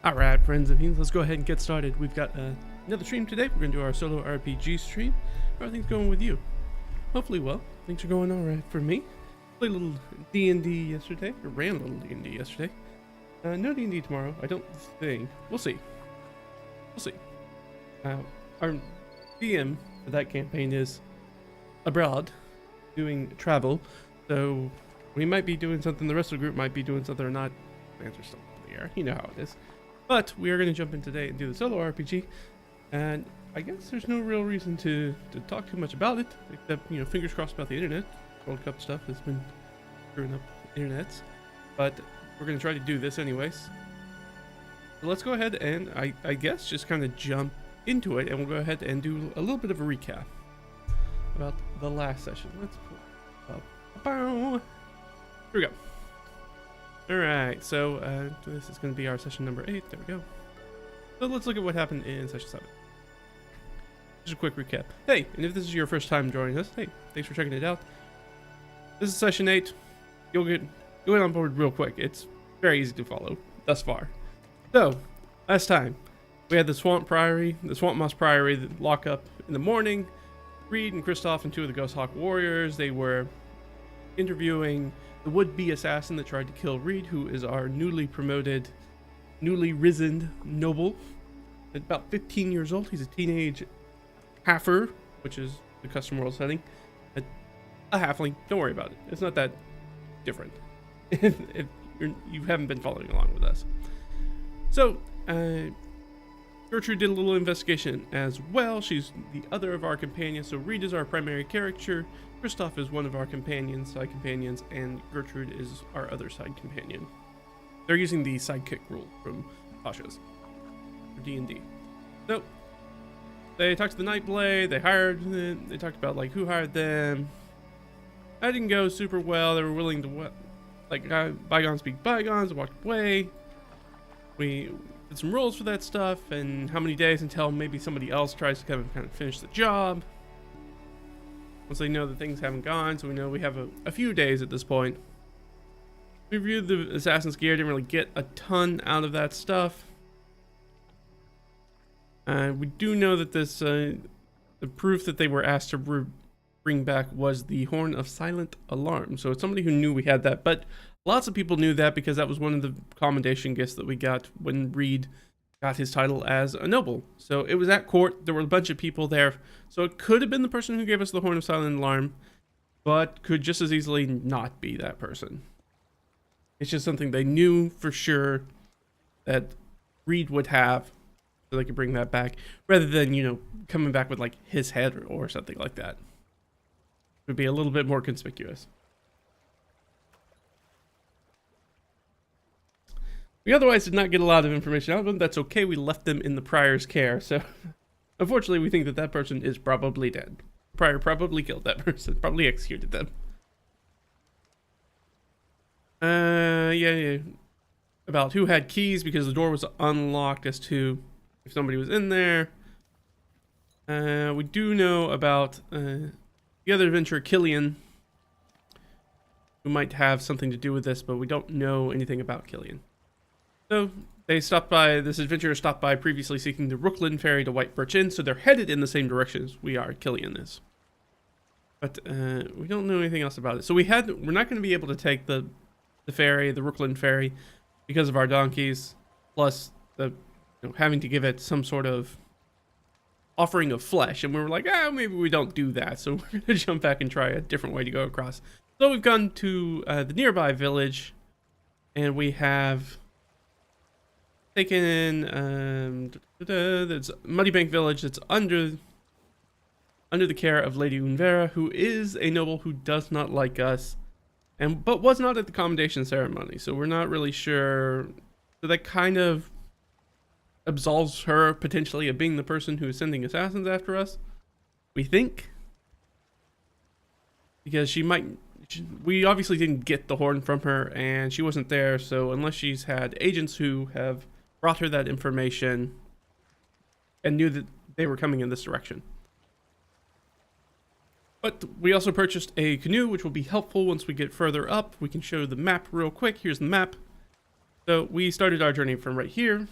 Alright, friends and fiends, let's go ahead and get started. We've got another stream today. We're going to do our solo RPG stream. How are things going with you? Hopefully well. Things are going alright for me. Played a little D&D yesterday, or ran a little D&D yesterday. No D&D tomorrow, I don't think. We'll see. We'll see. Our DM for that campaign is abroad, doing travel. So we might be doing something, the rest of the group might be doing something or not. Answer still up in the air. You know how it is. But we are going to jump in today and do the solo RPG, and I guess there's no real reason to talk too much about it, except, you know, fingers crossed about the internet. World Cup stuff has been screwing up internets, but we're going to try to do this anyways. So let's go ahead and, I guess, just kind of jump into it, and we'll go ahead and do a little bit of a recap about the last session. Let's pull up. Here we go. Alright, so this is going to be our session number 8. There we go. So let's look at what happened in session 7. Just a quick recap. Hey, and if this is your first time joining us, hey, thanks for checking it out. This is session 8. You'll get on board real quick. It's very easy to follow thus far. So, last time, we had the Swamp Moss Priory lock up in the morning. Reed and Cristoff and 2 of the Ghost Hawk warriors, they were interviewing the would-be assassin that tried to kill Reed, who is our newly risen noble. At about 15 years old, he's a teenage halfer, which is the custom world setting. A halfling, don't worry about it. It's not that different if you haven't been following along with us. So, Gertrudt did a little investigation as well. She's the other of our companions. So Reed is our primary character. Cristoff is one of our side companions, and Gertrudt is our other side companion. They're using the sidekick rule from Tasha's for D&D. So they talked to the Nightblade. They talked about like who hired them. That didn't go super well. They were willing to bygones be bygones. Walked away. We did some rolls for that stuff, and how many days until maybe somebody else tries to come and kind of finish the job. Once they know that things haven't gone, so we know we have a few days at this point. We reviewed the Assassin's Gear, didn't really get a ton out of that stuff. We do know that this, the proof that they were asked to bring back was the Horn of Silent Alarm. So it's somebody who knew we had that, but lots of people knew that because that was one of the commendation gifts that we got when Reed got his title as a noble. So it was at court. There were a bunch of people there. So it could have been the person who gave us the Horn of Silent Alarm, but could just as easily not be that person. It's just something they knew for sure that Reed would have, so they could bring that back, rather than, you know, coming back with like his head or something like that. It would be a little bit more conspicuous. We otherwise did not get a lot of information out of them. That's okay. We left them in the Prior's care. So, unfortunately, we think that that person is probably dead. Prior probably killed that person. Probably executed them. Yeah. About who had keys because the door was unlocked as to if somebody was in there. We do know about the other adventurer, Killian, who might have something to do with this, but we don't know anything about Killian. So they stopped by, this adventurer stopped by previously seeking the Rookland ferry to White Birch Inn, so they're headed in the same direction as we are, Killian is. But we don't know anything else about it. So we're not going to be able to take the ferry, the Rookland ferry, because of our donkeys, plus having to give it some sort of offering of flesh. And we were like, maybe we don't do that. So we're going to jump back and try a different way to go across. So we've gone to the nearby village, and we have taken there's Muddybank Village that's under the care of Lady Unvera, who is a noble who does not like us, but was not at the commendation ceremony, so we're not really sure. So that kind of absolves her potentially of being the person who is sending assassins after us, we think, because we obviously didn't get the horn from her, and she wasn't there, so unless she's had agents who have brought her that information and knew that they were coming in this direction. But we also purchased a canoe, which will be helpful once we get further up. We can show the map real quick. Here's the map. So we started our journey from right here.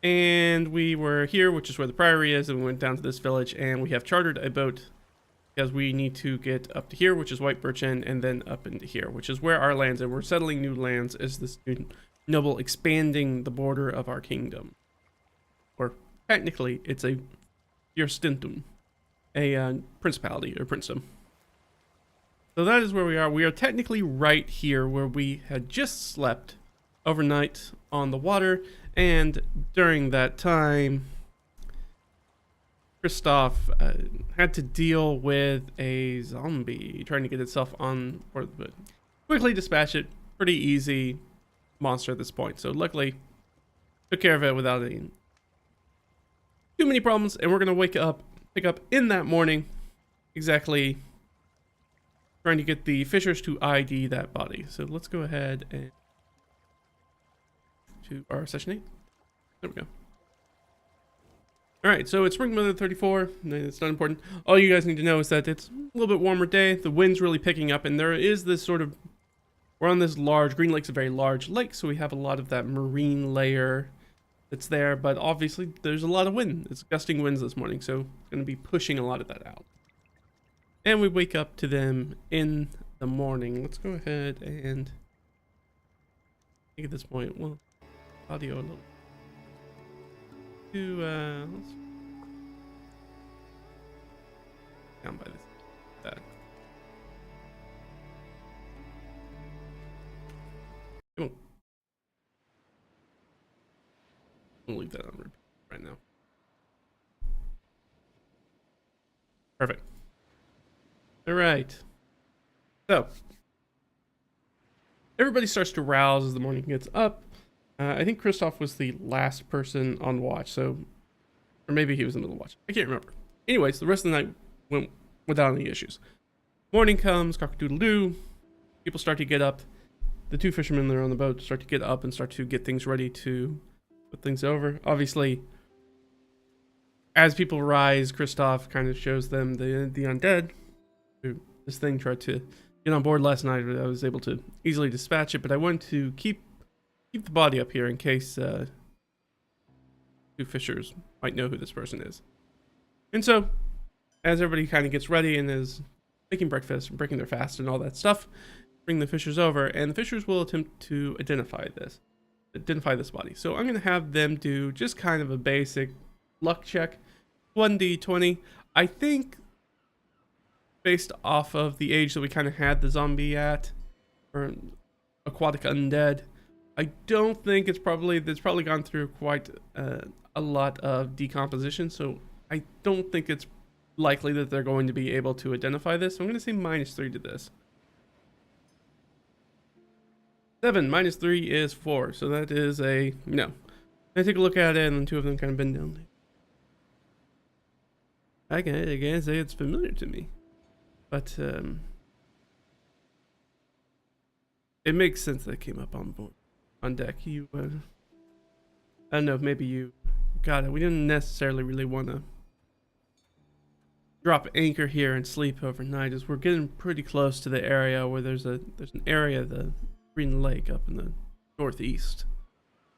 And we were here, which is where the priory is, and we went down to this village, and we have chartered a boat because we need to get up to here, which is White Birch Inn, and then up into here, which is where our lands, and we're settling new lands as the student noble, expanding the border of our kingdom. Or technically, it's a Fürstentum, a principality or princedom. So that is where we are. We are technically right here where we had just slept overnight on the water, and during that time, Cristoff had to deal with a zombie trying to get itself on board, but quickly dispatch it. Pretty easy monster at this point. So luckily, took care of it without any too many problems. And we're gonna pick up in that morning, exactly trying to get the fishers to ID that body. So let's go ahead and to our session 8. There we go. Alright, so it's spring weather 34. It's not important. All you guys need to know is that it's a little bit warmer day. The wind's really picking up, and there is this sort of... We're on this large... Green Lake's a very large lake, so we have a lot of that marine layer that's there. But obviously, there's a lot of wind. It's gusting winds this morning, so going to be pushing a lot of that out. And we wake up to them in the morning. Let's go ahead and... I think at this point, well, audio a little... let's down by this. Come on. I'll leave that on repeat right now. Perfect. All right. So everybody starts to rouse as the morning gets up. I think Cristoff was the last person on watch, so, or maybe he was in the middle of watch. I can't remember. Anyways, the rest of the night went without any issues. Morning comes, cock-a-doodle-doo. People start to get up. The two fishermen that are on the boat start to get up and start to get things ready to put things over. Obviously, as people rise, Cristoff kind of shows them the undead. This thing tried to get on board last night. I was able to easily dispatch it, but I wanted to keep the body up here in case two fishers might know who this person is. And so, as everybody kind of gets ready and is making breakfast and breaking their fast and all that stuff, bring the fishers over, and the fishers will attempt to identify this body. So I'm going to have them do just kind of a basic luck check, 1d20. I think based off of the age that we kind of had the zombie at, or aquatic undead, I don't think it's probably gone through quite a lot of decomposition, so I don't think it's likely that they're going to be able to identify this. So I'm going to say -3 to this. 7 minus 3 is 4, so that is a no. I take a look at it, and then two of them kind of bend down. I can't say it's familiar to me, but it makes sense that it came up on board. On deck. You I don't know if maybe you got it. We didn't necessarily really want to drop anchor here and sleep overnight, as we're getting pretty close to the area where there's an area, the Green Lake up in the northeast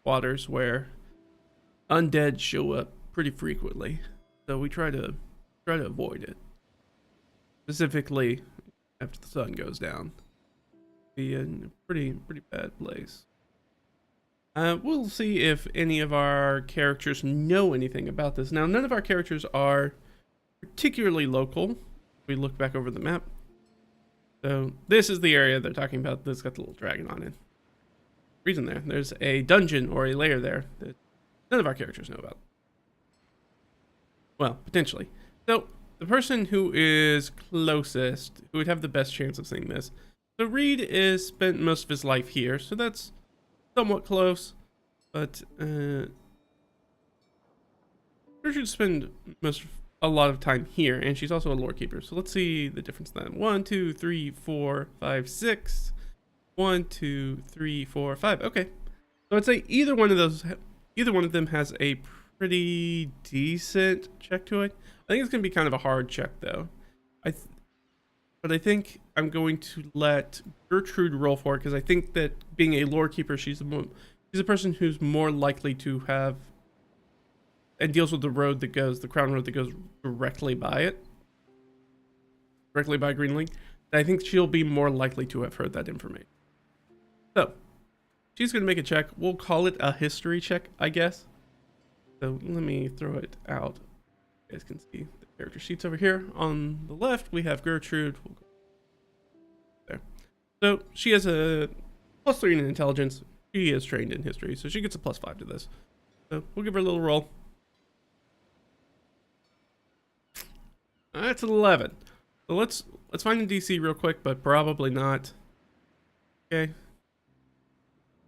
waters, where undead show up pretty frequently. So we try to avoid it. Specifically after the sun goes down. Be in a pretty bad place. We'll see if any of our characters know anything about this. Now, none of our characters are particularly local. If we look back over the map. So this is the area they're talking about that's got the little dragon on it. Reason there's a dungeon or a lair there that none of our characters know about. Well, potentially. So the person who is closest, who would have the best chance of seeing this. So Reed is spent most of his life here, so that's somewhat close, but Gertrudt spend a lot of time here, and she's also a lore keeper. So let's see the difference then. 1, 2, 3, 4, 5, 6. 1, 2, 3, 4, 5. Okay, so I'd say either one of them has a pretty decent check to it. I think it's gonna be kind of a hard check though. But I think I'm going to let Gertrudt roll for it, because I think that being a lore keeper, she's a person who's more likely to have and deals with the crown road that goes directly by it, directly by Greenling, I think she'll be more likely to have heard that information. So she's going to make a check. We'll call it a history check, I guess. So let me throw it out. You guys can see the character sheets over here. On the left, we have Gertrudt. We'll go there. So she has a +3 in intelligence. She is trained in history, so she gets a +5 to this. So we'll give her a little roll. That's an 11. So let's find a DC real quick, but probably not. Okay.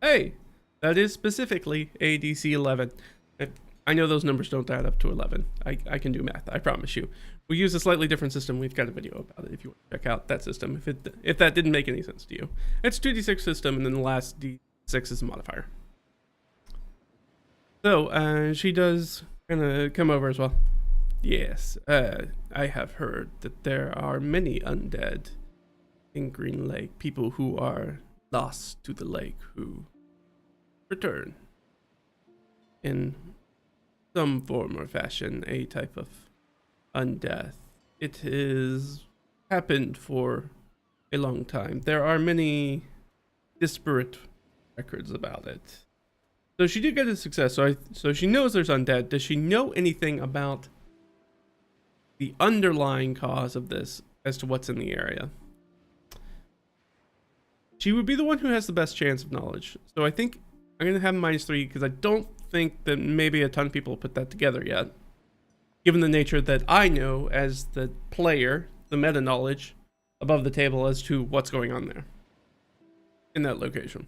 Hey, that is specifically a DC 11. I know those numbers don't add up to 11. I can do math, I promise you. We use a slightly different system. We've got a video about it if you want to check out that system, if that didn't make any sense to you. It's 2d6 system, and then the last d6 is a modifier. So she does kind of come over as well. Yes, I have heard that there are many undead in Green Lake, people who are lost to the lake who return in some form or fashion, a type of undeath. It has happened for a long time. There are many disparate records about it. So she did get a success, so she knows there's undead. Does she know anything about the underlying cause of this as to what's in the area? She would be the one who has the best chance of knowledge. So I think I'm going to have -3 because I don't think that maybe a ton of people put that together yet. Given the nature that I know as the player, the meta knowledge above the table as to what's going on there in that location.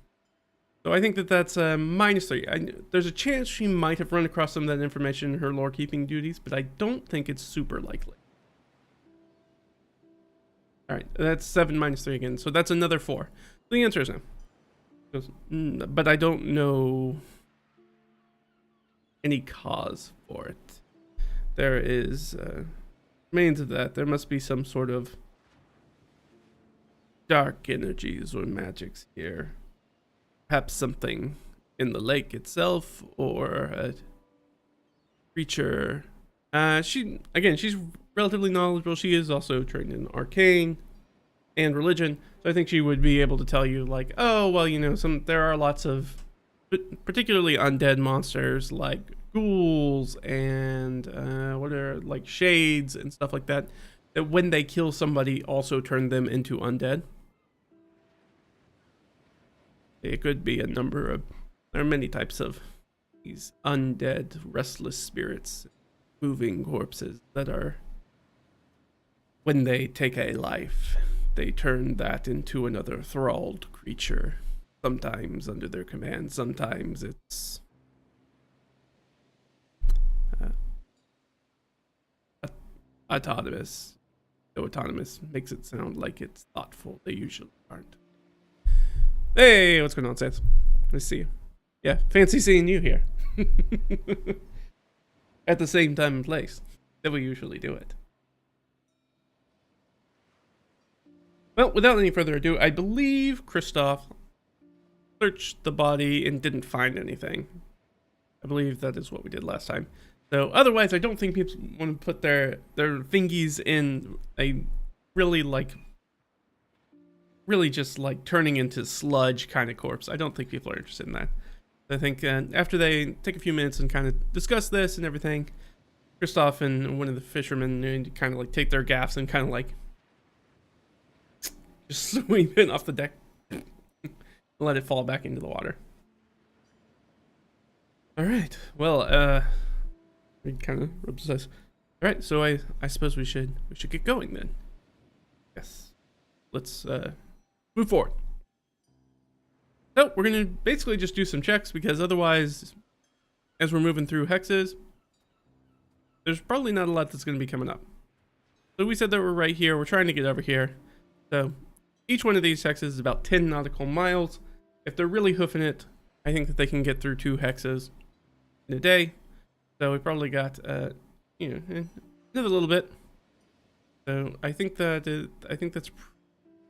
So I think that that's -3. There's a chance she might have run across some of that information in her lore keeping duties, but I don't think it's super likely. All right, that's 7 -3 again, so that's another 4. So the answer is no. But I don't know any cause for it. There is remains of that. There must be some sort of dark energies or magics here. Perhaps something in the lake itself, or a creature. She's relatively knowledgeable. She is also trained in arcane and religion, so I think she would be able to tell you, like, oh, well, you know, there are lots of particularly undead monsters like ghouls and what are like shades and stuff like that, that when they kill somebody also turn them into undead. It could be a number of, there are many types of these undead, restless spirits, moving corpses that are, when they take a life, they turn that into another thralled creature. Sometimes under their command, sometimes it's autonomous. So autonomous makes it sound like it's thoughtful. They usually aren't. Hey, what's going on, Sans? Nice to see you. Yeah, fancy seeing you here. At the same time and place that we usually do it. Well, without any further ado, I believe Cristoff searched the body and didn't find anything. I believe that is what we did last time. So otherwise, I don't think people want to put their fingies in a really just like turning into sludge kind of corpse. I don't think people are interested in that. I think after they take a few minutes and kind of discuss this and everything, Cristoff and one of the fishermen need to kind of like take their gaffs and kind of like just sweep it off the deck and let it fall back into the water. All right. Well, we kind of rubs his eyes. All right. So I suppose we should get going then. Yes. Let's move forward. So we're going to basically just do some checks, because otherwise, as we're moving through hexes, there's probably not a lot that's going to be coming up. So we said that we're right here. We're trying to get over here. So each one of these hexes is about 10 nautical miles. If they're really hoofing it, I think that they can get through 2 hexes in a day. So we probably got, another little bit. So I think that's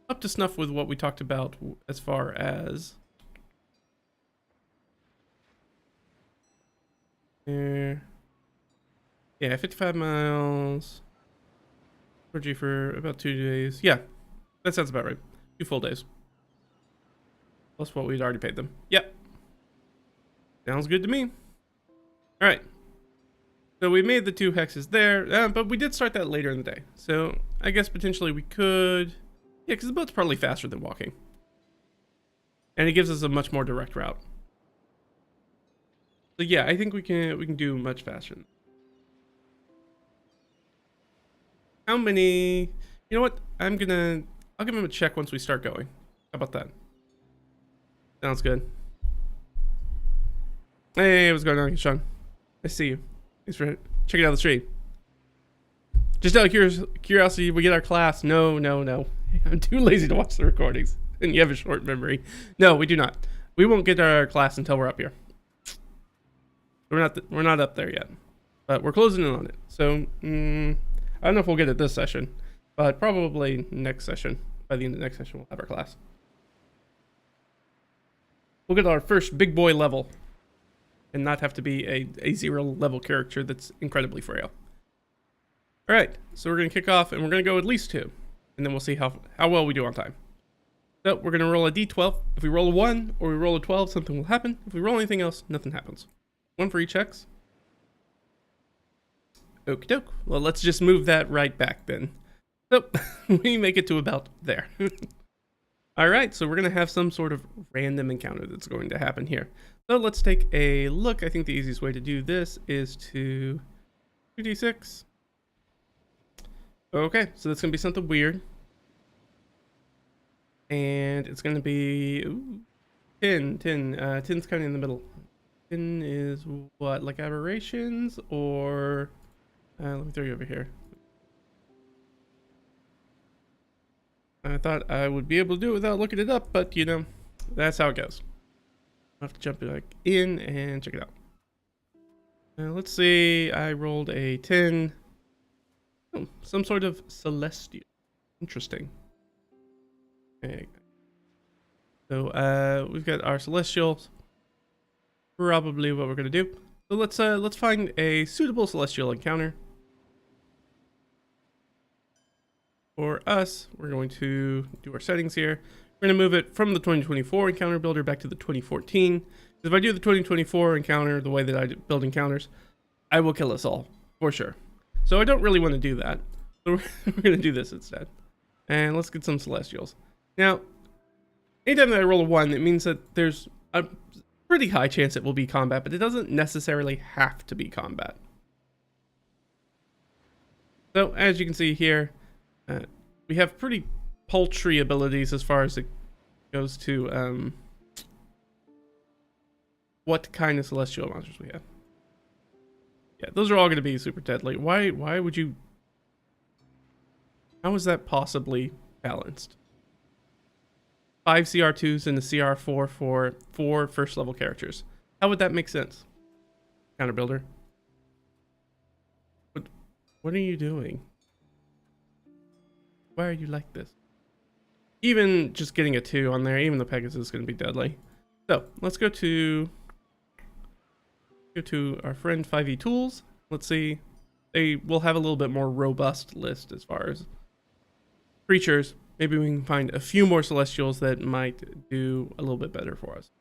up to snuff with what we talked about as far as Yeah, 55 miles. 4G for about 2 days. Yeah, that sounds about right. 2 full days. Plus what we'd already paid them. Yep. Sounds good to me. All right. So we made the 2 hexes there, but we did start that later in the day. So I guess potentially we could... Yeah, because the boat's probably faster than walking. And it gives us a much more direct route. So yeah, I think we can do much faster. How many... You know what? I'll give him a check once we start going. How about that? Sounds good. Hey, what's going on, Sean? I see you. Thanks for checking out the stream. Just out of curiosity, we get our class. No. I'm too lazy to watch the recordings. And you have a short memory. No, we do not. We won't get our class until we're up here. We're not up there yet. But we're closing in on it. So, I don't know if we'll get it this session. But probably next session. By the end of next session, we'll have our class. We'll get our first big boy level. And not have to be a 0 level character that's incredibly frail. Alright, so we're going to kick off and we're going to go at least 2. And then we'll see how well we do on time. So we're going to roll a d12. If we roll a 1 or we roll a 12, something will happen. If we roll anything else, nothing happens. 1 for each hex. Okie doke. Well, let's just move that right back then. So we make it to about there. Alright, so we're going to have some sort of random encounter that's going to happen here. So let's take a look. I think the easiest way to do this is to 2d6. Okay, so that's going to be something weird. And it's going to be 10. 10's kind of in the middle. 10 is what, like aberrations or... let me throw you over here. I thought I would be able to do it without looking it up, but you know, that's how it goes. I'll have to jump in and check it out. Let's see, I rolled a 10. Oh, some sort of celestial. Interesting. Okay. So we've got our celestials. Probably what we're gonna do. So let's find a suitable celestial encounter. For us, we're going to do our settings here. We're going to move it from the 2024 encounter builder back to the 2014. If I do the 2024 encounter the way that I build encounters, I will kill us all, for sure. So I don't really want to do that. So we're going to do this instead. And let's get some celestials. Now, anytime that I roll a 1, it means that there's a pretty high chance it will be combat, but it doesn't necessarily have to be combat. So as you can see here, we have pretty paltry abilities as far as it goes to what kind of celestial monsters we have. Yeah, those are all going to be super deadly. Why would you... How is that possibly balanced? 5 CR2s and a CR4 for 4 first level characters. How would that make sense? Counter builder. What are you doing? Why are you like this? Even just getting a 2 on there, even the Pegasus is going to be deadly. So let's go to our friend 5e Tools. Let's see. They will have a little bit more robust list as far as creatures. Maybe we can find a few more celestials that might do a little bit better for us.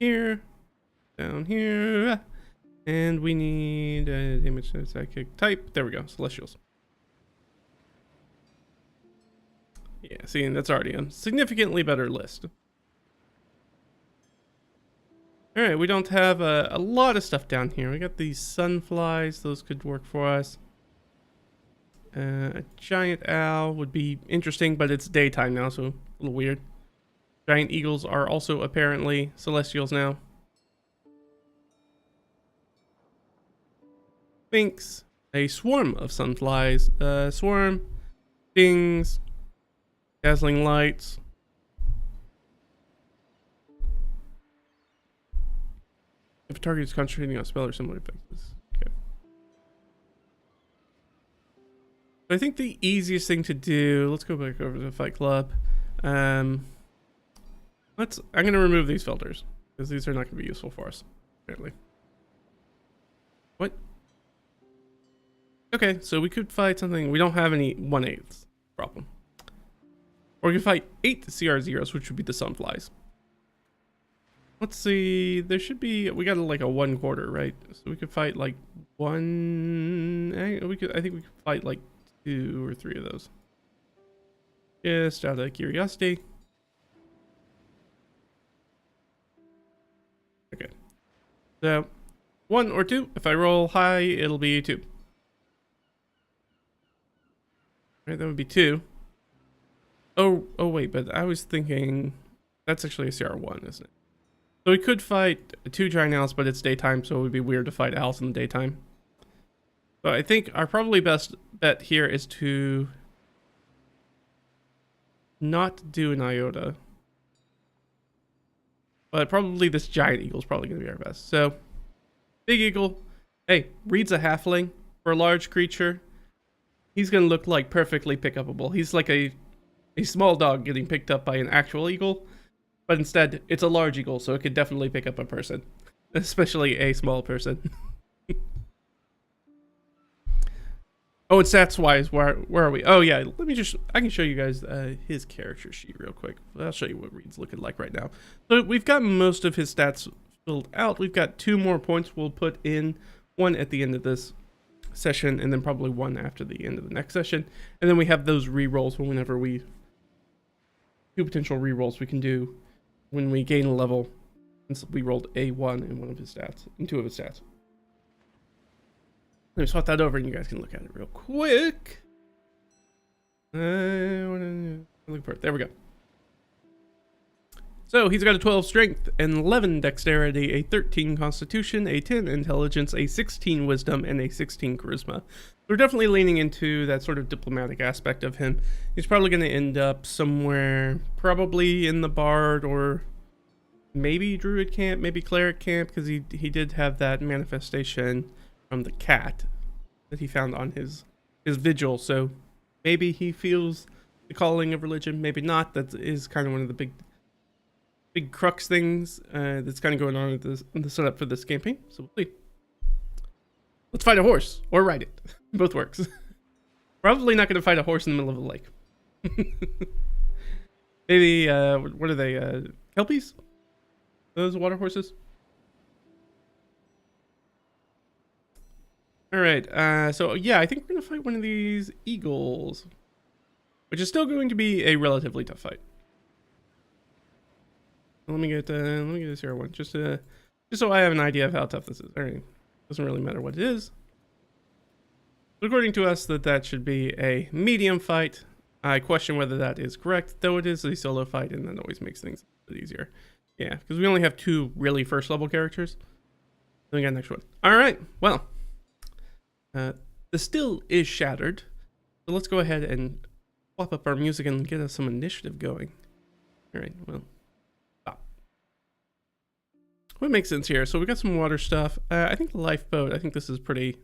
Here, down here, and we need a damage psychic type. There we go, celestials. Yeah, see, that's already a significantly better list. Alright, we don't have a lot of stuff down here. We got these sunflies, those could work for us. A giant owl would be interesting, but it's daytime now, so a little weird. Giant eagles are also apparently celestials now. Sphinx, a swarm of sunflies. Swarm, stings, dazzling lights. If a target is concentrating on a spell or similar effects. Okay. I think the easiest thing to do, let's go back over to the Fight Club. I'm going to remove these filters because these are not going to be useful for us, apparently. What? Okay, so we could fight something. We don't have any 1/8 problem. Or we could fight 8 CR0s, which would be the sunflies. Let's see. There should be. We got like a 1/4, right? So we could fight like one. I think we could fight like 2 or 3 of those. Just out of curiosity. Okay. So 1 or 2. If I roll high, it'll be 2. Right, that would be 2. Oh wait, but I was thinking that's actually a CR1, isn't it? So we could fight 2 giant owls, but it's daytime, so it would be weird to fight owls in the daytime. So I think our probably best bet here is to not do an iota. But probably this giant eagle is probably going to be our best. So, big eagle. Hey, reads a halfling for a large creature. He's going to look like perfectly pick-upable. He's like a small dog getting picked up by an actual eagle. But instead, it's a large eagle, so it could definitely pick up a person. Especially a small person. Oh, and stats-wise, where are we? Oh, yeah, let me just... I can show you guys his character sheet real quick. I'll show you what Reed's looking like right now. So we've got most of his stats filled out. We've got 2 more points we'll put in. 1 at the end of this session, and then probably 1 after the end of the next session. And then we have those re-rolls whenever we... 2 potential re-rolls we can do when we gain a level. Since we rolled a 1 in one of his stats, in 2 of his stats. Let me swap that over and you guys can look at it real quick. There we go. So he's got a 12 strength, an 11 dexterity, a 13 constitution, a 10 intelligence, a 16 wisdom, and a 16 charisma. We're definitely leaning into that sort of diplomatic aspect of him. He's probably going to end up somewhere, probably in the bard or maybe druid camp, maybe cleric camp, because he did have that manifestation from the cat that he found on his vigil. So maybe he feels the calling of religion, maybe not. That is kind of one of the big crux things that's kind of going on in the setup for this campaign. So we'll see. Let's fight a horse or ride it. Both works. Probably not going to fight a horse in the middle of a lake. Maybe what are they? Kelpies? Those water horses? All right, so yeah, I think we're gonna fight one of these eagles, which is still going to be a relatively tough fight. Let me get this here one, just so I have an idea of how tough this is. All right, doesn't really matter what it is. According to us, that should be a medium fight. I question whether that is correct, though it is a solo fight, and that always makes things a bit easier. Yeah, because we only have 2 really first level characters. Then we got the next one. All right, well. The still is shattered, so let's go ahead and swap up our music and get us some initiative going. All right, well, stop. What makes sense here? So we got some water stuff. I think the lifeboat. I think this is pretty.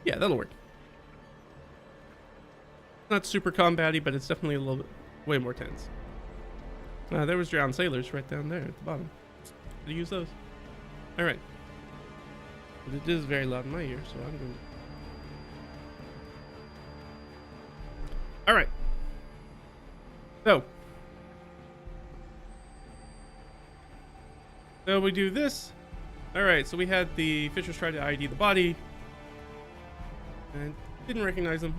Yeah, that'll work. Not super combat-y, but it's definitely a little bit way more tense. There was drowned sailors right down there at the bottom. Could use those. All right, but it is very loud in my ear, so I'm going to... All right, so we do this. All right, so we had the fishers try to ID the body and didn't recognize them.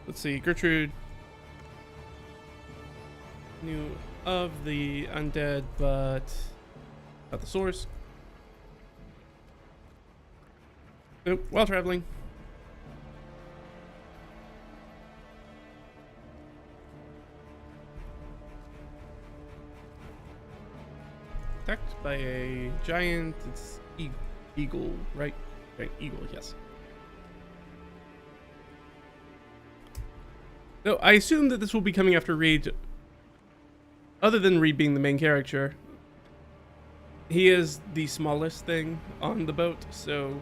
Let's see, Gertrudt knew of the undead, but not the source. Nope, while traveling. Attacked by a giant, it's eagle, right? Right, eagle, yes. So I assume that this will be coming after Reed. Other than Reed being the main character, he is the smallest thing on the boat, so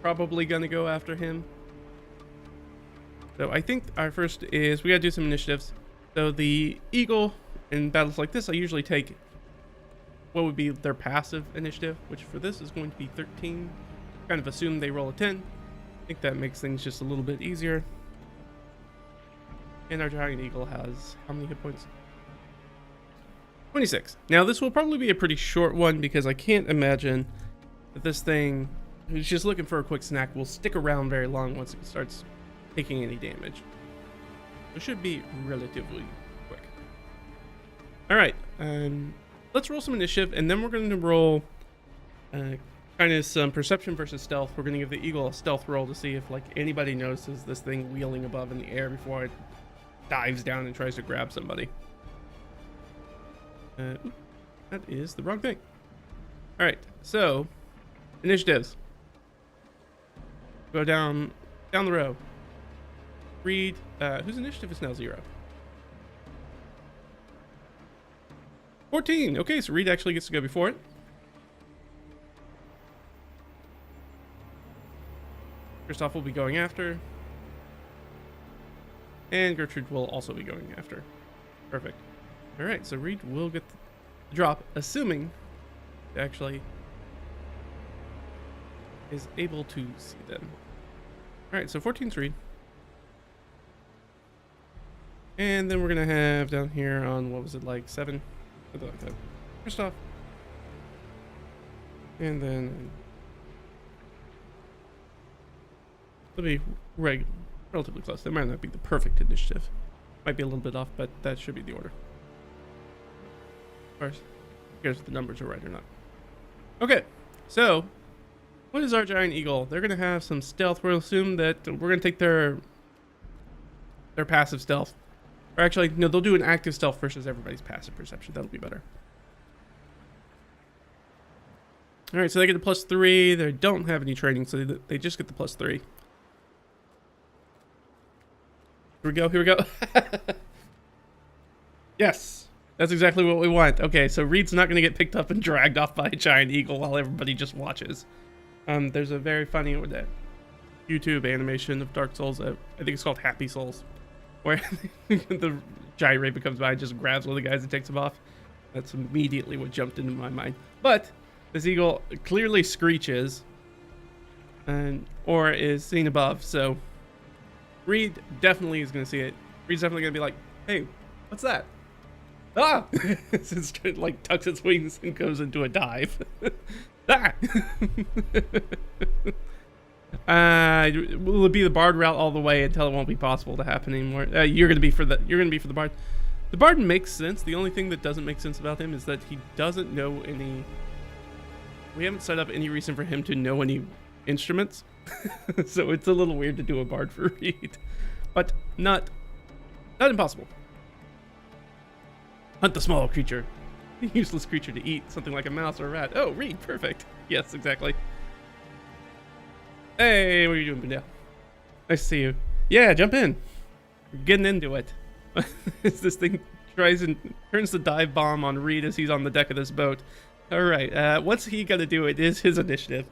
probably gonna go after him. So I think our first is we gotta do some initiatives. So the eagle in battles like this, I usually take what would be their passive initiative, which for this is going to be 13. Kind of assume they roll a 10. I think that makes things just a little bit easier. And our giant eagle has how many hit points? 26. Now this will probably be a pretty short one because I can't imagine that this thing who's just looking for a quick snack will stick around very long once it starts taking any damage. It should be relatively quick. All right, let's roll some initiative, and then we're going to roll kind of some perception versus stealth. We're going to give the eagle a stealth roll to see if like anybody notices this thing wheeling above in the air before it dives down and tries to grab somebody. That is the wrong thing. All right, so initiatives. Go down the row. Reed, whose initiative is now 0? 14. Okay, so Reed actually gets to go before it. Cristoff will be going after. And Gertrudt will also be going after. Perfect. All right, so Reed will get the drop, assuming it actually is able to see them. All right, so 14's Reed. And then we're going to have down here on, what was it, like 7? Something like that. Cristoff. And then it'll be relatively close. That might not be the perfect initiative. Might be a little bit off, but that should be the order. Of course, who cares if the numbers are right or not. Okay, so what is our giant eagle? They're going to have some stealth. We'll assume that we're going to take their passive stealth. Or actually, no, they'll do an active stealth versus everybody's passive perception. That'll be better. All right, so they get the +3. They don't have any training, so they just get the +3. Here we go. Here we go. Yes, that's exactly what we want. Okay, so Reed's not going to get picked up and dragged off by a giant eagle while everybody just watches. There's a very funny YouTube animation of Dark Souls. I think it's called Happy Souls, where the giant ray comes by and just grabs one of the guys and takes him off. That's immediately what jumped into my mind. But this eagle clearly screeches, or is seen above. So Reed definitely is going to see it. Reed's definitely going to be like, "Hey, what's that?" Ah! It like tucks its wings and goes into a dive. Ah! Will it be the bard route all the way until it won't be possible to happen anymore? You're gonna be for the bard. The bard makes sense. The only thing that doesn't make sense about him is that he doesn't know any. We haven't set up any reason for him to know any instruments, so it's a little weird to do a bard for Reed, but not impossible. Hunt the small creature, useless creature to eat, something like a mouse or a rat. Oh, Reed, perfect. Yes, exactly. Hey, what are you doing, Bendale? Nice to see you. Yeah, jump in. We're getting into it. As this thing tries and turns the dive bomb on Reed as he's on the deck of this boat. All right, what's he gonna do? It is his initiative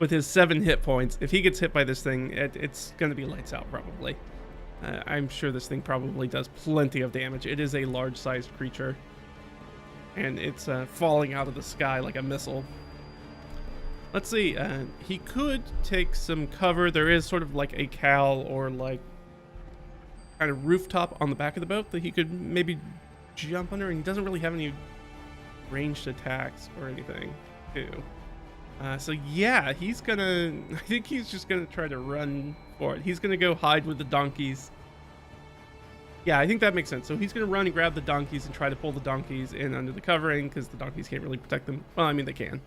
with his 7 hit points. If he gets hit by this thing, it's gonna be lights out probably. I'm sure this thing probably does plenty of damage. It is a large-sized creature, and it's falling out of the sky like a missile. Let's see, he could take some cover. There is sort of like a cowl or like kind of rooftop on the back of the boat that he could maybe jump under, and he doesn't really have any ranged attacks or anything too. So yeah, he's gonna, I think he's just gonna try to run for it. He's gonna go hide with the donkeys. Yeah, I think that makes sense. So he's gonna run and grab the donkeys and try to pull the donkeys in under the covering, because the donkeys can't really protect them. Well, I mean, they can.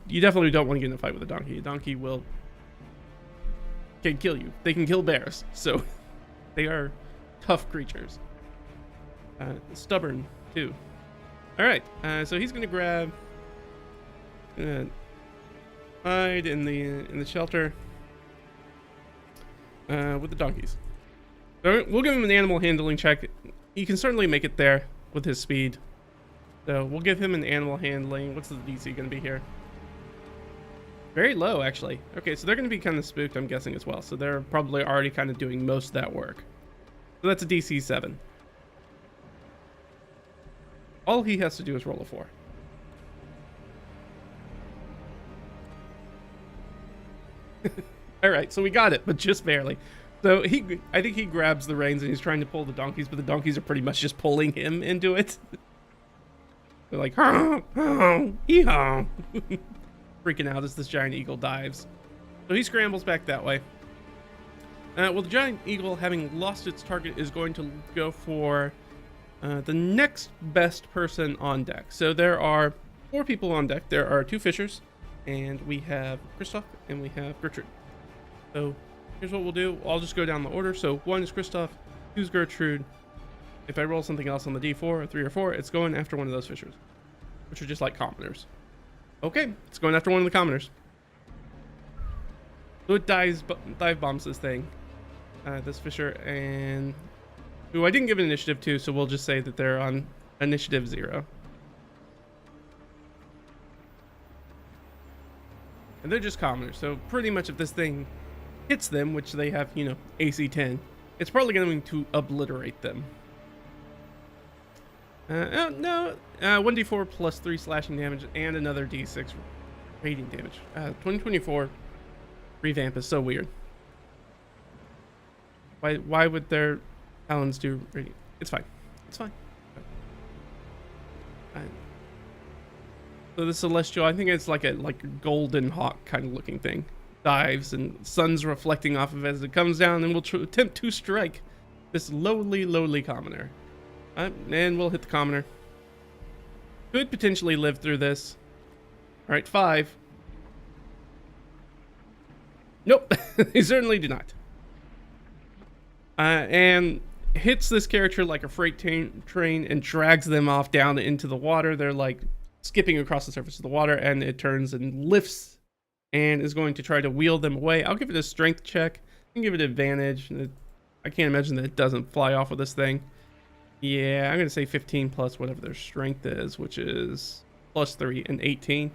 You definitely don't want to get in a fight with a donkey. A donkey can kill you. They can kill bears, so they are tough creatures. Stubborn too. All right, so he's gonna grab, hide in the shelter with the donkeys. So we'll give him an animal handling check. He can certainly make it there with his speed. So we'll give him an animal handling. What's the DC going to be here? Very low, actually. Okay, so they're going to be kind of spooked, I'm guessing, as well. So they're probably already kind of doing most of that work. So that's a DC 7. All he has to do is roll a 4. All right, so we got it, but just barely. So I think he grabs the reins and he's trying to pull the donkeys, but the donkeys are pretty much just pulling him into it. They're like, hee-haw, freaking out as this giant eagle dives. So he scrambles back that way. Well, the giant eagle, having lost its target, is going to go for the next best person on deck. So there are 4 people on deck. There are 2 fishers, and we have Cristoff, and we have Gertrudt. So here's what we'll do. I'll just go down the order. So 1 is Cristoff, 2 is Gertrudt. If I roll something else on the D4, a 3 or 4, it's going after one of those fishers, which are just like commoners. Okay, it's going after one of the commoners. So it dive bombs this thing, this fisher, and who I didn't give an initiative to, so we'll just say that they're on initiative 0. And they're just commoners, so pretty much if this thing hits them, which they have, you know, AC 10, it's probably going to obliterate them. No, 1d4 plus 3 slashing damage and another d6 radiant damage. 2024 revamp is so weird. Why would their talons do radiant? It's fine. It's fine. So the celestial, I think it's like a golden hawk kind of looking thing, dives and sun's reflecting off of it as it comes down, and will attempt to strike this lowly commoner. And we'll hit the commoner. Could potentially live through this. All right, 5. Nope, he certainly do not. And hits this character like a freight train and drags them off down into the water. They're like skipping across the surface of the water, and it turns and lifts and is going to try to wheel them away. I'll give it a strength check. I can give it advantage. I can't imagine that it doesn't fly off with this thing. Yeah, I'm going to say 15 plus whatever their strength is, which is plus 3 and 18.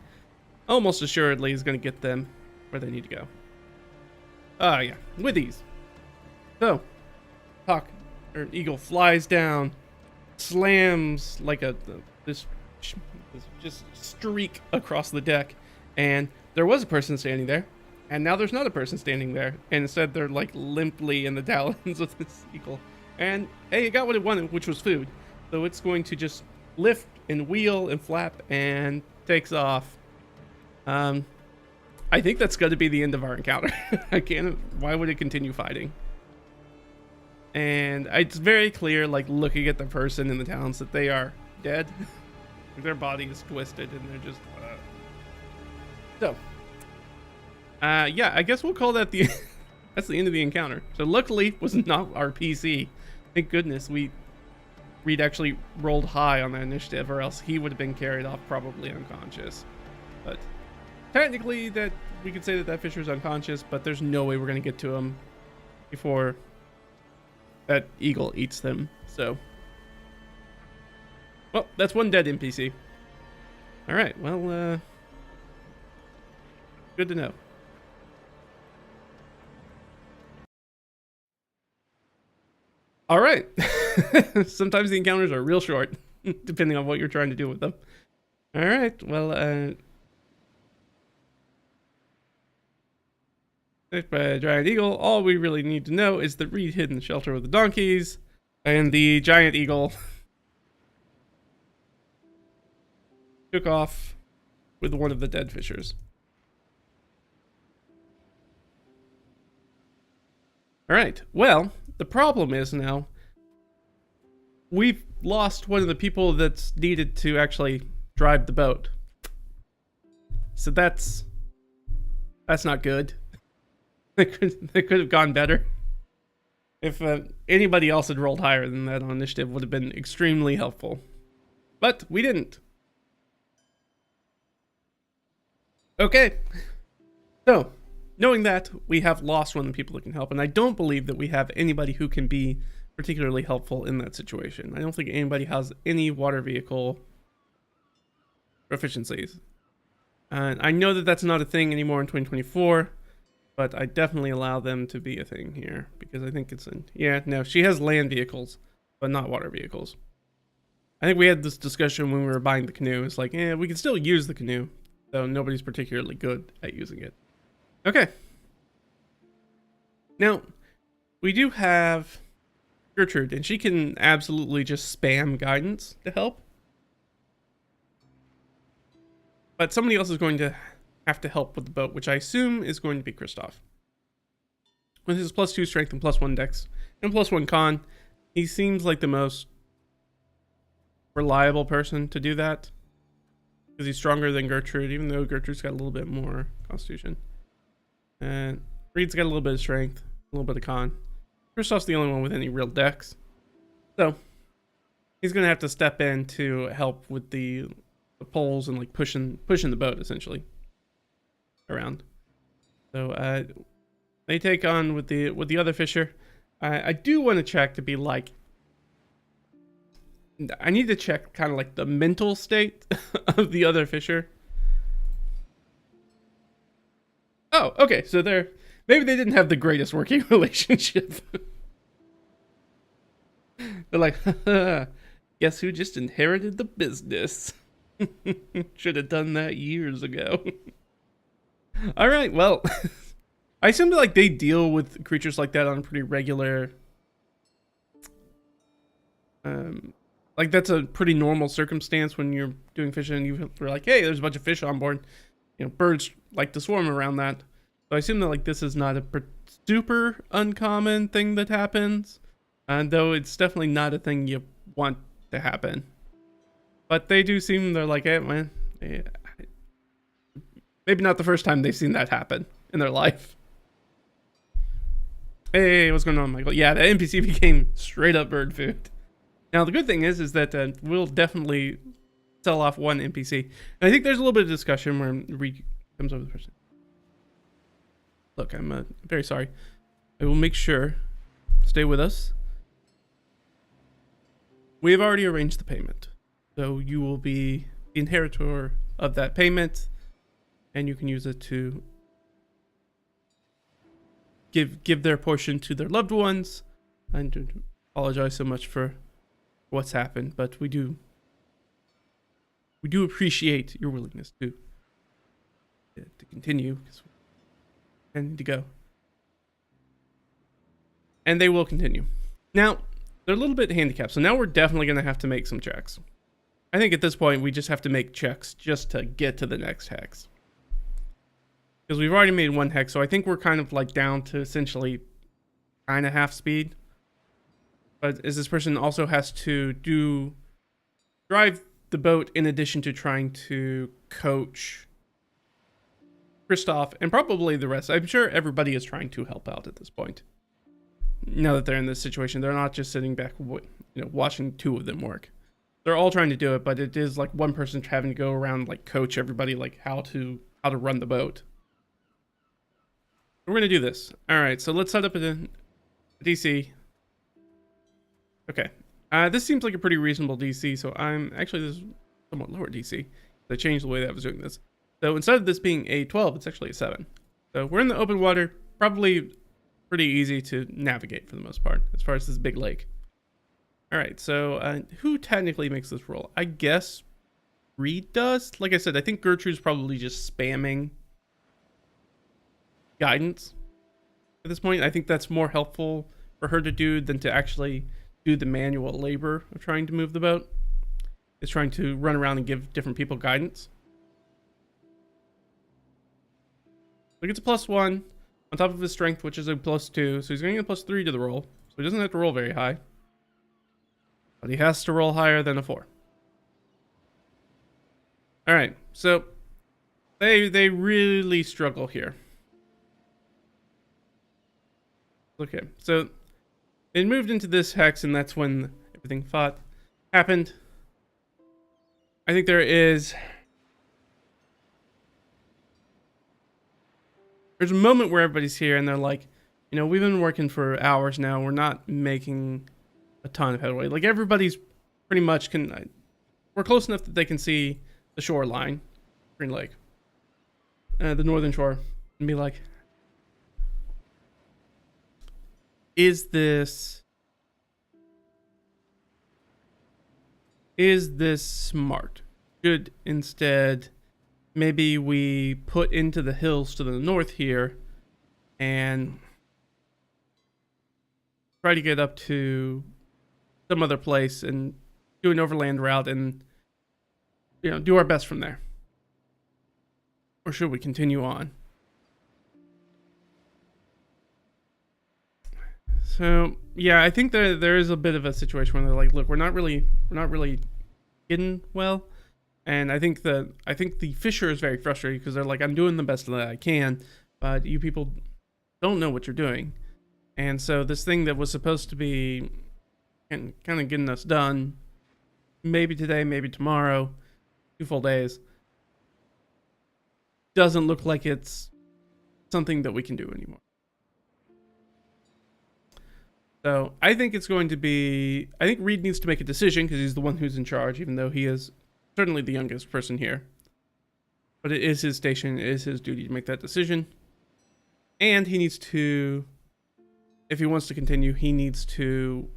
Almost assuredly is going to get them where they need to go. Yeah, with ease. So, eagle flies down, slams like this just streak across the deck, and there was a person standing there, and now there's not a person standing there, and instead they're like limply in the talons of this eagle. And hey, it got what it wanted, which was food. So it's going to just lift and wheel and flap and takes off. I think that's going to be the end of our encounter. Why would it continue fighting? And it's very clear, like looking at the person in the talons, that they are dead. Their body is twisted and they're just yeah, I guess we'll call that the that's the end of the encounter. So luckily it was not our PC. Thank goodness we'd actually rolled high on that initiative, or else he would have been carried off probably unconscious. But technically that we could say that fisher's unconscious, but there's no way we're going to get to him before that eagle eats them. So well, that's one dead NPC. All right, well, good to know. All right. Sometimes the encounters are real short, depending on what you're trying to do with them. All right, well, giant eagle, all we really need to know is that Reed hid in the shelter with the donkeys, and the giant eagle took off with one of the dead fishers. All right, well, the problem is now we've lost one of the people that's needed to actually drive the boat. So that's not good. It could have gone better. If anybody else had rolled higher than that on initiative, would have been extremely helpful. But we didn't. Okay. So, knowing that, we have lost one of the people that can help, and I don't believe that we have anybody who can be particularly helpful in that situation. I don't think anybody has any water vehicle proficiencies. And I know that that's not a thing anymore in 2024, but I definitely allow them to be a thing here because I think it's in. Yeah, no, she has land vehicles, but not water vehicles. I think we had this discussion when we were buying the canoe. It's like, we can still use the canoe, though nobody's particularly good at using it. Okay. Now, we do have Gertrudt, and she can absolutely just spam guidance to help. But somebody else is going to have to help with the boat, which I assume is going to be Cristoff. With his +2 strength and +1 dex and +1 con, he seems like the most reliable person to do that. Because he's stronger than Gertrudt, even though Gertrud's got a little bit more constitution. And Reed's got a little bit of strength, a little bit of con. Cristoff's the only one with any real dex. So, he's going to have to step in to help with the poles and like pushing the boat essentially around. So they take on with the other fisher. I do want to check to be like, I need to check kind of like the mental state of the other fisher. Oh, okay. So maybe they didn't have the greatest working relationship. They're like, guess who just inherited the business? Should have done that years ago. All right, well, I assume that like they deal with creatures like that on a pretty regular. Like that's a pretty normal circumstance when you're doing fishing. You're like, hey, there's a bunch of fish on board. You know, birds like to swarm around that. So I assume that like this is not a super uncommon thing that happens, though it's definitely not a thing you want to happen. But they do seem, they're like, hey, man, maybe not the first time they've seen that happen in their life. Hey, what's going on, Michael? Yeah, the NPC became straight up bird food. Now, the good thing is that we'll definitely sell off one NPC. And I think there's a little bit of discussion where Reed comes over the person. Look, I'm very sorry. I will make sure. Stay with us. We have already arranged the payment. So you will be the inheritor of that payment, and you can use it to give their portion to their loved ones. And to apologize so much for what's happened, but we do appreciate your willingness to continue because we need to go, and they will continue. Now they're a little bit handicapped, so now we're definitely going to have to make some checks. I think at this point, we just have to make checks just to get to the next hex. Because we've already made one hex, so I think we're kind of like down to essentially kind of half speed. But as this person also has to drive the boat in addition to trying to coach Cristoff and probably the rest. I'm sure everybody is trying to help out at this point. Now that they're in this situation, they're not just sitting back, watching two of them work. They're all trying to do it, but it is like one person having to go around like coach everybody like how to run the boat. We're gonna do this. All right, so let's set up a DC. Okay, this seems like a pretty reasonable DC. So this is somewhat lower DC. I changed the way that I was doing this. So instead of this being a 12, it's actually a 7. So we're in the open water, probably pretty easy to navigate for the most part as far as this big lake. All right, so who technically makes this roll? I guess Reed does. Like I said, I think Gertrud's probably just spamming guidance at this point. I think that's more helpful for her to do than to actually do the manual labor of trying to move the boat. It's trying to run around and give different people guidance. So he gets a +1 on top of his strength, which is a +2. So he's going to get a +3 to the roll. So he doesn't have to roll very high. But he has to roll higher than a 4. All right, so they really struggle here. Okay, so it moved into this hex, and that's when everything happened. I think there's a moment where everybody's here, and they're like, we've been working for hours now. We're not making a ton of headway. Like everybody's pretty much we're close enough that they can see the shoreline, Green Lake, the northern shore, and be like, is this smart? Should instead maybe we put into the hills to the north here and try to get up to some other place and do an overland route and, you know, do our best from there? Or should we continue on? So yeah, I think there is a bit of a situation where they're like, look, we're not really getting well, and I think the fisher is very frustrated because they're like, I'm doing the best that I can, but you people don't know what you're doing, and so this thing that was supposed to be kind of getting us done, maybe today, maybe tomorrow, 2 full days, doesn't look like it's something that we can do anymore. So I think it's going to be, I think Reed needs to make a decision because he's the one who's in charge, even though he is certainly the youngest person here. But it is his station, it is his duty to make that decision. And he needs to, if he wants to continue, he needs to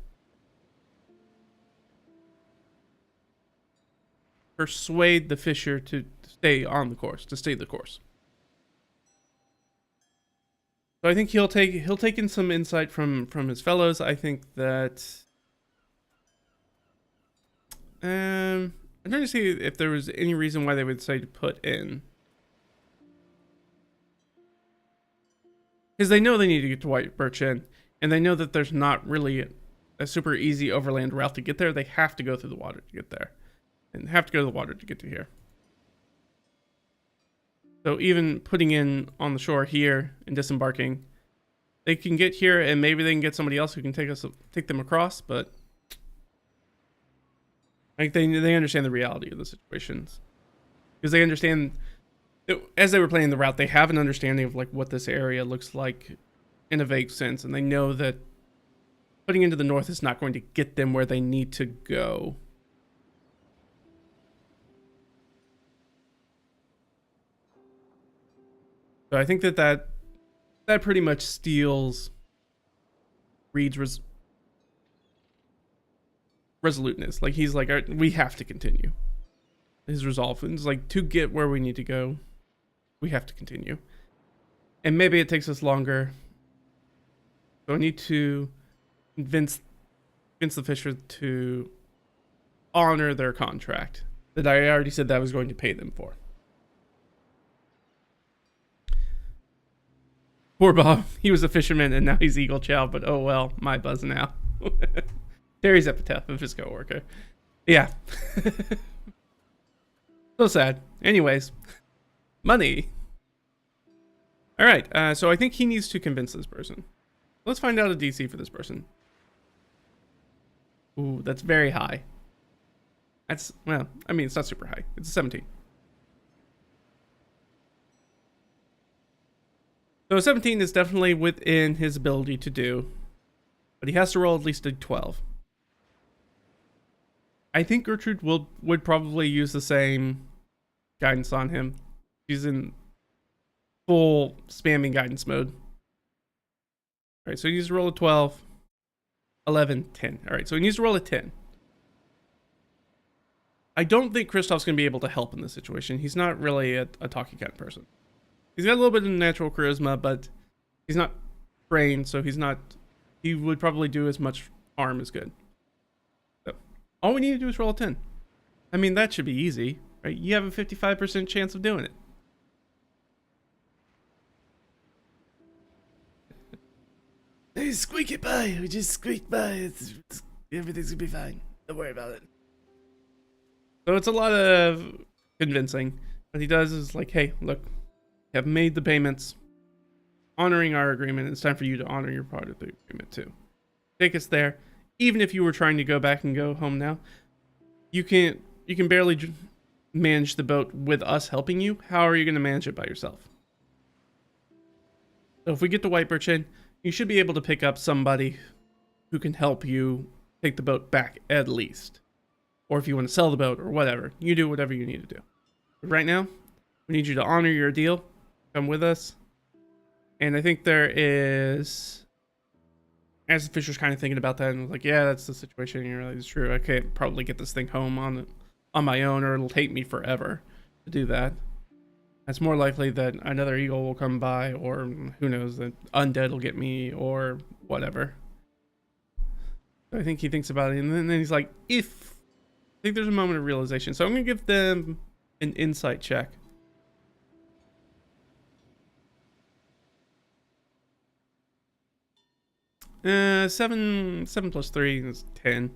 persuade the fisher to stay on the course, to stay the course. So I think he'll take in some insight from his fellows. I think that I'm trying to see if there was any reason why they would say to put in, because they know they need to get to White Birch Inn, and they know that there's not really a super easy overland route to get there. They have to go through the water to get there, and have to go to the water to get to here. So even putting in on the shore here and disembarking, they can get here and maybe they can get somebody else who can take them across, but like they understand the reality of the situations. Because they understand that as they were planning the route, they have an understanding of like what this area looks like in a vague sense, and they know that putting into the north is not going to get them where they need to go. So I think that pretty much steals Reed's resoluteness. Like he's like, we have to continue. His resolve is like, to get where we need to go, we have to continue. And maybe it takes us longer. So I need to convince the fisher to honor their contract that I already said that I was going to pay them for. Poor Bob, he was a fisherman and now he's Eagle Chow, but oh well, my buzz now. Terry's epitaph of his coworker. Yeah. So sad. Anyways, money. All right, so I think he needs to convince this person. Let's find out a DC for this person. Ooh, that's very high. That's, well, I mean, it's not super high. It's a 17. So 17 is definitely within his ability to do, but he has to roll at least a 12. I think Gertrudt would probably use the same guidance on him. She's in full spamming guidance mode. All right, so he needs to roll a 12, 11, 10. All right, so he needs to roll a 10. I don't think Cristoff's going to be able to help in this situation. He's not really a talky kind of person. He's got a little bit of natural charisma, but he's not trained, so he would probably do as much harm as good. So all we need to do is roll a 10. I mean, that should be easy, right? You have a 55% chance of doing it. Hey, squeak it by. We just squeaked by. Everything's gonna be fine. Don't worry about it. So it's a lot of convincing. What he does is like, hey, look, have made the payments, honoring our agreement. It's time for you to honor your part of the agreement too. Take us there. Even if you were trying to go back and go home now, you can barely manage the boat with us helping you. How are you going to manage it by yourself? So if we get to White Birch Inn, you should be able to pick up somebody who can help you take the boat back at least. Or if you want to sell the boat or whatever, you do whatever you need to do. But right now, we need you to honor your deal. Come with us. And I think there is as the fisher's kind of thinking about that, and like, yeah, that's the situation. And you're like, it's true. I can't probably get this thing home on my own, or it'll take me forever to do that. It's more likely that another eagle will come by, or who knows, that undead will get me, or whatever. So I think he thinks about it, and then he's like, I think there's a moment of realization. So I'm gonna give them an insight check. Seven plus 3 is 10.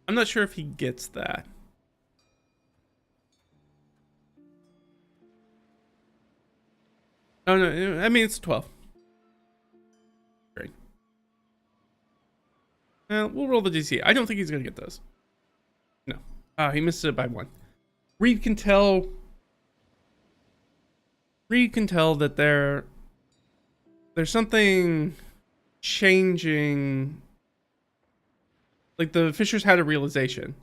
I'm not sure if he gets that. Oh no, I mean it's 12. Great. We'll roll the DC. I don't think he's gonna get those. No. He missed it by 1. Reed can tell that there's something changing. Like the fishers had a realization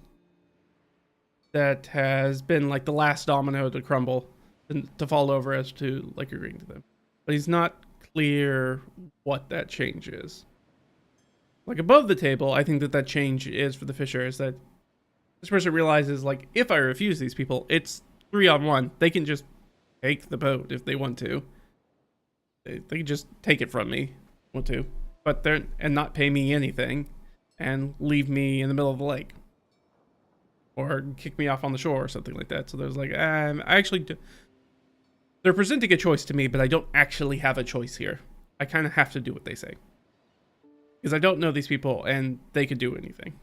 that has been like the last domino to crumble and to fall over as to like agreeing to them, but he's not clear what that change is. Like above the table, I think that change is for the fisher is that this person realizes, like, if I refuse these people, it's 3-on-1. They can just take the boat if they want to. They can just take it from me, if they want to, but and not pay me anything, and leave me in the middle of the lake, or kick me off on the shore or something like that. So there's like, they're presenting a choice to me, but I don't actually have a choice here. I kind of have to do what they say, because I don't know these people, and they could do anything.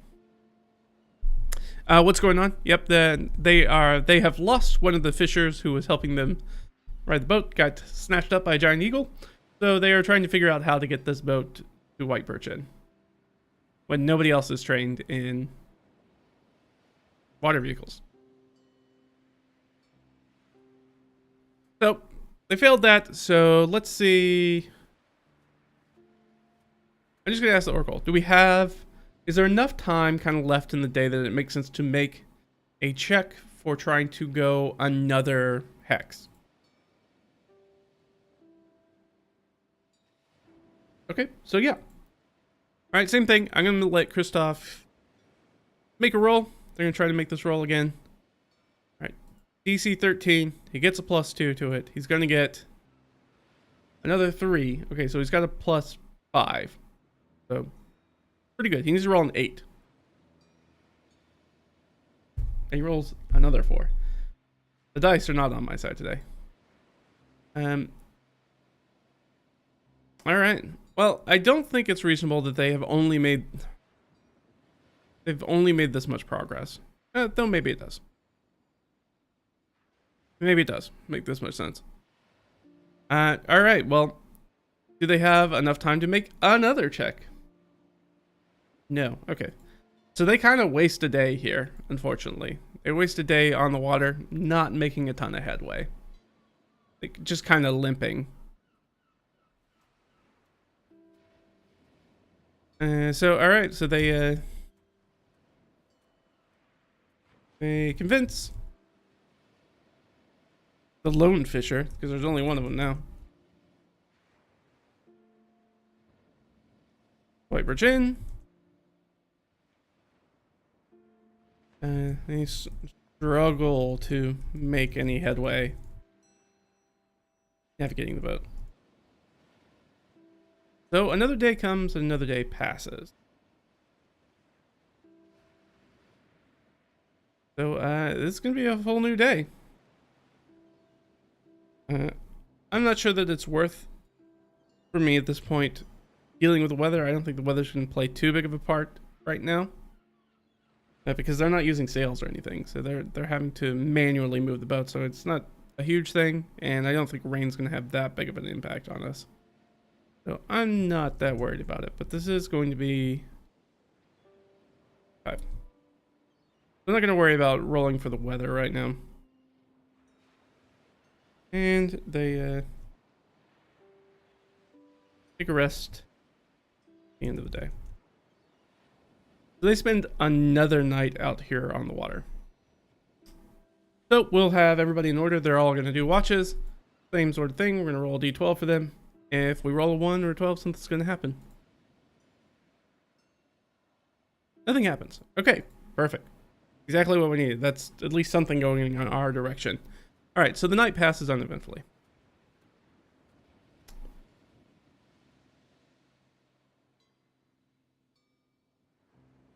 What's going on? Yep, they have lost one of the fishers who was helping them ride the boat. Got snatched up by a giant eagle, so they are trying to figure out how to get this boat to White Birch Inn when nobody else is trained in water vehicles. So they failed that. So let's see. I'm just gonna ask the Oracle. Is there enough time kind of left in the day that it makes sense to make a check for trying to go another hex? Okay, so yeah. All right, same thing. I'm going to let Cristoff make a roll. They're going to try to make this roll again. All right, DC 13. He gets a +2 to it. He's going to get another 3. Okay, so he's got a +5. So pretty good. He needs to roll an 8. And he rolls another 4. The dice are not on my side today. All right. Well, I don't think it's reasonable that they've only made this much progress. Though maybe it does. Maybe it does make this much sense. All right. Well, do they have enough time to make another check? No. Okay. So they kind of waste a day here, unfortunately. They waste a day on the water, not making a ton of headway. Like, just kind of limping. So, all right. So they convince the lone fisher, because there's only one of them now. White Birch Inn. They struggle to make any headway navigating the boat. So another day comes and another day passes. So this is going to be a whole new day. I'm not sure that it's worth for me at this point dealing with the weather. I don't think the weather's going to play too big of a part right now. Because they're not using sails or anything, so they're having to manually move the boat, so it's not a huge thing, and I don't think rain's going to have that big of an impact on us. So I'm not that worried about it, but this is going to be 5. I'm not going to worry about rolling for the weather right now. And they take a rest at the end of the day. So they spend another night out here on the water. So we'll have everybody in order. They're all going to do watches. Same sort of thing. We're going to roll a d12 for them. If we roll a 1 or a 12, something's going to happen. Nothing happens. Okay, perfect. Exactly what we needed. That's at least something going in our direction. All right, so the night passes uneventfully.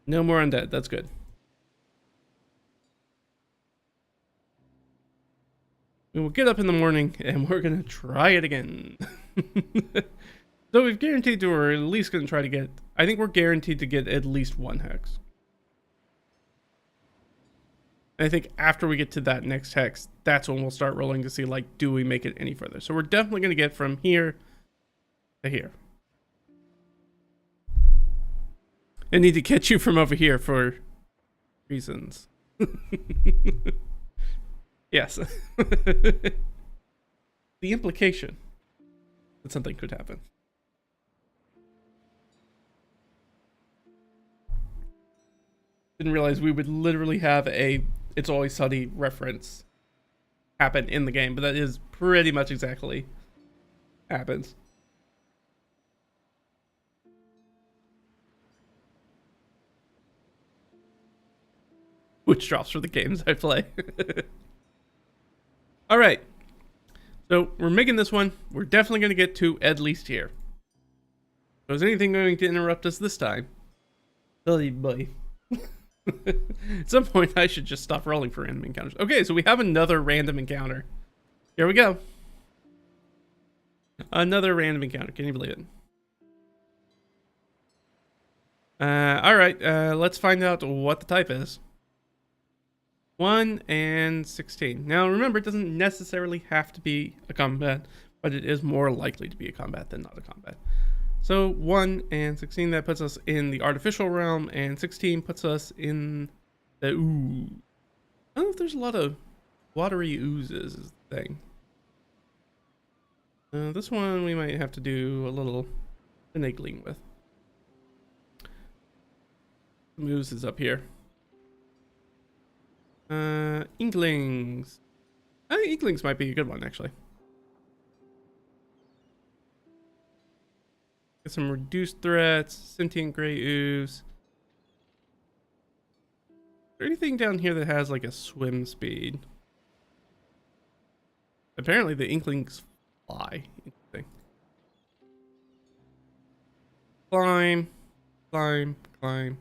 No more undead. That's good. We will get up in the morning and we're going to try it again. So we've guaranteed to, or at least going to try to get, I think we're guaranteed to get at least one hex. And I think after we get to that next hex, that's when we'll start rolling to see, like, do we make it any further? So we're definitely going to get from here to here. I need to catch you from over here for reasons. Yes. The implication that something could happen. Didn't realize we would literally have a It's Always Sunny reference happen in the game, but that is pretty much exactly happens. Which drops for the games I play. All right. So we're making this one. We're definitely going to get to at least here. So is anything going to interrupt us this time? Oh boy. At some point, I should just stop rolling for random encounters. Okay, so we have another random encounter. Here we go. Another random encounter. Can you believe it? All right. Let's find out what the type is. 1 and 16. Now, remember, it doesn't necessarily have to be a combat, but it is more likely to be a combat than not a combat. So 1 and 16, that puts us in the artificial realm, and 16 puts us in the ooh. I don't know if there's a lot of watery oozes is the thing. This one we might have to do a little finagling with. Some oozes up here. Inklings. I think Inklings might be a good one, actually. Get some reduced threats, sentient gray ooze. Is there anything down here that has like a swim speed? Apparently the Inklings fly. Interesting. Climb, climb, climb,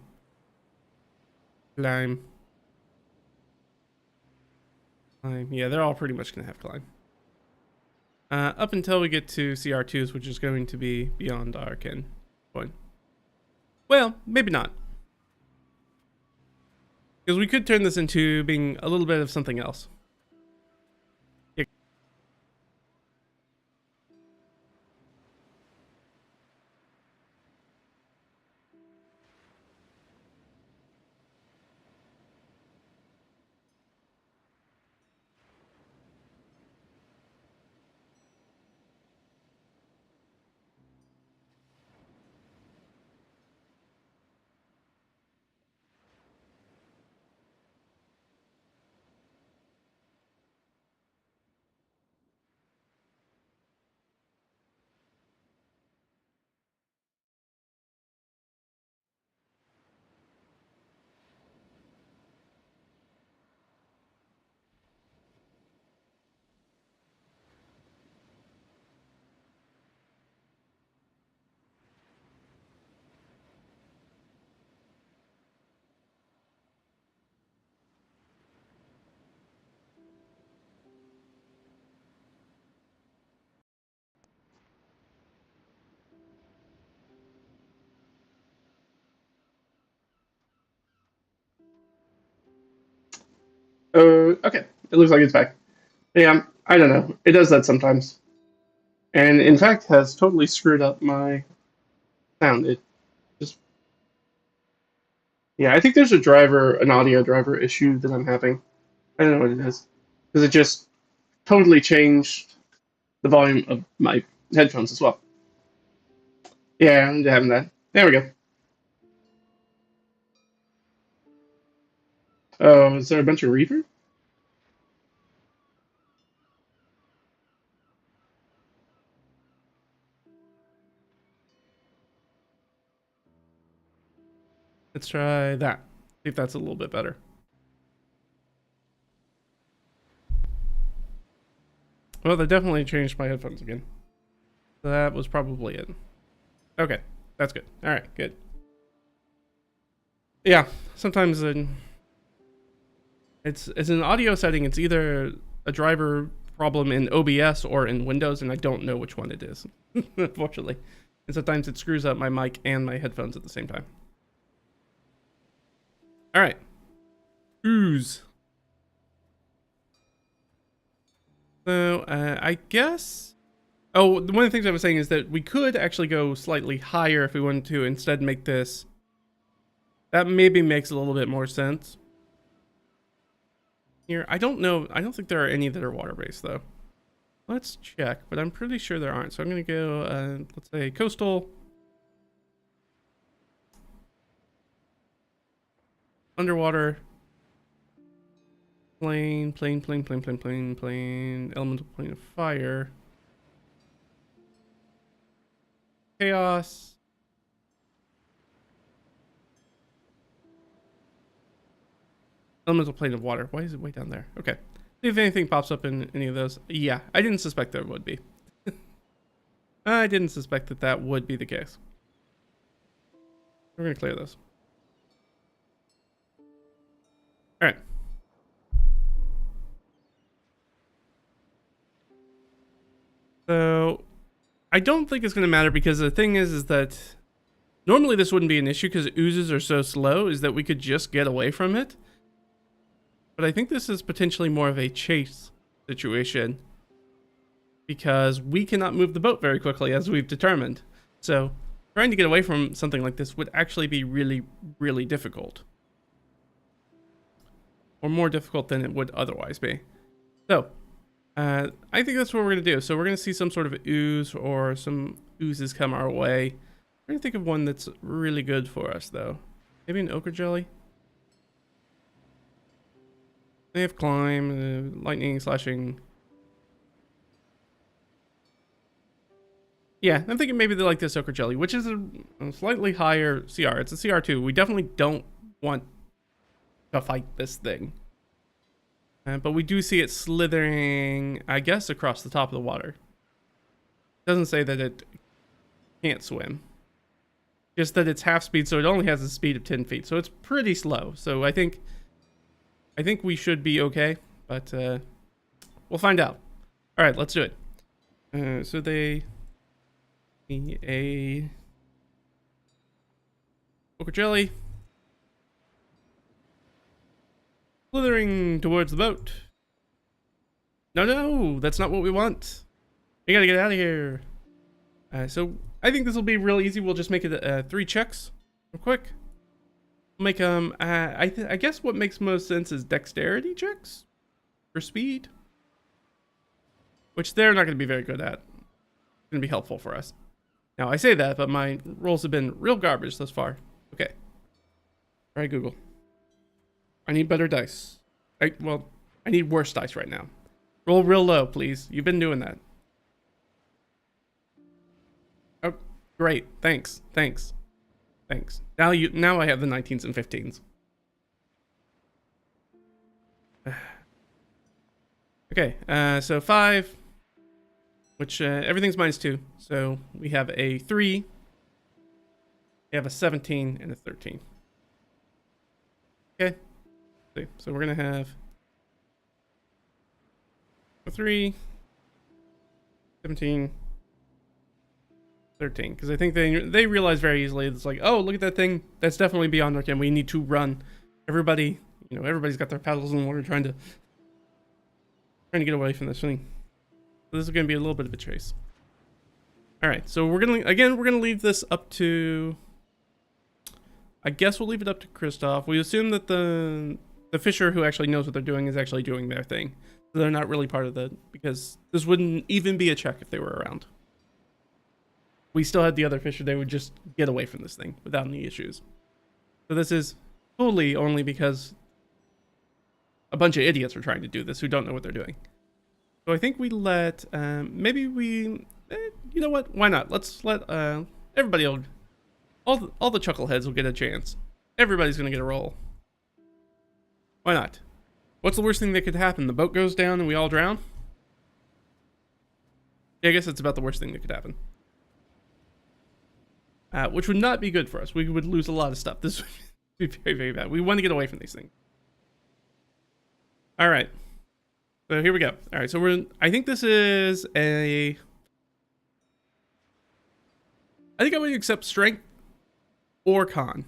climb. Climb. Yeah, they're all pretty much going to have climb. Up until we get to CR2s, which is going to be beyond our ken point. Well, maybe not. Because we could turn this into being a little bit of something else. Okay. It looks like it's back. Yeah, I don't know. It does that sometimes. And in fact has totally screwed up my sound. It just yeah, I think there's an audio driver issue that I'm having. I don't know what it is. Because it just totally changed the volume of my headphones as well. Yeah, I'm having that. There we go. Oh, is there a bunch of reverb? Let's try that. See if that's a little bit better. Well, they definitely changed my headphones again. That was probably it. Okay, that's good. All right, good. Yeah, sometimes it's an audio setting. It's either a driver problem in OBS or in Windows, and I don't know which one it is, unfortunately. And sometimes it screws up my mic and my headphones at the same time. All right. Ooze. So, I guess... Oh, one of the things I was saying is that we could actually go slightly higher if we wanted to instead make this... That maybe makes a little bit more sense. Here, I don't know. I don't think there are any that are water-based, though. Let's check, but I'm pretty sure there aren't. So I'm going to go, let's say, coastal. Underwater. Plane, elemental plane of fire. Chaos. Elemental plane of water. Why is it way down there? Okay. See if anything pops up in any of those. Yeah, I didn't suspect there would be. I didn't suspect that that would be the case. We're going to clear this. All right. So, I don't think it's going to matter because the thing is that normally this wouldn't be an issue because oozes are so slow, is that we could just get away from it. But I think this is potentially more of a chase situation because we cannot move the boat very quickly, as we've determined. So trying to get away from something like this would actually be really, really difficult. Or more difficult than it would otherwise be. So I think that's what we're going to do. So we're going to see some sort of ooze or some oozes come our way. We're going to think of one that's really good for us, though. Maybe an ochre jelly? They have climb, lightning, slashing. Yeah, I'm thinking maybe they like this ochre jelly, which is a slightly higher CR. It's a CR2. We definitely don't want to fight this thing. But we do see it slithering, I guess, across the top of the water. Doesn't say that it can't swim. Just that it's half speed, so it only has a speed of 10 feet. So it's pretty slow. So I think we should be okay, but we'll find out. All right, let's do it. So they need a ochre jelly. Slithering towards the boat. No, that's not what we want. We gotta get out of here. So I think this will be real easy. We'll just make it 3 checks real quick. We'll make I guess what makes most sense is dexterity checks for speed, which they're not going to be very good at. It's going to be helpful for us. Now I say that, but my rolls have been real garbage thus far. Okay. All right, Google. I need better dice. I need worse dice right now. Roll real low, please. You've been doing that. Oh, great. Thanks. Now I have the 19s and 15s. Okay, so 5, which everything's -2. So we have a 3, we have a 17, and a 13. Okay. So we're gonna have a 3, 17, 13, because I think they realize very easily it's like, oh, look at that thing, that's definitely beyond our ken. We need to run. Everybody's got their paddles in the water trying to get away from this thing. So this is gonna be a little bit of a chase. All right, so we're gonna leave this up to, I guess we'll leave it up to Cristoff. We assume that the fisher who actually knows what they're doing is actually doing their thing. So they're not really part of because this wouldn't even be a check if they were around. We still had the other fisher, they would just get away from this thing without any issues. So this is totally only because a bunch of idiots are trying to do this who don't know what they're doing. So I think we let, maybe we, you know what? Why not? Let's let everybody, all the chuckleheads will get a chance. Everybody's gonna get a roll. Why not? What's the worst thing that could happen? The boat goes down and we all drown? Yeah, I guess that's about the worst thing that could happen. Which would not be good for us. We would lose a lot of stuff. This would be very, very bad. We want to get away from these things. All right. So here we go. All right. So I think this is a. I think I would accept strength or con.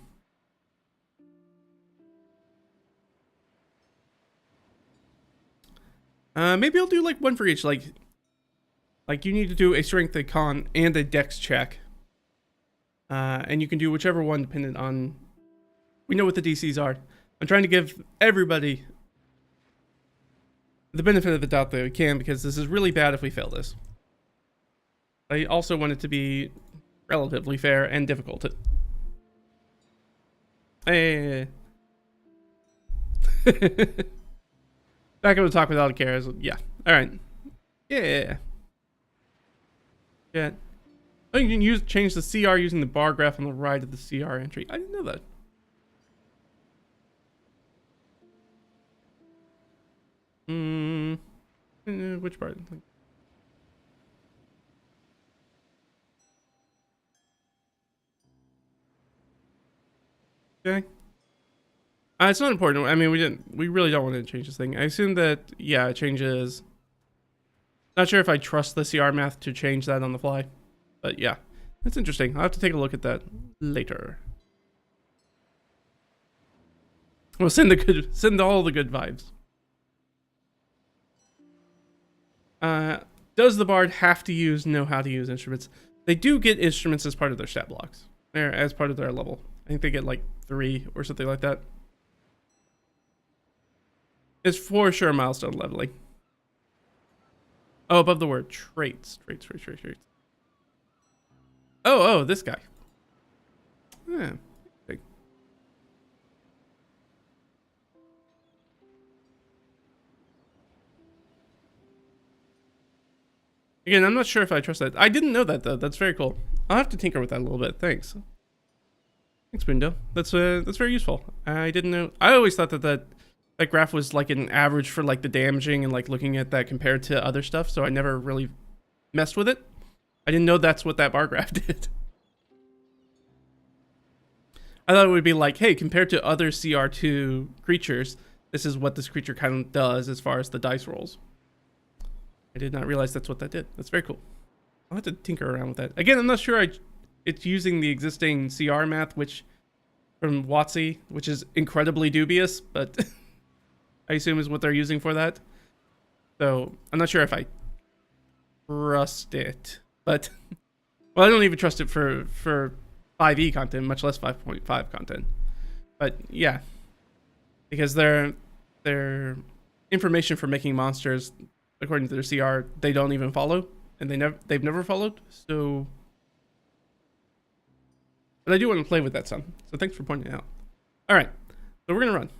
Maybe I'll do like one for each. Like you need to do a strength, a con, and a dex check. And you can do whichever one dependent on. We know what the DCs are. I'm trying to give everybody the benefit of the doubt that we can, because this is really bad if we fail this. I also want it to be relatively fair and difficult. Hey. Back up to talk without a care. Yeah. All right. Yeah. Yeah. Oh, you can change the CR using the bar graph on the right of the CR entry. I didn't know that. Which part? Okay. It's not important. I mean, we really don't want to change this thing. I assume that, yeah, it changes. Not sure if I trust the CR math to change that on the fly. But yeah, that's interesting. I'll have to take a look at that later. We'll send all the good vibes. Does the bard have to know how to use instruments? They do get instruments as part of their stat blocks, or as part of their level. I think they get like 3 or something like that. It's for sure milestone leveling. Oh, above the word traits. Traits. Oh, this guy. Yeah. Again, I'm not sure if I trust that. I didn't know that, though. That's very cool. I'll have to tinker with that a little bit. Thanks. Thanks, Mundo. That's very useful. I didn't know. I always thought that graph was like an average for like the damaging and like looking at that compared to other stuff. So I never really messed with it. I didn't know that's what that bar graph did. I thought it would be like, hey, compared to other CR2 creatures, this is what this creature kind of does as far as the dice rolls. I did not realize that's what that did. That's very cool. I'll have to tinker around with that. Again, I'm not sure it's using the existing CR math, which from WotC, which is incredibly dubious, but I assume is what they're using for that. So I'm not sure if I trust it, but well, I don't even trust it for 5e content, much less 5.5 content. But yeah, because their information for making monsters, according to their CR, they don't even follow, and they've never followed. So, but I do want to play with that some. So thanks for pointing it out. All right, so we're gonna run.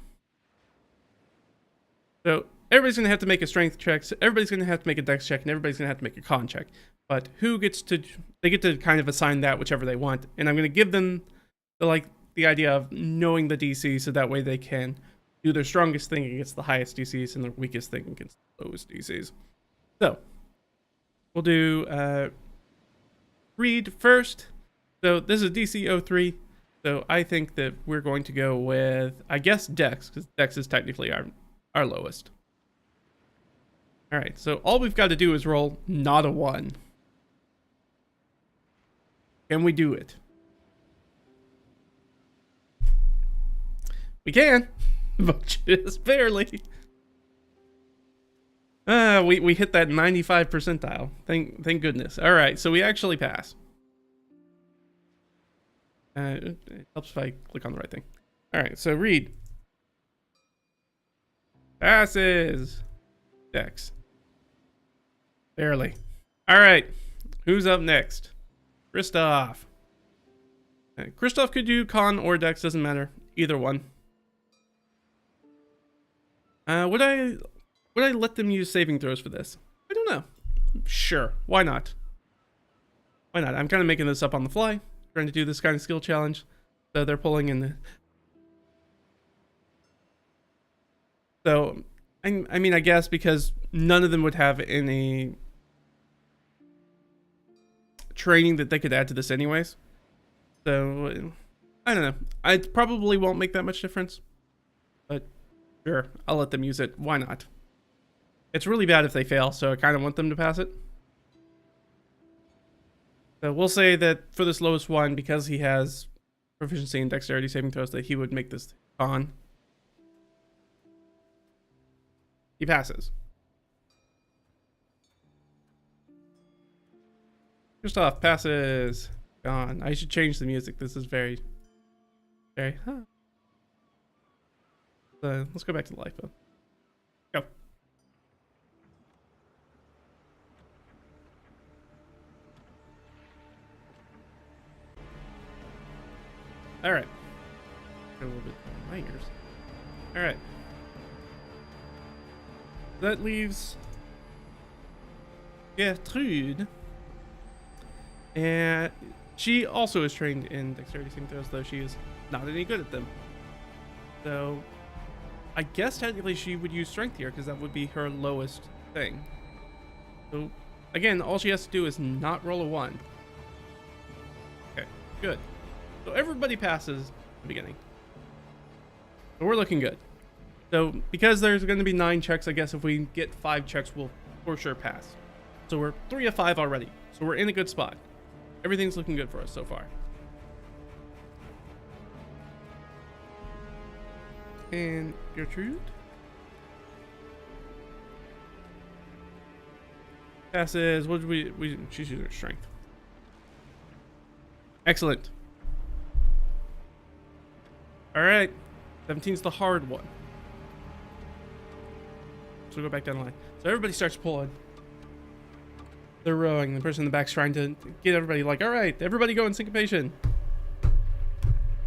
So everybody's gonna have to make a strength check. So everybody's gonna have to make a dex check, and everybody's gonna have to make a con check. But who gets to? They get to kind of assign that whichever they want, and I'm gonna give them the idea of knowing the DC, so that way they can do their strongest thing against the highest DCs and their weakest thing against the lowest DCs. So we'll do read first. So this is DC 03. So I think that we're going to go with, I guess, Dex, because Dex is technically our lowest. All right, so all we've got to do is roll not a 1. Can we do it? We can, but just barely. We hit that 95 percentile. Thank goodness. All right, so we actually pass. It helps if I click on the right thing. All right, so read. Passes. Dex. Barely. All right, who's up next? Cristoff. Cristoff could do con or dex, doesn't matter. Either one. Would I let them use saving throws for this? I don't know. Sure, why not? Why not? I'm kind of making this up on the fly, trying to do this kind of skill challenge. So they're pulling in So, I mean, I guess because none of them would have any training that they could add to this anyways. So, I don't know. I probably won't make that much difference. But sure, I'll let them use it. Why not? It's really bad if they fail, so I kind of want them to pass it. So we'll say that for this lowest one, because he has proficiency in dexterity saving throws, that he would make this con. He passes. Cristoff passes. Gone. I should change the music. This is very... Huh. Let's go back to the lifeboat. Go. Alright. A little bit minors. Alright. That leaves Gertrudt. And she also is trained in dexterity saving throws, though she is not any good at them. So I guess technically she would use strength here because that would be her lowest thing. So again, all she has to do is not roll a 1. Okay, good. So everybody passes at the beginning. So we're looking good. So because there's going to be 9 checks, I guess if we get 5 checks, we'll for sure pass. So we're 3 of 5 already. So we're in a good spot. Everything's looking good for us so far. And Gertrudt passes. What did we she's using her strength. Excellent. All right, 17's the hard one. So we'll go back down the line. So everybody starts pulling. They're rowing. The person in the back's trying to get everybody like, all right, everybody go in syncopation.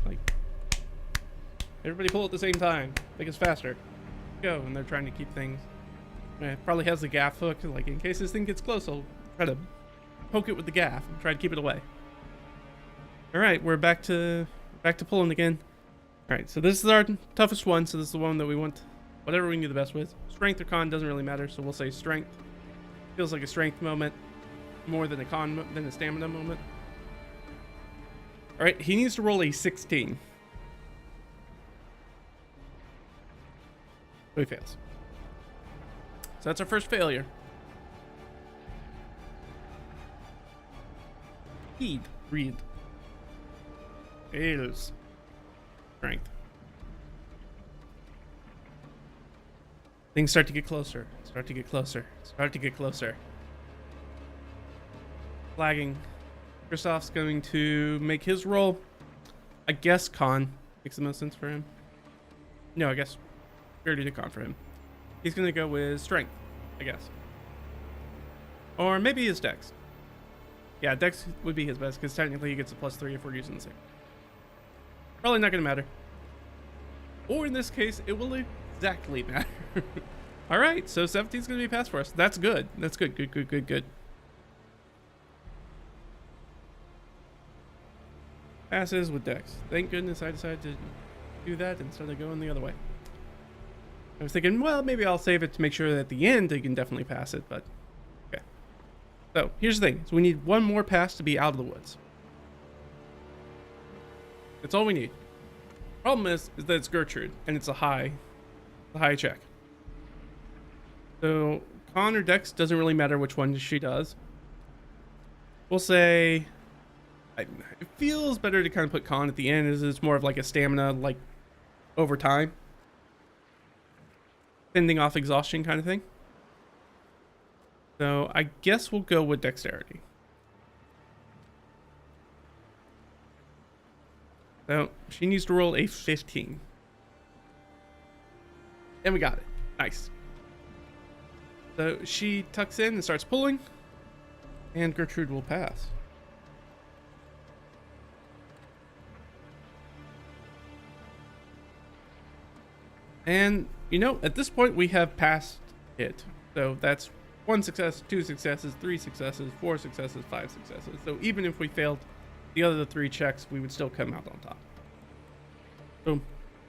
Like, everybody pull at the same time. Make us faster. Go. And they're trying to keep things. Probably has the gaff hook. Like, in case this thing gets close, I'll try to poke it with the gaff and try to keep it away. All right, we're back to pulling again. All right, so this is our toughest one. So this is the one that we want, whatever we can do the best with. Strength or con doesn't really matter. So we'll say strength. Feels like a strength moment more than a stamina moment. All right, he needs to roll a 16. So he fails. So that's our first failure. Read. Fails. Strength. Things start to get closer. Start to get closer. Flagging. Cristoff's going to make his roll. I guess con makes the most sense for him. No, I guess we already did con for him. He's going to go with strength, I guess. Or maybe his dex. Yeah, dex would be his best because technically he gets a +3 if we're using the same. Probably not going to matter. Or in this case, it will exactly matter. All right, so 17's going to be a pass for us. That's good. That's good. Good. Passes with dex. Thank goodness I decided to do that instead of going the other way. I was thinking, well, maybe I'll save it to make sure that at the end they can definitely pass it, but okay. So here's the thing. So we need one more pass to be out of the woods. That's all we need. Problem is that it's Gertrudt and it's a high check. So con or dex doesn't really matter which one she does. We'll say it feels better to kind of put con at the end, as it's more of like a stamina, like over time, fending off exhaustion kind of thing. So I guess we'll go with dexterity. So she needs to roll a 15. And we got it. Nice. So she tucks in and starts pulling. And Gertrudt will pass. And, you know, at this point we have passed it. So that's 1 success, 2 successes, 3 successes, 4 successes, 5 successes. So even if we failed the other 3 checks, we would still come out on top. So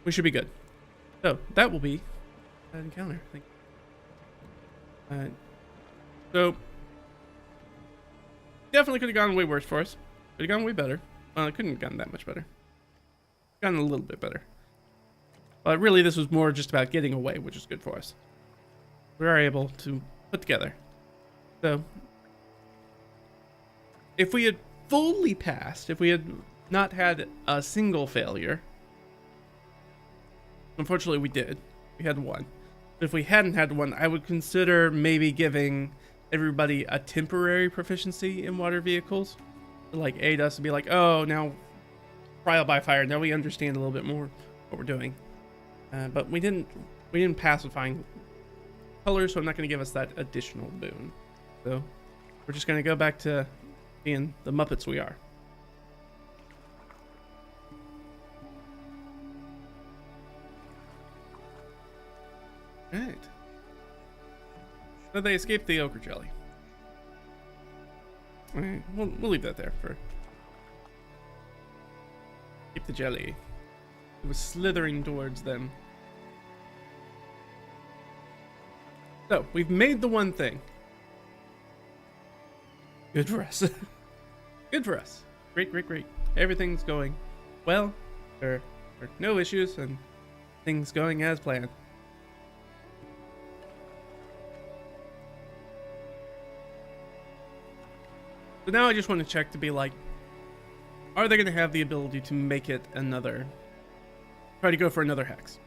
we should be good. So that will be encounter. Thank you. So definitely could have gone way worse for us. Could have gone way better. Well, it couldn't have gone that much better. Gotten a little bit better. But really, this was more just about getting away, which is good for us. We are able to put together. So, if we had fully passed, if we had not had a single failure, unfortunately we did. We had one. But if we hadn't had one, I would consider maybe giving everybody a temporary proficiency in water vehicles. To like aid us to be like, oh, now trial by fire. Now we understand a little bit more what we're doing. But we didn't pass with flying colors, so I'm not going to give us that additional boon. So we're just going to go back to being the Muppets we are. Right. So they escaped the ochre jelly. Alright, we'll leave that there for... Keep the jelly. It was slithering towards them. So, we've made the one thing. Good for us. Good for us. Great, great, great. Everything's going well. There are no issues and things going as planned. So now I just want to check to be like, are they going to have the ability to make it another... Try to go for another hex?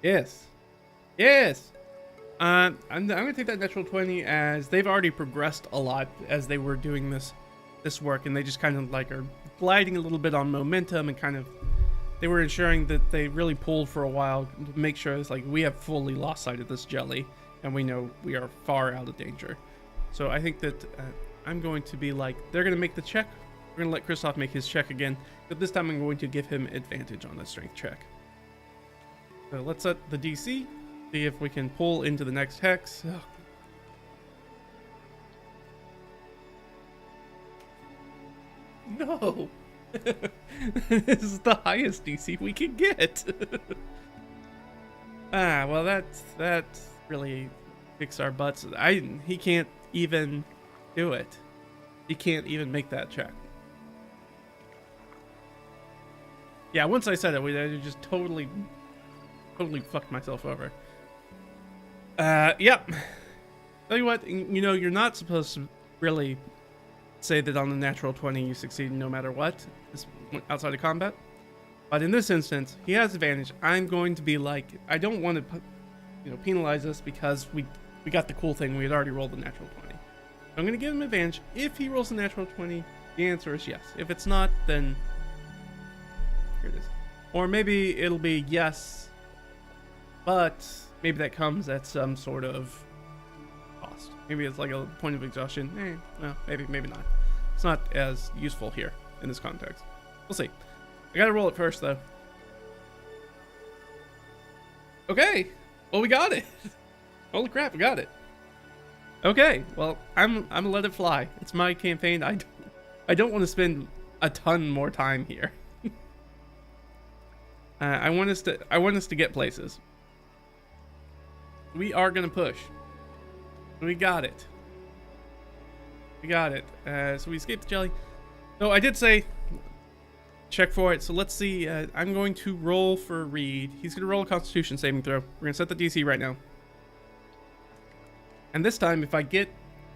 Yes. Yes! I'm going to take that natural 20 as they've already progressed a lot as they were doing this work, and they just kind of like are gliding a little bit on momentum and kind of... They were ensuring that they really pulled for a while to make sure it's like we have fully lost sight of this jelly, and we know we are far out of danger. So I think that I'm going to be like, they're going to make the check. We're going to let Cristoff make his check again, but this time I'm going to give him advantage on the strength check. So let's set the DC, see if we can pull into the next hex. Oh. No! This is the highest DC we can get. Well that really kicks our butts. He can't even do it. He can't even make that check. Yeah, once I said it, I just totally fucked myself over. Yep. Tell you what, you know, you're not supposed to really say that on the natural 20 you succeed no matter what, outside of combat. But in this instance, he has advantage. I'm going to be like, I don't want to, penalize us because we got the cool thing. We had already rolled the natural 20. So I'm going to give him advantage. If he rolls the natural 20, the answer is yes. If it's not, then here it is. Or maybe it'll be yes, but maybe that comes at some sort of cost. Maybe it's like a point of exhaustion. Well, maybe not. It's not as useful here in this context. We'll see. I gotta roll it first, though. Okay. Well, we got it. Holy crap, we got it. Okay. Well, I'm gonna let it fly. It's my campaign. I don't want to spend a ton more time here. I want us to get places. We are gonna push. We got it. We got it. So we escaped the jelly. So I did say check for it. So let's see. I'm going to roll for Reed. He's gonna roll a Constitution saving throw. We're gonna set the DC right now. And this time, if I get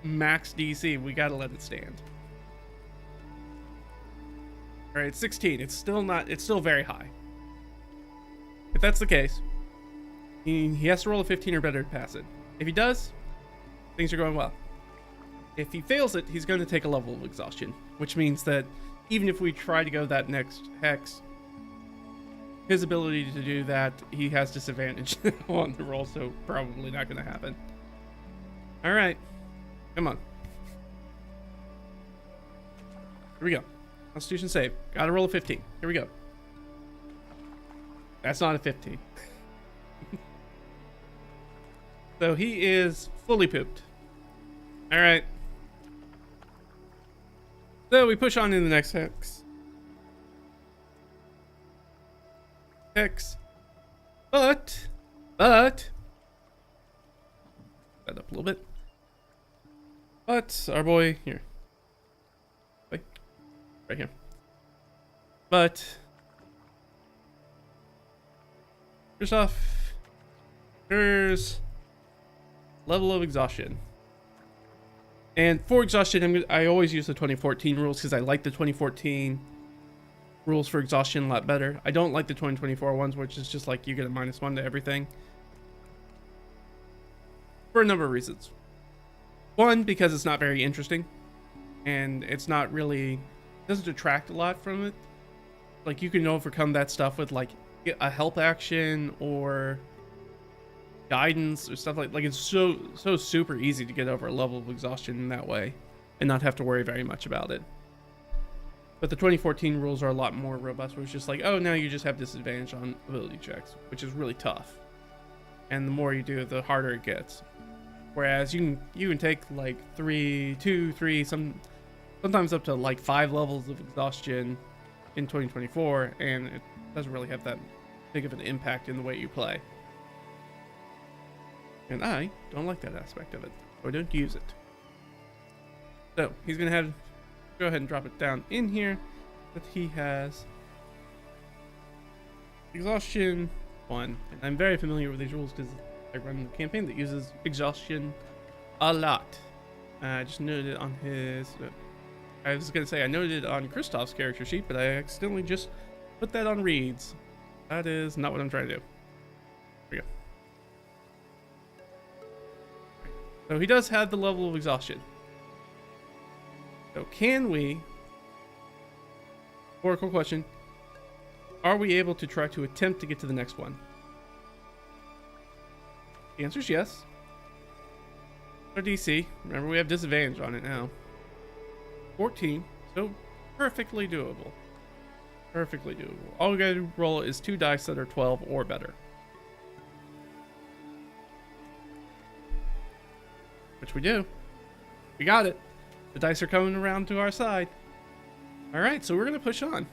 max DC, we gotta let it stand. All right, 16. It's still very high. If that's the case, he has to roll a 15 or better to pass it. If he does, things are going well. If he fails it, he's going to take a level of exhaustion, which means that even if we try to go that next hex, his ability to do that, he has disadvantage on the roll, so probably not going to happen. All right, come on. Here we go. Constitution save. Got to roll a 15. Here we go. That's not a 15. So he is fully pooped. All right. So we push on in the next hex. But that up a little bit. But our boy here, wait, right here. But Cristoff, here's level of exhaustion. And for exhaustion, I always use the 2014 rules because I like the 2014 rules for exhaustion a lot better. I don't like the 2024 ones, which is just like you get a -1 to everything. For a number of reasons. One, because it's not very interesting. And it's not really, doesn't detract a lot from it. Like you can overcome that stuff with like a help action or guidance or stuff like it's so super easy to get over a level of exhaustion in that way and not have to worry very much about it. But the 2014 rules are a lot more robust, where it's just like, oh, now you just have disadvantage on ability checks, which is really tough. And the more you do, the harder it gets. Whereas you can take like 3, 2, 3, sometimes up to like 5 levels of exhaustion in 2024, and it doesn't really have that big of an impact in the way you play. And I don't like that aspect of it, so I don't use it. So he's gonna go ahead and drop it down in here that he has exhaustion 1, and I'm very familiar with these rules because I run a campaign that uses exhaustion a lot. I just noted it on his. I was gonna say I noted it on Cristoff's character sheet, but I accidentally just put that on Reed's. That is not what I'm trying to do. There we go. So he does have the level of exhaustion. So can we, oracle question, are we able to try to attempt to get to the next one? The answer is yes. Our DC, remember we have disadvantage on it now. 14, so perfectly doable. Perfectly doable. All we gotta roll is 2 dice that are 12 or better. Which we do. We got it. The dice are coming around to our side. Alright, so we're gonna push on.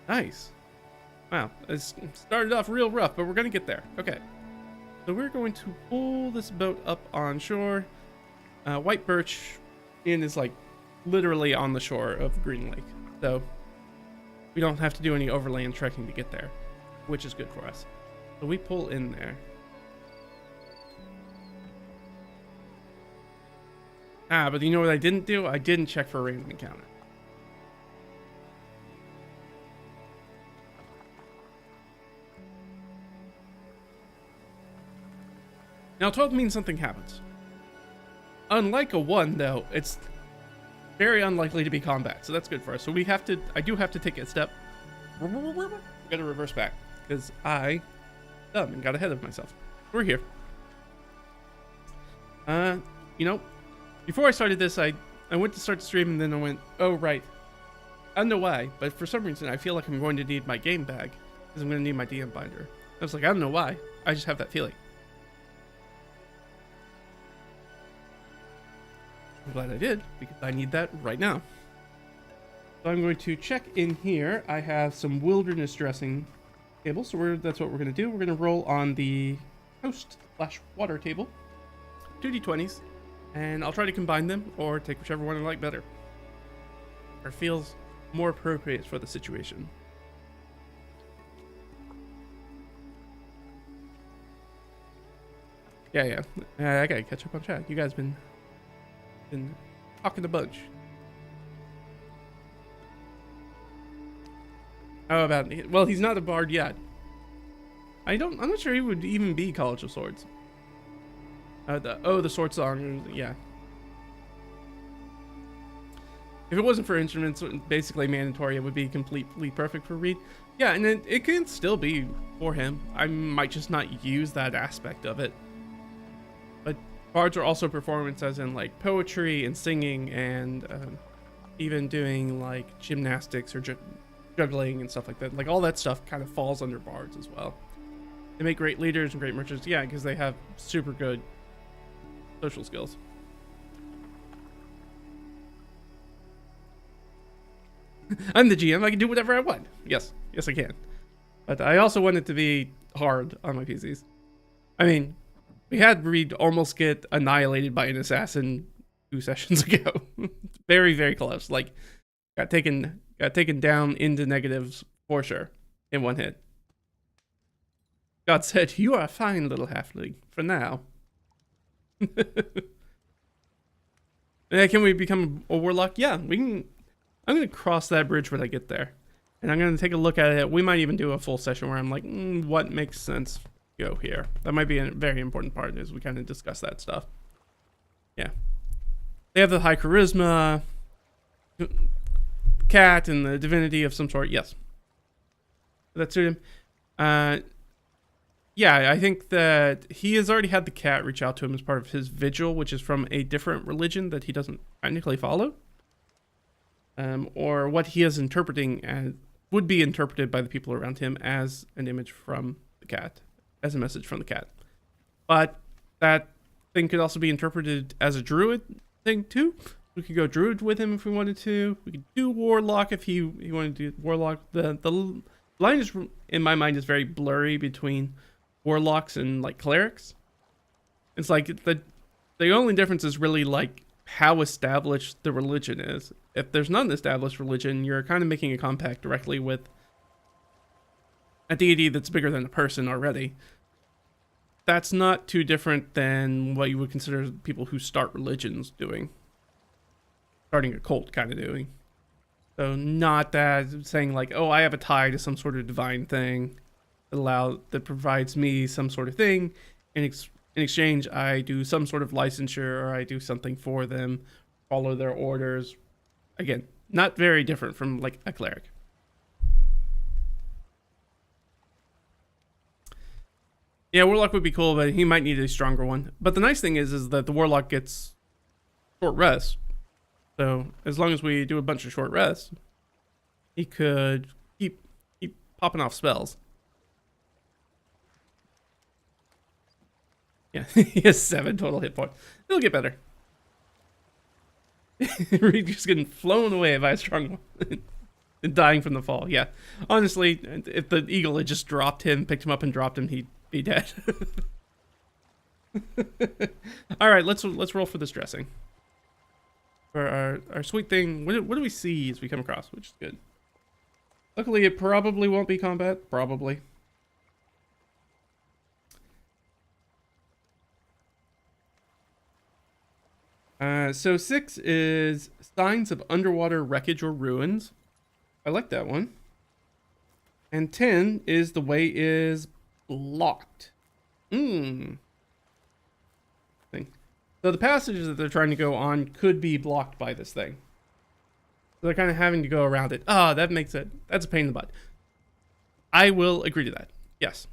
Nice. Wow, it started off real rough, but we're gonna get there. Okay. So we're going to pull this boat up on shore. White Birch Inn is like literally on the shore of Green Lake. So we don't have to do any overland trekking to get there, which is good for us. So we pull in there. But you know what I didn't do? I didn't check for a random encounter. Now 12 means something happens. Unlike a 1, though, it's very unlikely to be combat, so that's good for us. So I do have to take a step. We gotta reverse back, because I dumb and got ahead of myself. We're here. You know, before I started this, I went to start the stream and then I went, oh, right. I don't know why, but for some reason I feel like I'm going to need my game bag, because I'm going to need my DM binder. I was like, I don't know why. I just have that feeling. I'm glad I did, because I need that right now. So I'm going to check in here. I have some wilderness dressing tables, so that's what we're going to do. We're going to roll on the coast/water table. 2d20s, and I'll try to combine them or take whichever one I like better, or feels more appropriate for the situation. Yeah. I gotta catch up on chat. You guys been talking a bunch. How about, well, he's not a bard yet. I'm not sure he would even be College of Swords. The sword song, yeah. If it wasn't for instruments, basically mandatory, it would be completely perfect for Reed. Yeah, and it can still be for him. I might just not use that aspect of it. But bards are also performance, as in like poetry and singing, and even doing like gymnastics or juggling and stuff like that. Like all that stuff kind of falls under bards as well. They make great leaders and great merchants, yeah, because they have super good social skills. I'm the GM. I can do whatever I want. Yes, I can. But I also want it to be hard on my PCs. I mean, we had Reed almost get annihilated by an assassin 2 sessions ago. Very, very close. Like, got taken down into negatives for sure in 1 hit. God said, "You are a fine little halfling for now." Can we become a warlock? Yeah, we can. I'm gonna cross that bridge when I get there, and I'm gonna take a look at it. We might even do a full session where I'm like, what makes sense? Go here. That might be a very important part as we kind of discuss that stuff. Yeah, they have the high charisma, cat, and the divinity of some sort. Yes, that suit him. Yeah, I think that he has already had the cat reach out to him as part of his vigil, which is from a different religion that he doesn't technically follow. Or what he is interpreting as would be interpreted by the people around him as an image from the cat, as a message from the cat. But that thing could also be interpreted as a druid thing too. We could go druid with him if we wanted to. We could do warlock if he wanted to do warlock. The line is, in my mind, is very blurry between warlocks and like clerics. It's like the only difference is really like how established the religion is. If there's not an established religion, you're kind of making a compact directly with a deity that's bigger than a person already. That's not too different than what you would consider people who start religions doing. Starting a cult kind of doing. So not that saying like, oh, I have a tie to some sort of divine thing that provides me some sort of thing. In exchange, I do some sort of licensure, or I do something for them, follow their orders. Again, not very different from like a cleric. Yeah, warlock would be cool, but he might need a stronger one. But the nice thing is that the warlock gets short rest. So as long as we do a bunch of short rests, he could keep popping off spells. Yeah, he has 7 total hit points. It'll get better. Reed just getting flown away by a strong one and dying from the fall. Yeah, honestly, if the eagle had just dropped him, picked him up and dropped him, he'd be dead. All right, let's roll for this dressing. For our sweet thing, what do we see as we come across, which is good. Luckily, it probably won't be combat. Probably. So 6 is signs of underwater wreckage or ruins. I like that one. And 10 is the way is blocked. Thing. So the passages that they're trying to go on could be blocked by this thing. So they're kind of having to go around it. That makes it, that's a pain in the butt. I will agree to that. Yes.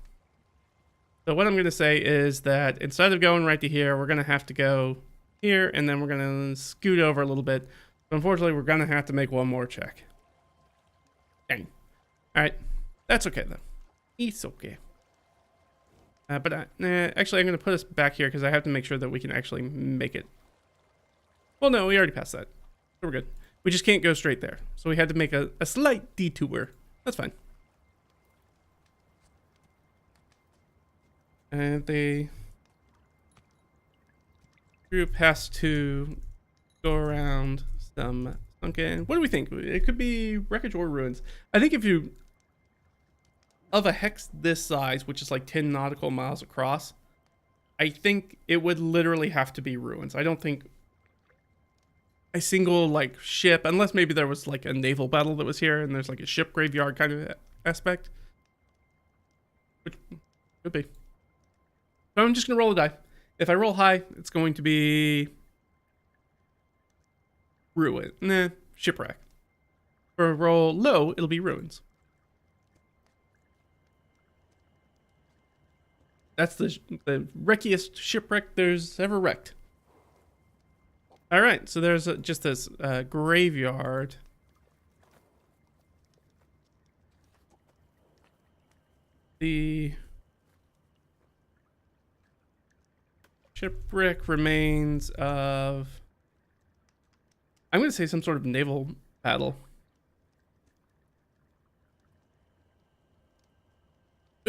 So what I'm going to say is that instead of going right to here, we're going to have to go here, and then we're going to scoot over a little bit. So unfortunately, we're going to have to make one more check. Dang. All right. That's okay, though. It's okay. Actually, I'm going to put us back here because I have to make sure that we can actually make it. Well, no, we already passed that. So we're good. We just can't go straight there. So we had to make a slight detour. That's fine. And the group has to go around some sunken. What do we think? It could be wreckage or ruins. I think if you of a hex this size, which is like 10 nautical miles across, I think it would literally have to be ruins. I don't think a single like ship, unless maybe there was like a naval battle that was here and there's like a ship graveyard kind of aspect, which could be. So I'm just gonna roll a die. If I roll high, it's going to be ruin. Shipwreck. If I roll low, it'll be ruins. That's the wreckiest shipwreck there's ever wrecked. All right, so there's just this graveyard. The shipwreck remains of, I'm going to say some sort of naval battle.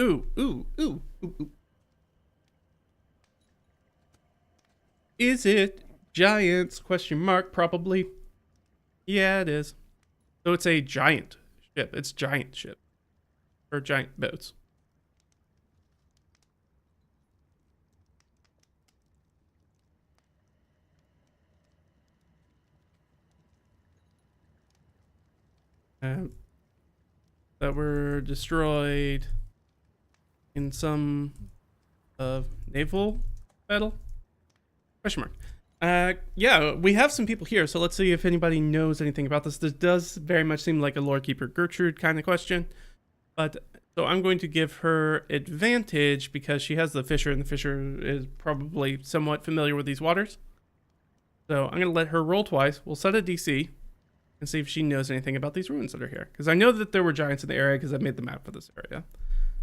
Ooh, ooh, ooh, ooh, ooh. Is it giants? Question mark, probably. Yeah, it is. So it's a giant ship. It's giant ship. Or giant boats. That were destroyed in some naval battle? Question mark. Yeah, we have some people here, so let's see if anybody knows anything about this. This does very much seem like a Lord Keeper Gertrudt kind of question, but so I'm going to give her advantage because she has the Fisher, and the Fisher is probably somewhat familiar with these waters. So I'm going to let her roll twice. We'll set a DC and see if she knows anything about these ruins that are here. Because I know that there were giants in the area because I made the map for this area.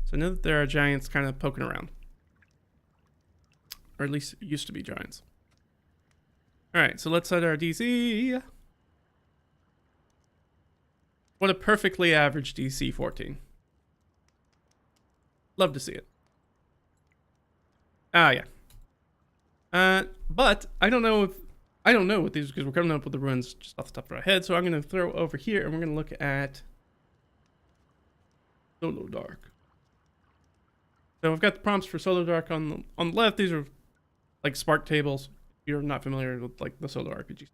So I know that there are giants kind of poking around. Or at least used to be giants. Alright, so let's set our DC. What a perfectly average DC 14. Love to see it. Ah, yeah. But I don't know what these, because we're coming up with the ruins just off the top of our head. So I'm going to throw over here and we're going to look at Solo Dark. So I've got the prompts for Solo Dark on the left. These are like Spark tables. If you're not familiar with like the solo RPGs.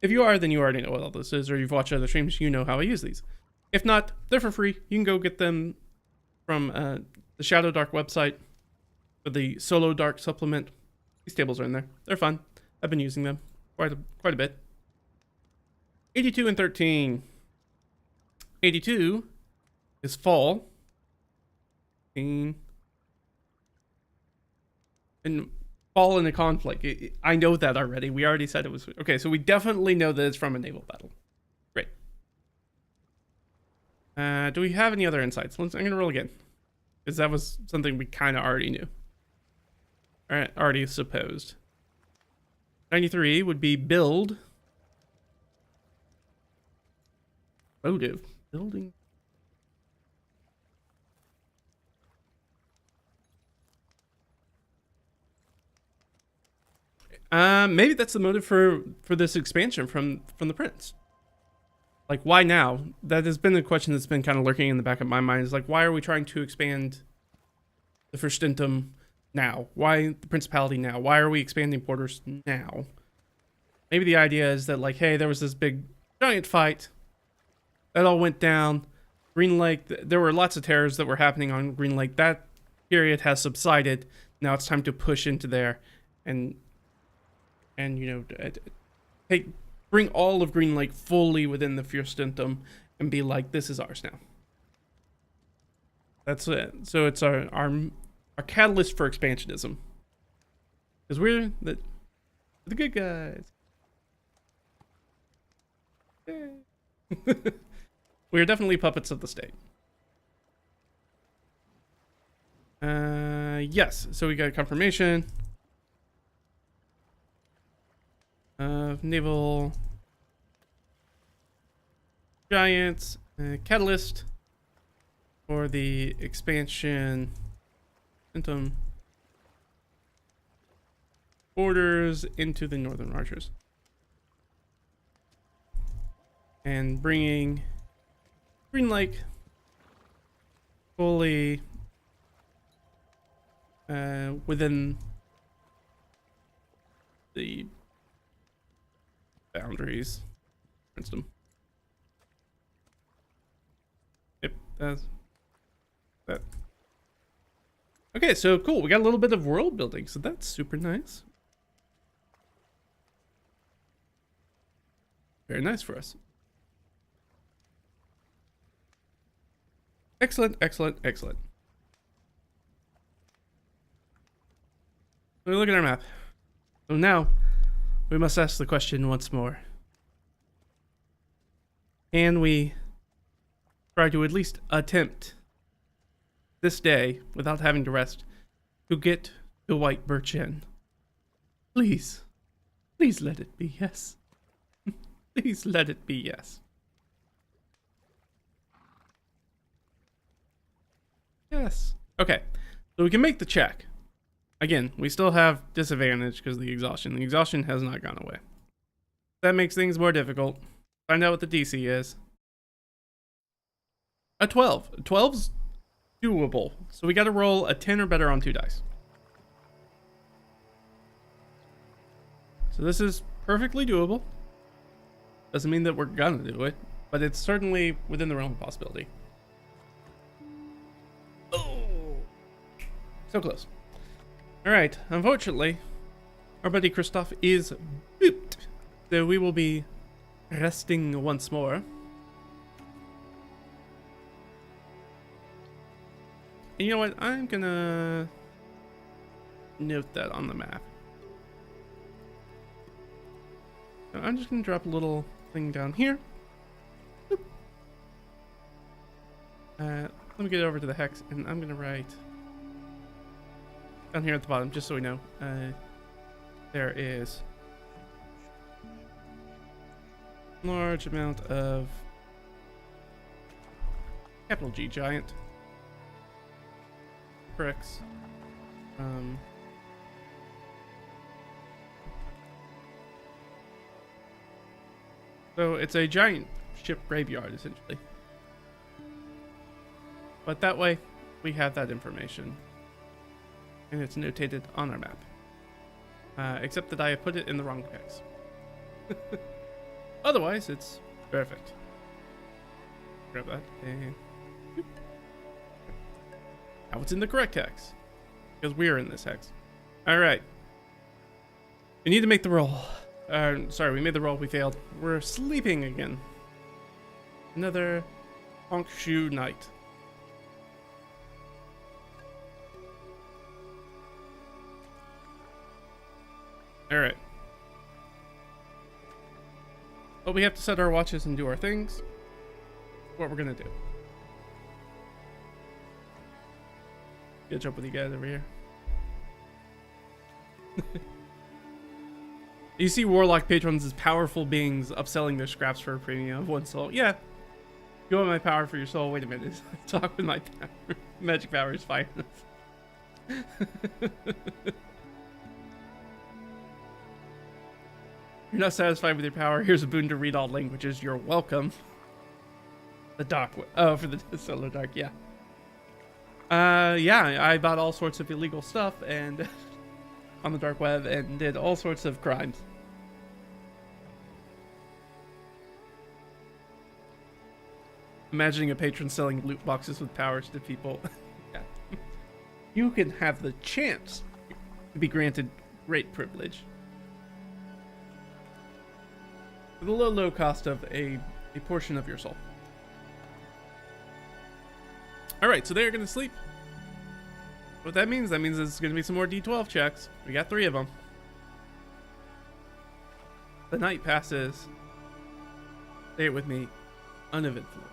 If you are, then you already know what all this is, or you've watched other streams, you know how I use these. If not, they're for free. You can go get them from the Shadow Dark website for the Solo Dark supplement. These tables are in there. They're fun. I've been using them quite a bit. 82 and 13. 82 is fall. 13. And fall in a conflict. I know that already. We already said it was... Okay, so we definitely know that it's from a naval battle. Great. Do we have any other insights? I'm going to roll again. Because that was something we kind of already knew. Alright, already supposed. 93 would be build. Motive. Building. Maybe that's the motive for this expansion from the prince. Like, why now? That has been the question that's been kind of lurking in the back of my mind. Is like, why are we trying to expand the Fürstentum now? Why the Principality now? Why are we expanding borders now? Maybe the idea is that, like, hey, there was this big giant fight that all went down. Green Lake, there were lots of terrors that were happening on Green Lake. That period has subsided. Now it's time to push into there and you know, bring all of Green Lake fully within the Fürstentum and be like, this is ours now. That's it. So it's our catalyst for expansionism. Because we're the good guys. We're definitely puppets of the state. Yes. So we got confirmation. Naval giants, catalyst for the expansion borders into the Northern Archers and bringing Green Lake fully within the boundaries. Princeton. Yep, that's that. Okay, so cool. We got a little bit of world building, so that's super nice. Very nice for us. Excellent, excellent, excellent. Let me look at our map. So now we must ask the question once more. Can we try to at least attempt this day, without having to rest, to get to White Birch Inn? Please. Please let it be yes. Please let it be yes. Yes. Okay, so we can make the check. Again, we still have disadvantage because of the exhaustion. The exhaustion has not gone away. That makes things more difficult. Find out what the DC is. A 12. 12's doable. So we got to roll a 10 or better on 2 dice. So this is perfectly doable. Doesn't mean that we're gonna do it, but it's certainly within the realm of possibility. Oh, so close. All right, unfortunately, our buddy Cristoff is booped, so we will be resting once more. And you know what? I'm gonna note that on the map. So I'm just gonna drop a little thing down here. Let me get over to the hex, and I'm gonna write down here at the bottom, just so we know. There is a large amount of capital G giant bricks. So it's a giant ship graveyard, essentially. But that way, we have that information. And it's notated on our map. Except that I put it in the wrong hex. Otherwise, it's perfect. Grab that and... Now it's in the correct hex. Because we're in this hex. Alright. We need to make the roll. Sorry, we made the roll, we failed. We're sleeping again. Another honk shoe night. Alright. But we have to set our watches and do our things. What we're gonna do. Catch up with you guys over here. You see warlock patrons as powerful beings upselling their scraps for a premium of 1 soul. Yeah. You want my power for your soul? Wait a minute. Talk with my power. Magic power is fine. You're not satisfied with your power? Here's a boon to read all languages. You're welcome. The dark. Oh, for the solar dark. Yeah. Yeah. I bought all sorts of illegal stuff and on the dark web and did all sorts of crimes. Imagining a patron selling loot boxes with powers to people. Yeah. You can have the chance to be granted great privilege. For the low cost of a portion of your soul. Alright, so they're going to sleep. What that means there's going to be some more D12 checks. We got 3 of them. The night passes. Say it with me. Uneventfully.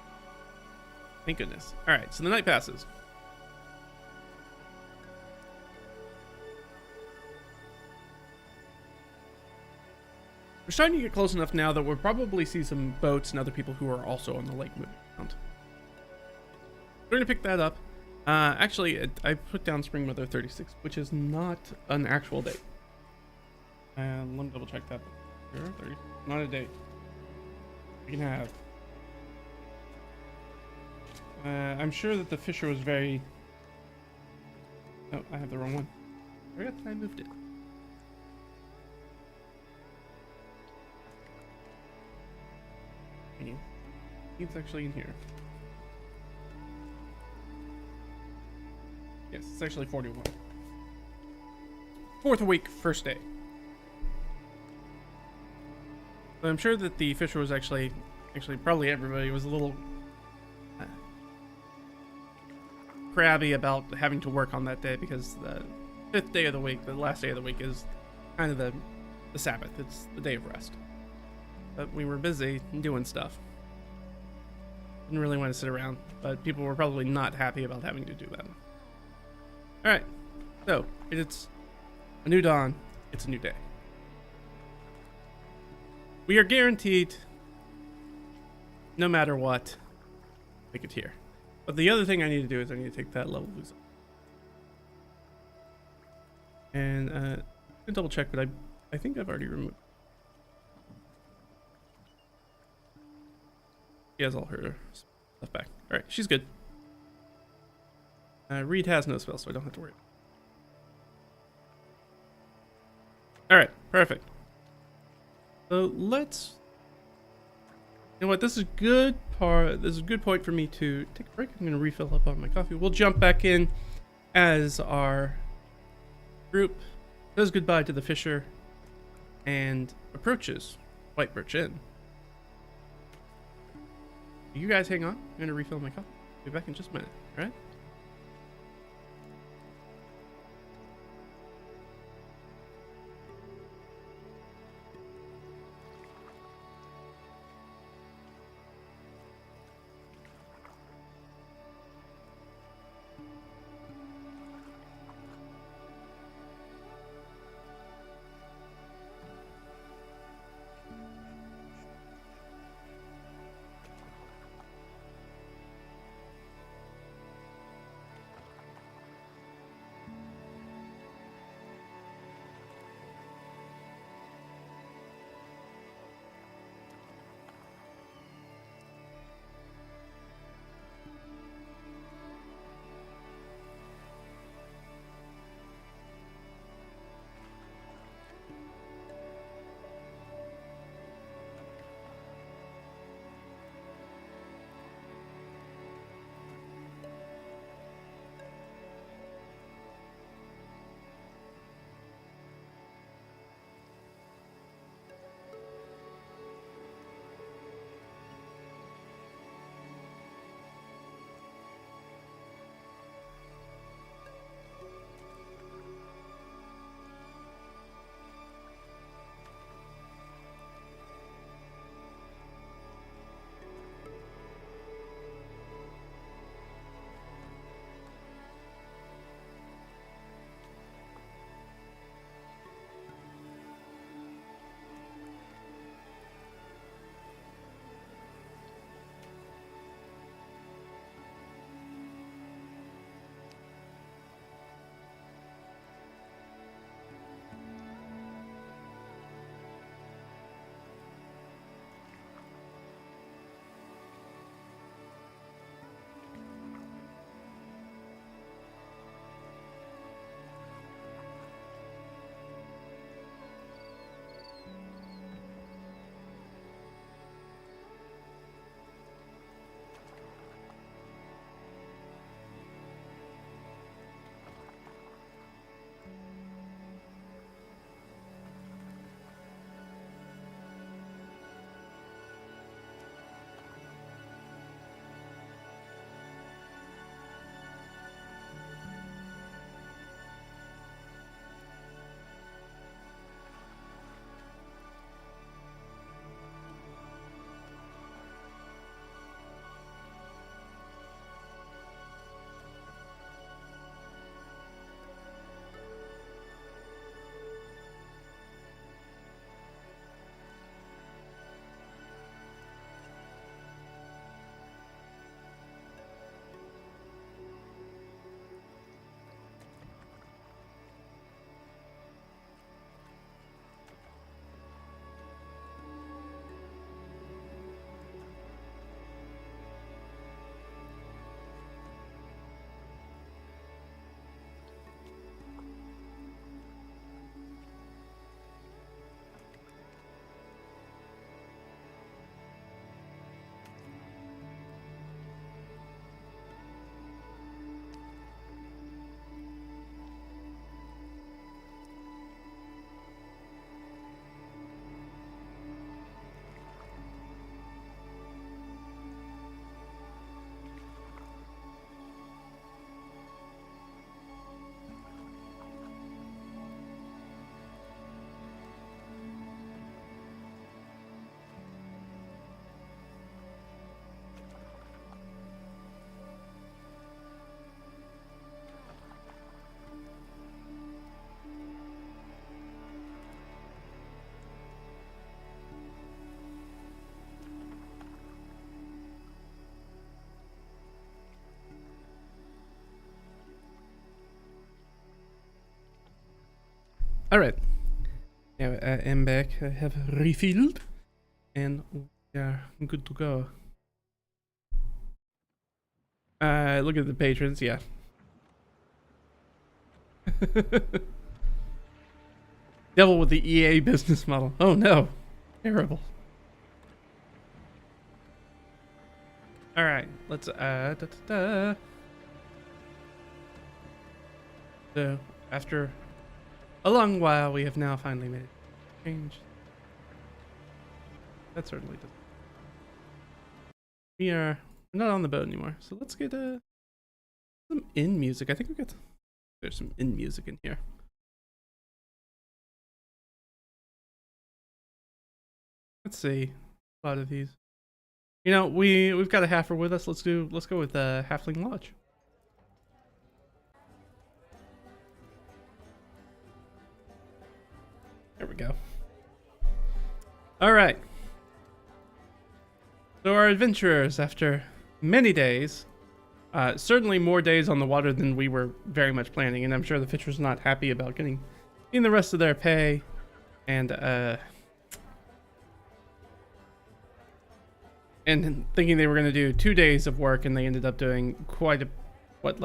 Thank goodness. Alright, so the night passes. We're starting to get close enough now that we'll probably see some boats and other people who are also on the lake moving around. We're going to pick that up. Actually, I put down Spring Weather 36, which is not an actual date. Let me double check that. Not a date. We can have. I'm sure that the Fisher was very... Oh, I have the wrong one. I forgot that I moved it. It's actually in here. Yes, it's actually 41. 4th week, first day. But I'm sure that the Fisher was actually probably everybody was a little crabby about having to work on that day because the 5th day of the week, the last day of the week, is kind of the Sabbath. It's the day of rest. But we were busy doing stuff. Didn't really want to sit around, but people were probably not happy about having to do that. Alright, so it's a new dawn, it's a new day. We are guaranteed, no matter what, make it here. But the other thing I need to do is I need to take that level boost. And I can double check, but I think I've already removed. She has all her stuff back. All right, she's good. Reed has no spell, so I don't have to worry. All right, perfect. So let's. You know what? This is good part. This is a good point for me to take a break. I'm gonna refill up on my coffee. We'll jump back in as our group says goodbye to the fisher and approaches White Birch Inn. You guys hang on. I'm gonna refill my coffee. Be back in just a minute. All right. All right. Now I am back. I have refilled, and we are good to go. Look at the patrons. Yeah. Devil with the EA business model. Oh no, terrible. All right, let's So after a long while, we have now finally made it change. That certainly does. We're not on the boat anymore, so let's get some in music. I think there's some in music in here. Let's see a lot of these. You know, we've got a halfer with us. Let's go with Halfling Lodge. There we go. All right. So our adventurers, after many days, certainly more days on the water than we were very much planning, and I'm sure the Fisher's not happy about getting the rest of their pay, and thinking they were going to do 2 days of work, and they ended up doing quite a,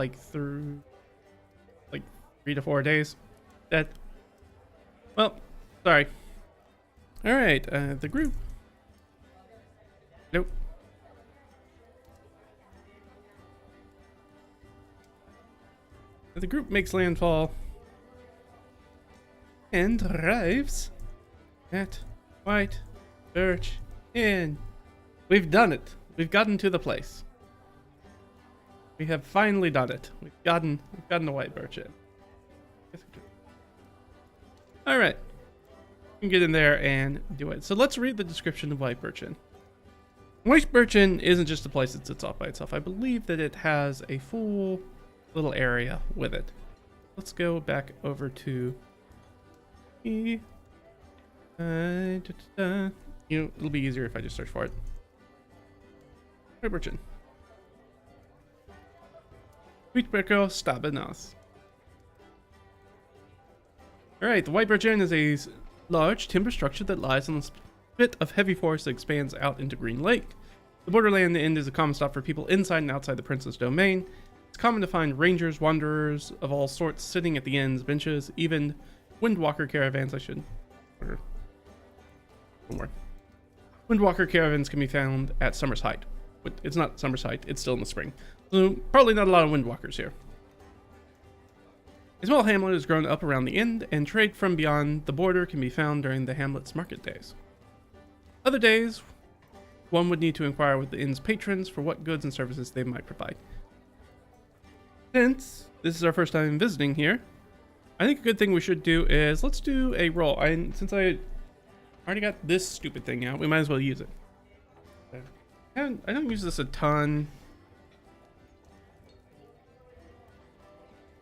through 3 to 4 days. Well, sorry. All right, the group. Nope. The group makes landfall and arrives at White Birch Inn. We've done it. We've gotten to the place. We have finally done it. We've gotten to White Birch Inn. All right. We can get in there and do it. So let's read the description of White Birch Inn. White Birch Inn isn't just a place that sits off by itself. I believe that it has a full little area with it. Let's go back over to it'll be easier if I just search for it. White Birch Inn. Sweetbricker Stabenas. Alright, the White Birch Inn is a large timber structure that lies on a spit of heavy forest that expands out into Green Lake. The borderland inn is a common stop for people inside and outside the prince's domain. It's common to find rangers, wanderers of all sorts sitting at the inn's benches, even windwalker caravans. Windwalker caravans can be found at Summer's Height. But it's not Summer's Height, it's still in the spring. So probably not a lot of windwalkers here. A small hamlet has grown up around the inn, and trade from beyond the border can be found during the hamlet's market days. Other days, one would need to inquire with the inn's patrons for what goods and services they might provide. Since this is our first time visiting here, I think a good thing we should do is let's do a roll. Since I already got this stupid thing out, we might as well use it. I don't use this a ton,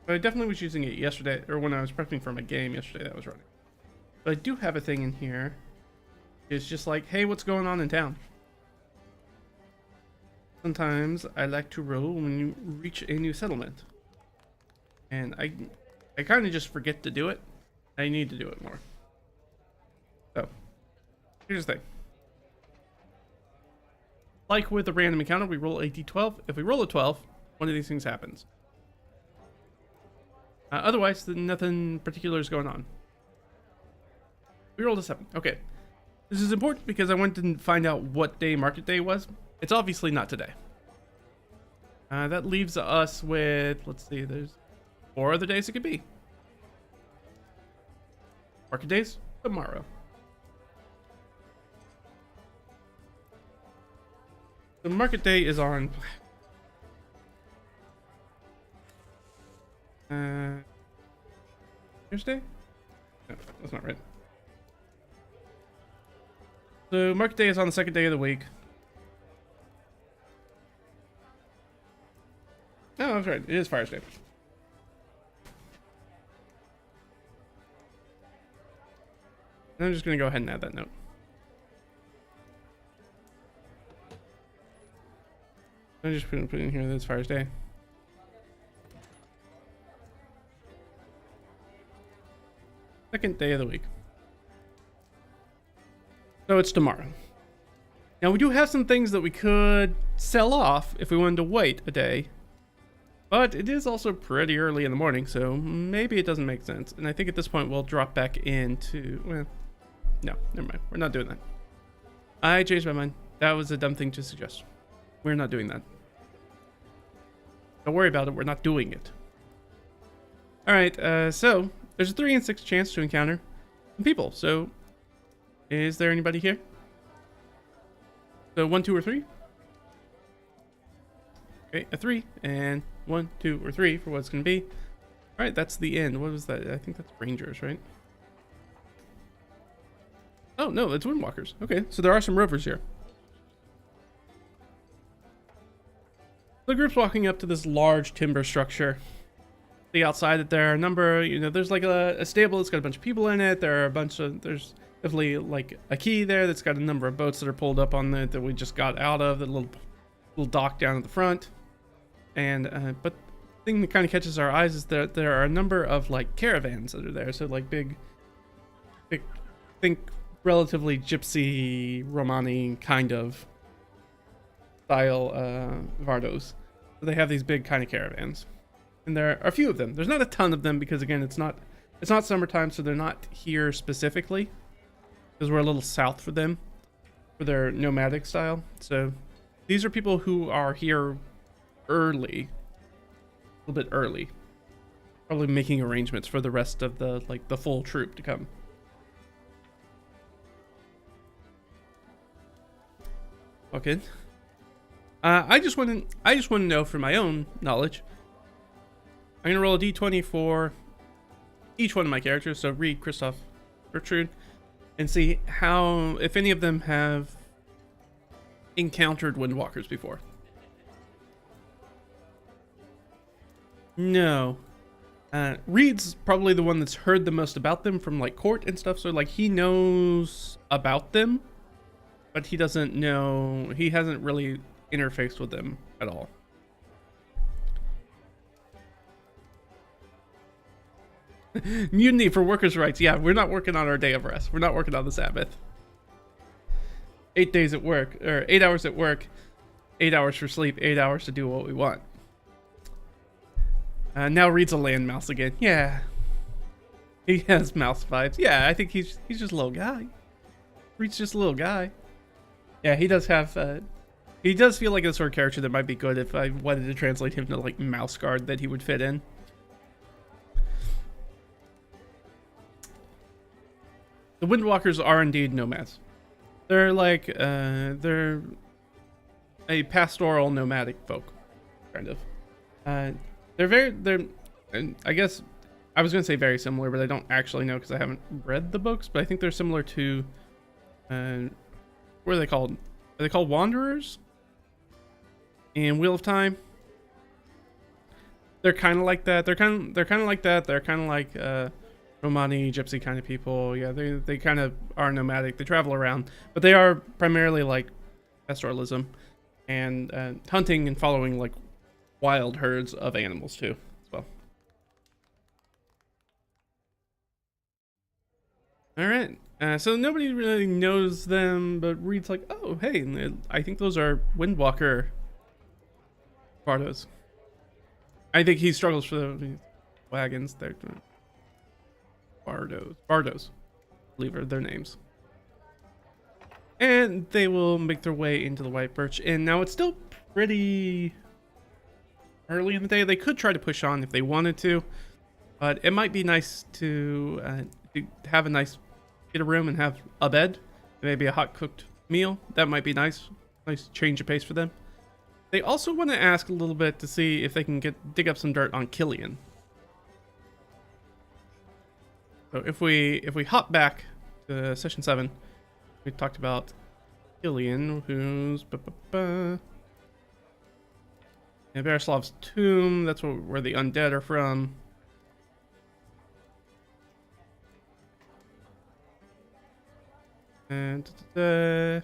but I definitely was using it yesterday, or when I was prepping for my game yesterday that was running. But I do have a thing in here. It's just like, hey, what's going on in town? Sometimes I like to roll when you reach a new settlement. And I kind of just forget to do it. I need to do it more. So, here's the thing. Like with a random encounter, we roll a d12. If we roll a 12, one of these things happens. Otherwise, nothing particular is going on. We rolled a 7. Okay. This is important because I wanted to find out what day market day was. It's obviously not today. That leaves us with, let's see, there's 4 other days it could be. Market days, tomorrow. The market day is on Thursday? No, that's not right. So market day is on the 2nd day of the week. Oh, that's right. It is Fires Day. And I'm just going to go ahead and add that note. I'm just going to put in here that it's Fires Day. Second day of the week. So it's tomorrow. Now we do have some things that we could sell off if we wanted to wait a day. But it is also pretty early in the morning, so maybe it doesn't make sense. And I think at this point we'll drop back into... Well, no, never mind. We're not doing that. I changed my mind. That was a dumb thing to suggest. We're not doing that. Don't worry about it. We're not doing it. Alright, so there's a 3 in 6 chance to encounter some people. So is there anybody here? So 1, 2, or 3? Okay, a 3 and 1, 2, or 3 for what it's going to be. All right, that's the end. What was that? I think that's Rangers, right? Oh, no, it's Windwalkers. Okay, so there are some rovers here. The group's walking up to this large timber structure. See outside that there are a number, there's like a stable that's got a bunch of people in it. There are there's definitely like a key there that's got a number of boats that are pulled up on it that we just got out of, the little dock down at the front. And but the thing that kind of catches our eyes is that there are a number of like caravans that are there. So like big think relatively gypsy Romani kind of style VODs. So they have these big kind of caravans, and there are a few of them. There's not a ton of them because again it's not summertime, so they're not here specifically because we're a little south for them for their nomadic style. So these are people who are here early, a little bit early, probably making arrangements for the rest of the full troop to come. Okay. I just want to know for my own knowledge. I'm gonna roll a d20 for each one of my characters. So Reed, Cristoff, Gertrudt, and see if any of them have encountered Windwalkers before. No. Reed's probably the one that's heard the most about them from like court and stuff. So like he knows about them, but he hasn't really interfaced with them at all. Mutiny for workers' rights. Yeah, we're not working on our day of rest. We're not working on the Sabbath. 8 days at work, or 8 hours at work, 8 hours for sleep, 8 hours to do what we want. Now Reed's a land mouse again. Yeah. He has mouse vibes. Yeah, I think he's just a little guy. Reed's just a little guy. Yeah, he does have, he does feel like a sort of character that might be good if I wanted to translate him to like mouse guard that he would fit in. The Windwalkers are indeed nomads. They're like, they're a pastoral nomadic folk, kind of. And I guess I was gonna say very similar, but I don't actually know because I haven't read the books. But I think they're similar to, what are they called? Are they called Wanderers? In Wheel of Time. They're kind of like that. They're kind of like that. They're kind of like Romani, gypsy kind of people. Yeah, they kind of are nomadic. They travel around, but they are primarily like pastoralism and hunting and following like wild herds of animals too as well. All right, so nobody really knows them, but Reed's like, oh hey, I think those are Windwalker VODs. I think he struggles for the wagons. They're Bardos, I believe are their names. And they will make their way into the White Birch Inn. Now it's still pretty early in the day. They could try to push on if they wanted to, but it might be nice to have get a room and have a bed, maybe a hot cooked meal. That might be nice change of pace for them. They also want to ask a little bit to see if they can dig up some dirt on Killian. So if we hop back to session 7, we talked about Killian, who's and Beroslav's tomb. That's where the undead are from. And there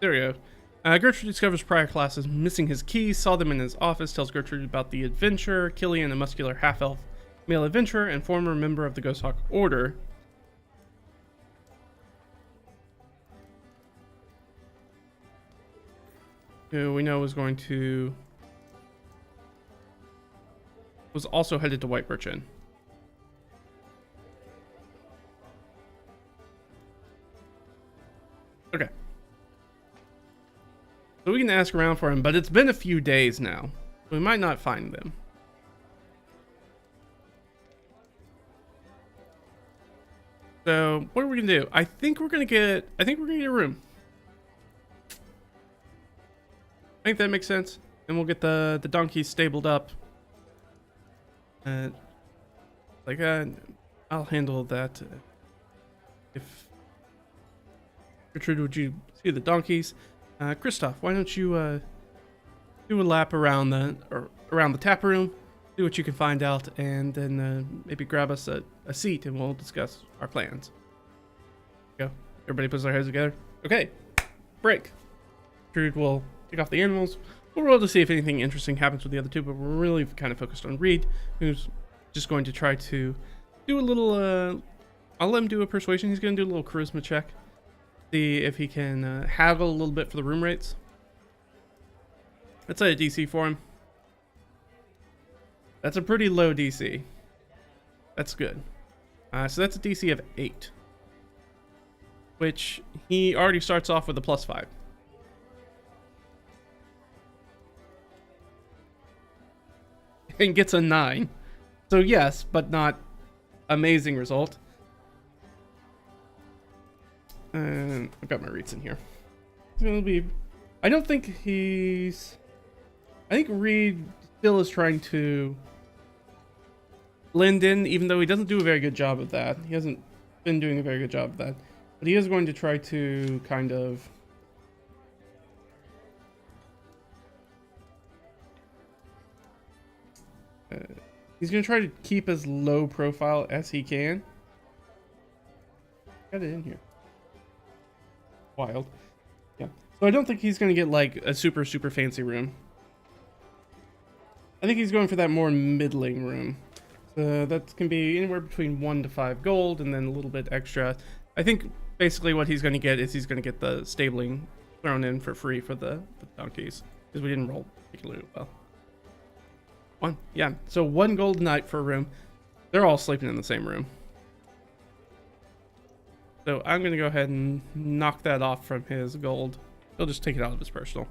we go. Gertrude discovers prior classes missing his keys, saw them in his office, tells Gertrude about the adventure, Killian, a muscular half-elf male adventurer and former member of the Ghosthawk Order. Who we know was also headed to White Birch Inn. Okay. So we can ask around for him, but it's been a few days now. We might not find them. So what are we gonna do? I think we're gonna get a room. I think that makes sense. And we'll get the donkeys stabled up. I'll handle that. If Gertrude, would you see the donkeys? Cristoff, why don't you do a lap around the tap room, see what you can find out, and then maybe grab us a seat and we'll discuss our plans. Go. Everybody puts their heads together. Okay. Break. Gertrude will take off the animals. We'll roll to see if anything interesting happens with the other two, but we're really kind of focused on Reed, who's just going to try to do a little, I'll let him do a persuasion. He's going to do a little charisma check. See if he can haggle a little bit for the room rates. Let's set a DC for him. That's a pretty low DC. That's good. So that's a DC of 8. Which he already starts off with a +5. And gets a 9. So yes, but not amazing result. I've got my reads in here. It's gonna be. I think Reed still is trying to blend in, even though he doesn't do a very good job of that. He hasn't been doing a very good job of that. But he is going to try to kind of he's going to try to keep as low profile as he can. Got it in here. Wild. Yeah. So I don't think he's going to get like a super fancy room. I think he's going for that more middling room. So that can be anywhere between 1 to 5 gold and then a little bit extra. I think basically what he's going to get is he's going to get the stabling thrown in for free for the donkeys, because we didn't roll particularly well. 1, yeah. So 1 gold a night for a room. They're all sleeping in the same room. So I'm going to go ahead and knock that off from his gold. He'll just take it out of his personal.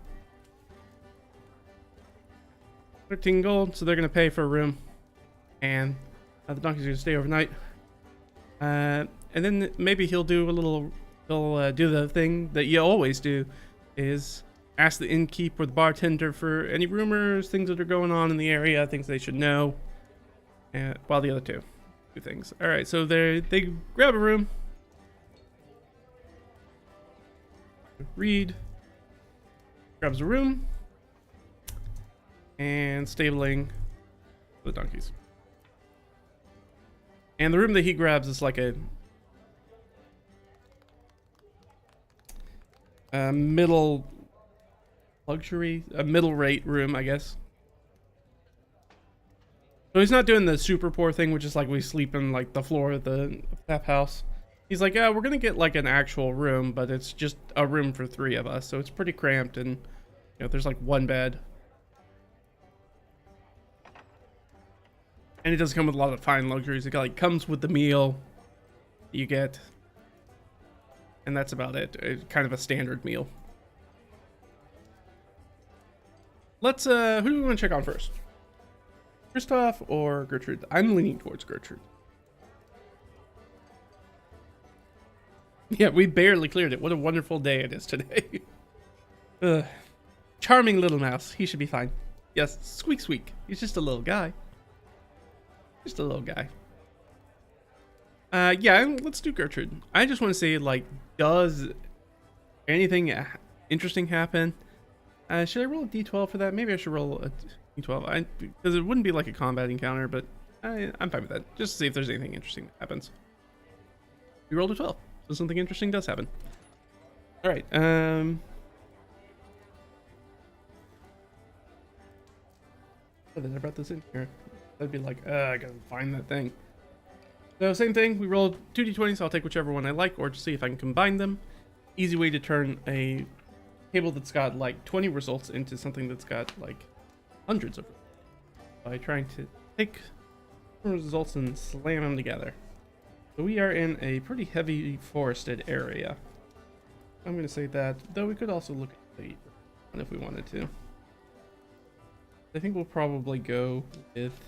13 gold, so they're going to pay for a room. And the donkeys are going to stay overnight. And then maybe he'll do he'll do the thing that you always do, is ask the innkeep or the bartender for any rumors, things that are going on in the area, things they should know. While the other two do things. All right, so they grab a room. Reed grabs a room and stabling the donkeys. And the room that he grabs is like a middle rate room, I guess. So he's not doing the super poor thing, which is like we sleep in like the floor of the tap house. He's like, yeah, we're gonna get like an actual room, but it's just a room for 3 of us, so it's pretty cramped, and there's like 1 bed. And it doesn't come with a lot of fine luxuries. It like comes with the meal you get, and that's about it. It's kind of a standard meal. Let's who do we want to check on first? Cristoff or Gertrude? I'm leaning towards Gertrude. Yeah, we barely cleared it. What a wonderful day it is today. Charming little mouse. He should be fine. Yes, squeak squeak. He's just a little guy. Just a little guy. Yeah, let's do Gertrude. I just want to say, like, does anything interesting happen? Should I roll a d12 for that? Maybe I should roll a d12. Because it wouldn't be like a combat encounter, but I'm fine with that. Just to see if there's anything interesting that happens. We rolled a 12. So something interesting does happen. All right. that I brought this in here. I'd be like, I gotta find that thing. So same thing, we rolled 2d20, so I'll take whichever one I like, or just see if I can combine them. Easy way to turn a table that's got like 20 results into something that's got like hundreds of by trying to take results and slam them together. So we are in a pretty heavy forested area. I'm going to say that, though we could also look at the one if we wanted to. I think we'll probably go with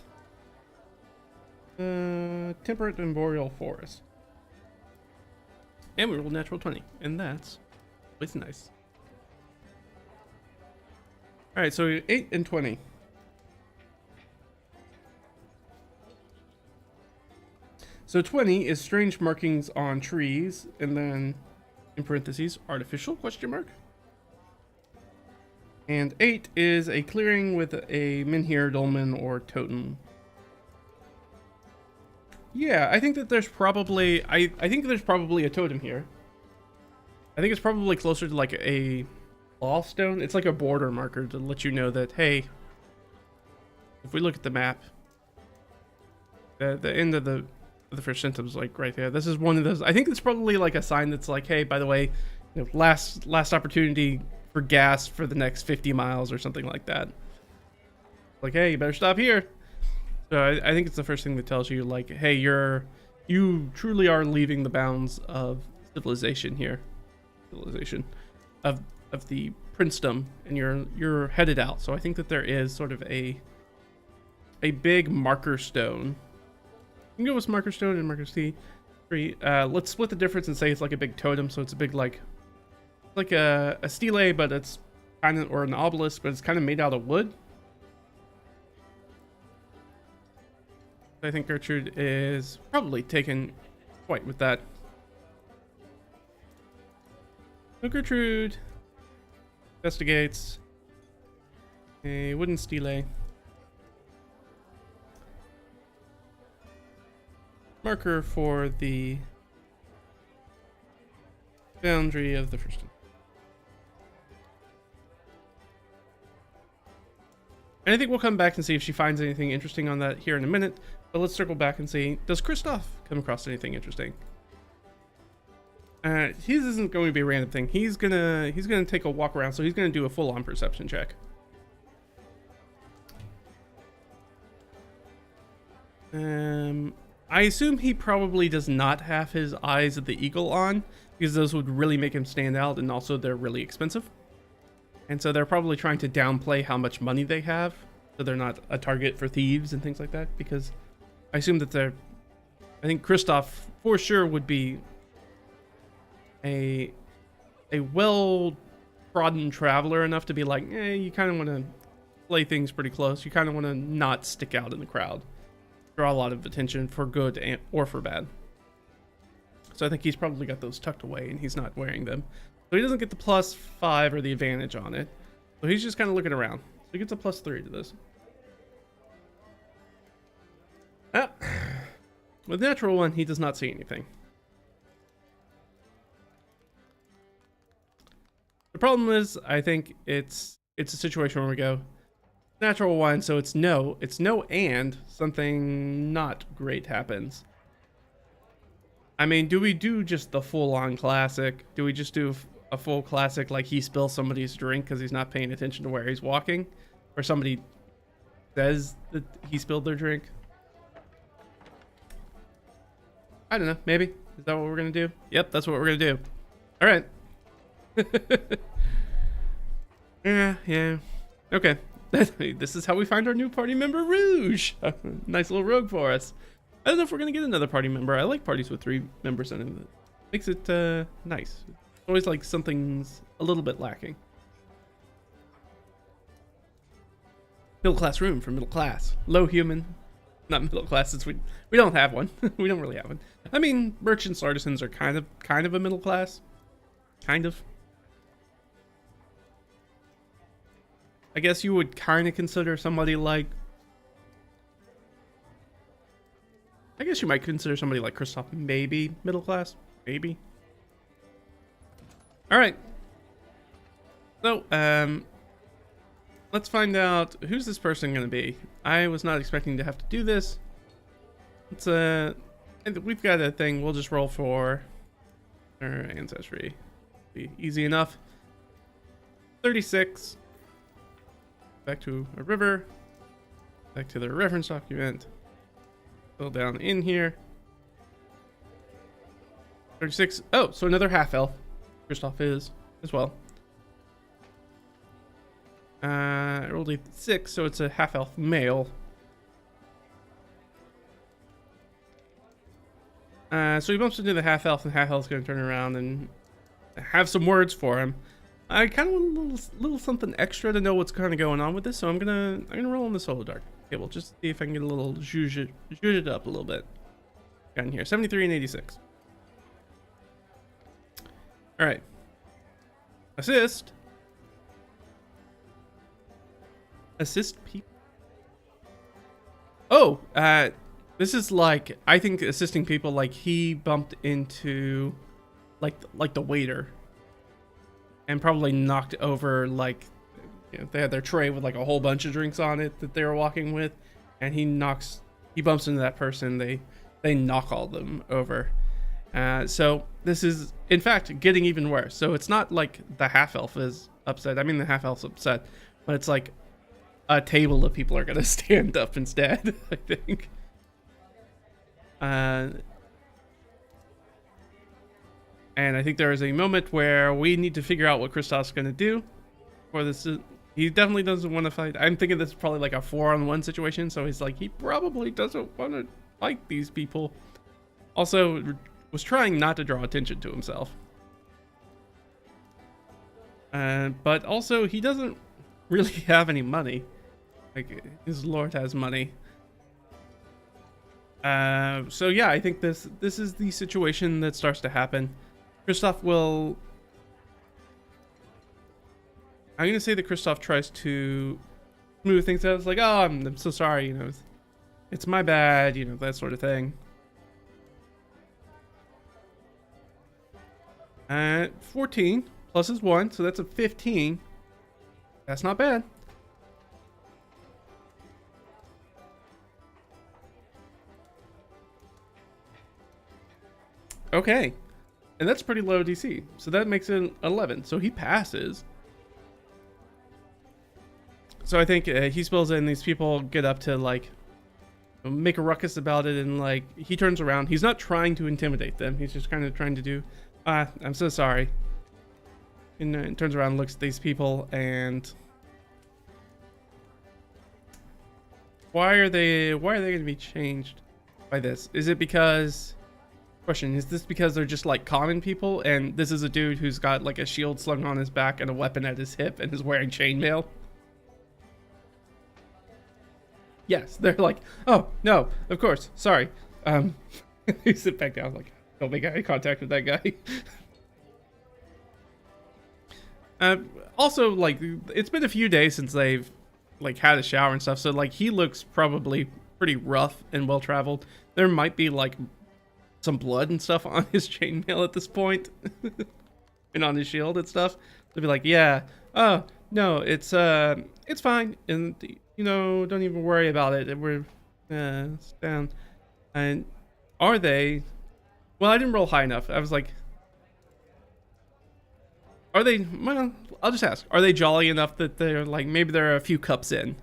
temperate and boreal forest. And we rolled natural 20, and that's always nice. Alright, so 8 and 20. So 20 is strange markings on trees, and then in parentheses, artificial question mark. And 8 is a clearing with a menhir, dolmen, or totem. Yeah, I think that there's probably I think there's probably a totem here. I think it's probably closer to like a law stone. It's like a border marker to let you know that, hey, if we look at the map, the end of the first sentence, like right there, this is one of those. I think it's probably like a sign that's like, hey, by the way, you know, last opportunity for gas for the next 50 miles or something like that. Like, hey, you better stop here. So I think it's the first thing that tells you, like, hey, you truly are leaving the bounds of civilization here, of the princedom, and you're headed out. So I think that there is sort of a big marker stone. You can go with marker stone and marker tree. Let's split the difference and say it's like a big totem. So it's a big like a stele, but it's kind of, or an obelisk, but it's kind of made out of wood. I think Gertrudt is probably taken quite with that. So Gertrudt investigates a wooden stele. Marker for the boundary of the first one. And I think we'll come back and see if she finds anything interesting on that here in a minute. But let's circle back and see, does Cristoff come across anything interesting? His isn't going to be a random thing. He's gonna take a walk around, so he's gonna do a full-on perception check. I assume he probably does not have his Eyes of the Eagle on, because those would really make him stand out, and also they're really expensive. And so they're probably trying to downplay how much money they have, so they're not a target for thieves and things like that, because I assume that I think Cristoff for sure would be a well-trodden traveler enough to be like, you kind of want to play things pretty close. You kind of want to not stick out in the crowd. Draw a lot of attention for good or for bad. So I think he's probably got those tucked away and he's not wearing them. So he doesn't get the +5 or the advantage on it. So he's just kind of looking around. So he gets a +3 to this. With natural 1, he does not see anything. The problem is, I think it's a situation where we go natural 1, so it's no, and something not great happens. I mean, do we do just the full-on classic? Do we just do a full classic, like he spills somebody's drink because he's not paying attention to where he's walking, or somebody says that he spilled their drink? I don't know. Maybe. Is that what we're gonna do? Yep, that's what we're gonna do. All right. Yeah. Okay. This is how we find our new party member, Rouge. Nice little rogue for us. I don't know if we're gonna get another party member. I like parties with 3 members in it. Makes it nice. It's always like something's a little bit lacking. Middle class room for middle class. Low human. Not middle class, since we don't have one. We don't really have one. I mean, merchants, artisans are kind of a middle class. Kind of. I guess you would kind of consider somebody like... I guess you might consider somebody like Cristoff maybe middle class. Maybe. Alright. So, let's find out who's this person gonna be. I was not expecting to have to do this. It's we've got a thing. We'll just roll for our ancestry. Be easy enough. 36. Back to a river. Back to the reference document. Go down in here. 36. Oh, so another half elf. Cristoff is as well. I rolled a 6, so it's a half elf male. So he bumps into the half elf, and half elf's gonna turn around and have some words for him. I kind of want a little something extra to know what's kind of going on with this, so I'm gonna roll on the solo dark table just to see if I can get a little zhuzh it up a little bit. Got in here 73 and 86. All right, assist people. Oh, this is like, I think assisting people, like he bumped into like the waiter and probably knocked over, like, you know, they had their tray with like a whole bunch of drinks on it that they were walking with, and he bumps into that person, they knock all of them over. So this is in fact getting even worse. So it's not like the half elf is upset. I mean, the half elf's upset, but it's like a table of people are gonna stand up instead. I think. And I think there is a moment where we need to figure out what Cristoff's gonna do. For this, he definitely doesn't want to fight. I'm thinking this is probably like a 4-on-1 situation. So he's like, he probably doesn't want to fight these people. Also, was trying not to draw attention to himself. But also, he doesn't really have any money. Like, his lord has money. So yeah, I think this is the situation that starts to happen. Cristoff will... I'm gonna say that Cristoff tries to smooth things out. It's like, oh, I'm so sorry, you know, it's my bad, you know, that sort of thing. 14 plus is 1, so that's a 15. That's not bad. Okay, and that's pretty low DC, so that makes it an 11. So he passes. So I think he spills in. These people get up to like make a ruckus about it, and like he turns around. He's not trying to intimidate them. He's just kind of trying to do, I'm so sorry. And turns around, and looks at these people, and why are they going to be changed by this? Is it because? Question: is this because they're just like common people, and this is a dude who's got like a shield slung on his back and a weapon at his hip and is wearing chainmail? Yes, they're like, oh no, of course, sorry. You sit back down, like, don't make eye contact with that guy. Also, like, it's been a few days since they've like had a shower and stuff, so like he looks probably pretty rough and well traveled. There might be like some blood and stuff on his chainmail at this point, and on his shield and stuff. They'll be like, yeah, oh no, it's fine, and you know, don't even worry about it. We're it's down. And are they? Well, I didn't roll high enough. I was like, are they? Well, I'll just ask. Are they jolly enough that they're like, maybe they're a few cups in,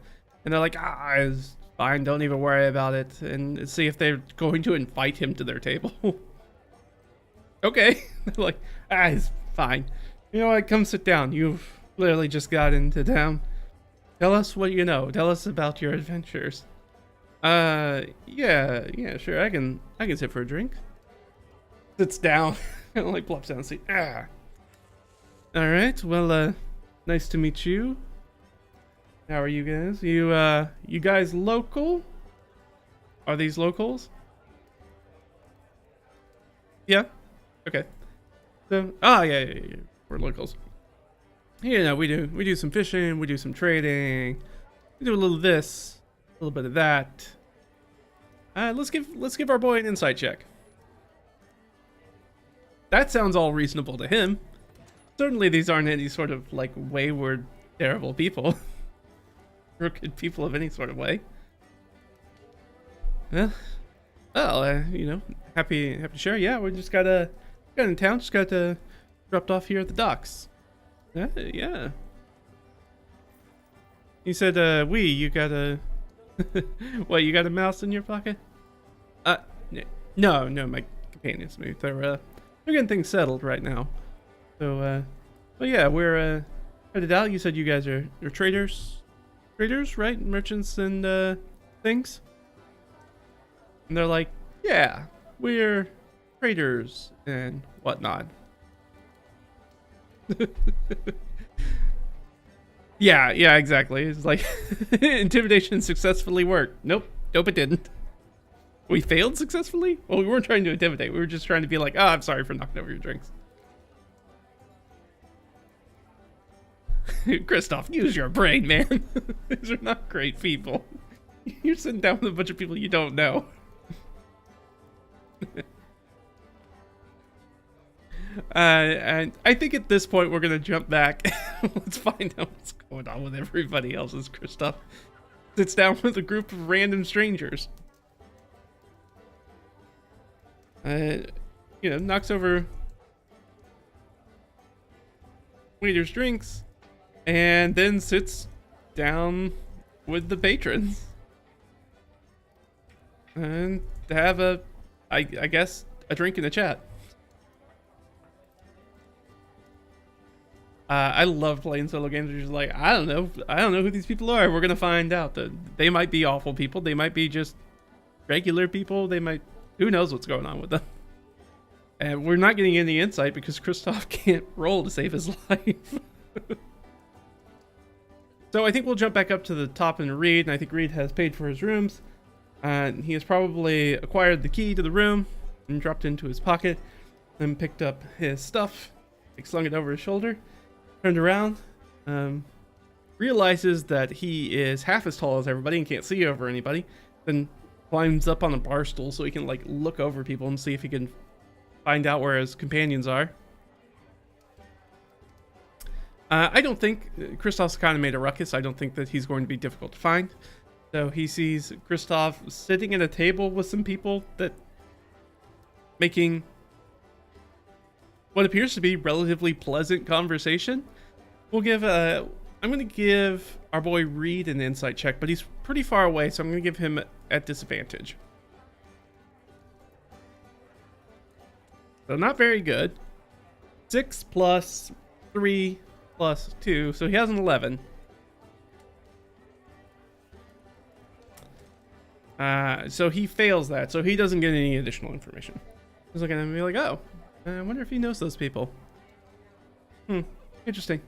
and they're like, it's fine. Don't even worry about it, and see if they're going to invite him to their table. Okay, they're like, it's fine. You know what? Come sit down. You've literally just got into town. Tell us what you know. Tell us about your adventures. Yeah, sure. I can sit for a drink. Sits down, and like plops down and seat. All right. Well, nice to meet you. How are you guys? You guys local? Are these locals? Yeah. Okay. So, yeah. We're locals. You know, we do some fishing, we do some trading, we do a little of this, a little bit of that. Let's give our boy an insight check. That sounds all reasonable to him. Certainly these aren't any sort of like wayward, terrible people. crooked people of any sort of way. Well, you know, happy to share. Yeah, we just got in town. Just got dropped off here at the docks. Yeah. You said, you got a... What, you got a mouse in your pocket? No, my companions moved. They're getting things settled right now. So, well, yeah, we're, headed out. You said you guys are traders? Traders, right? Merchants and, things? And they're like, yeah, we're traders and whatnot. Yeah, exactly. It's like intimidation successfully worked. Nope, it didn't. We failed successfully? Well, we weren't trying to intimidate. We were just trying to be like, oh, I'm sorry for knocking over your drinks. Cristoff, use your brain, man. These are not great people. You're sitting down with a bunch of people you don't know. And I think at this point we're gonna jump back. Let's find out what's going on with everybody else as Cristoff sits down with a group of random strangers. You know, knocks over waiter's drinks and then sits down with the patrons and have I guess a drink and a chat. I love playing solo games. You're just like, I don't know who these people are. We're gonna find out. They might be awful people. They might be just regular people. They might, who knows what's going on with them. And we're not getting any insight because Cristoff can't roll to save his life. So I think we'll jump back up to the top and Reed. And I think Reed has paid for his rooms. He has probably acquired the key to the room and dropped it into his pocket. Then picked up his stuff, slung it over his shoulder. Turned around, realizes that he is half as tall as everybody and can't see over anybody, then climbs up on a bar stool so he can like look over people and see if he can find out where his companions are. I don't think Cristoff's kind of made a ruckus. I don't think that he's going to be difficult to find. So he sees Cristoff sitting at a table with some people that making what appears to be relatively pleasant conversation. We'll give I'm going to give our boy Reed an insight check, but he's pretty far away, so I'm going to give him at disadvantage. So not very good. 6 plus 3 plus 2, so he has an 11. So he fails that, so he doesn't get any additional information. He's looking at him and be like, oh, I wonder if he knows those people. Interesting.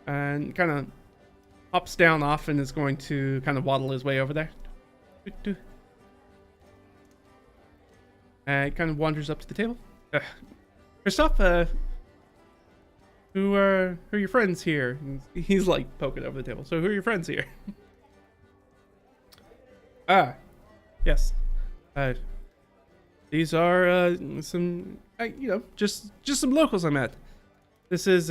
And kind of hops down off and is going to kind of waddle his way over there. And kind of wanders up to the table. Cristoff, who are your friends here? He's like poking over the table. So who are your friends here? Yes. These are some, you know, just some locals I met. This is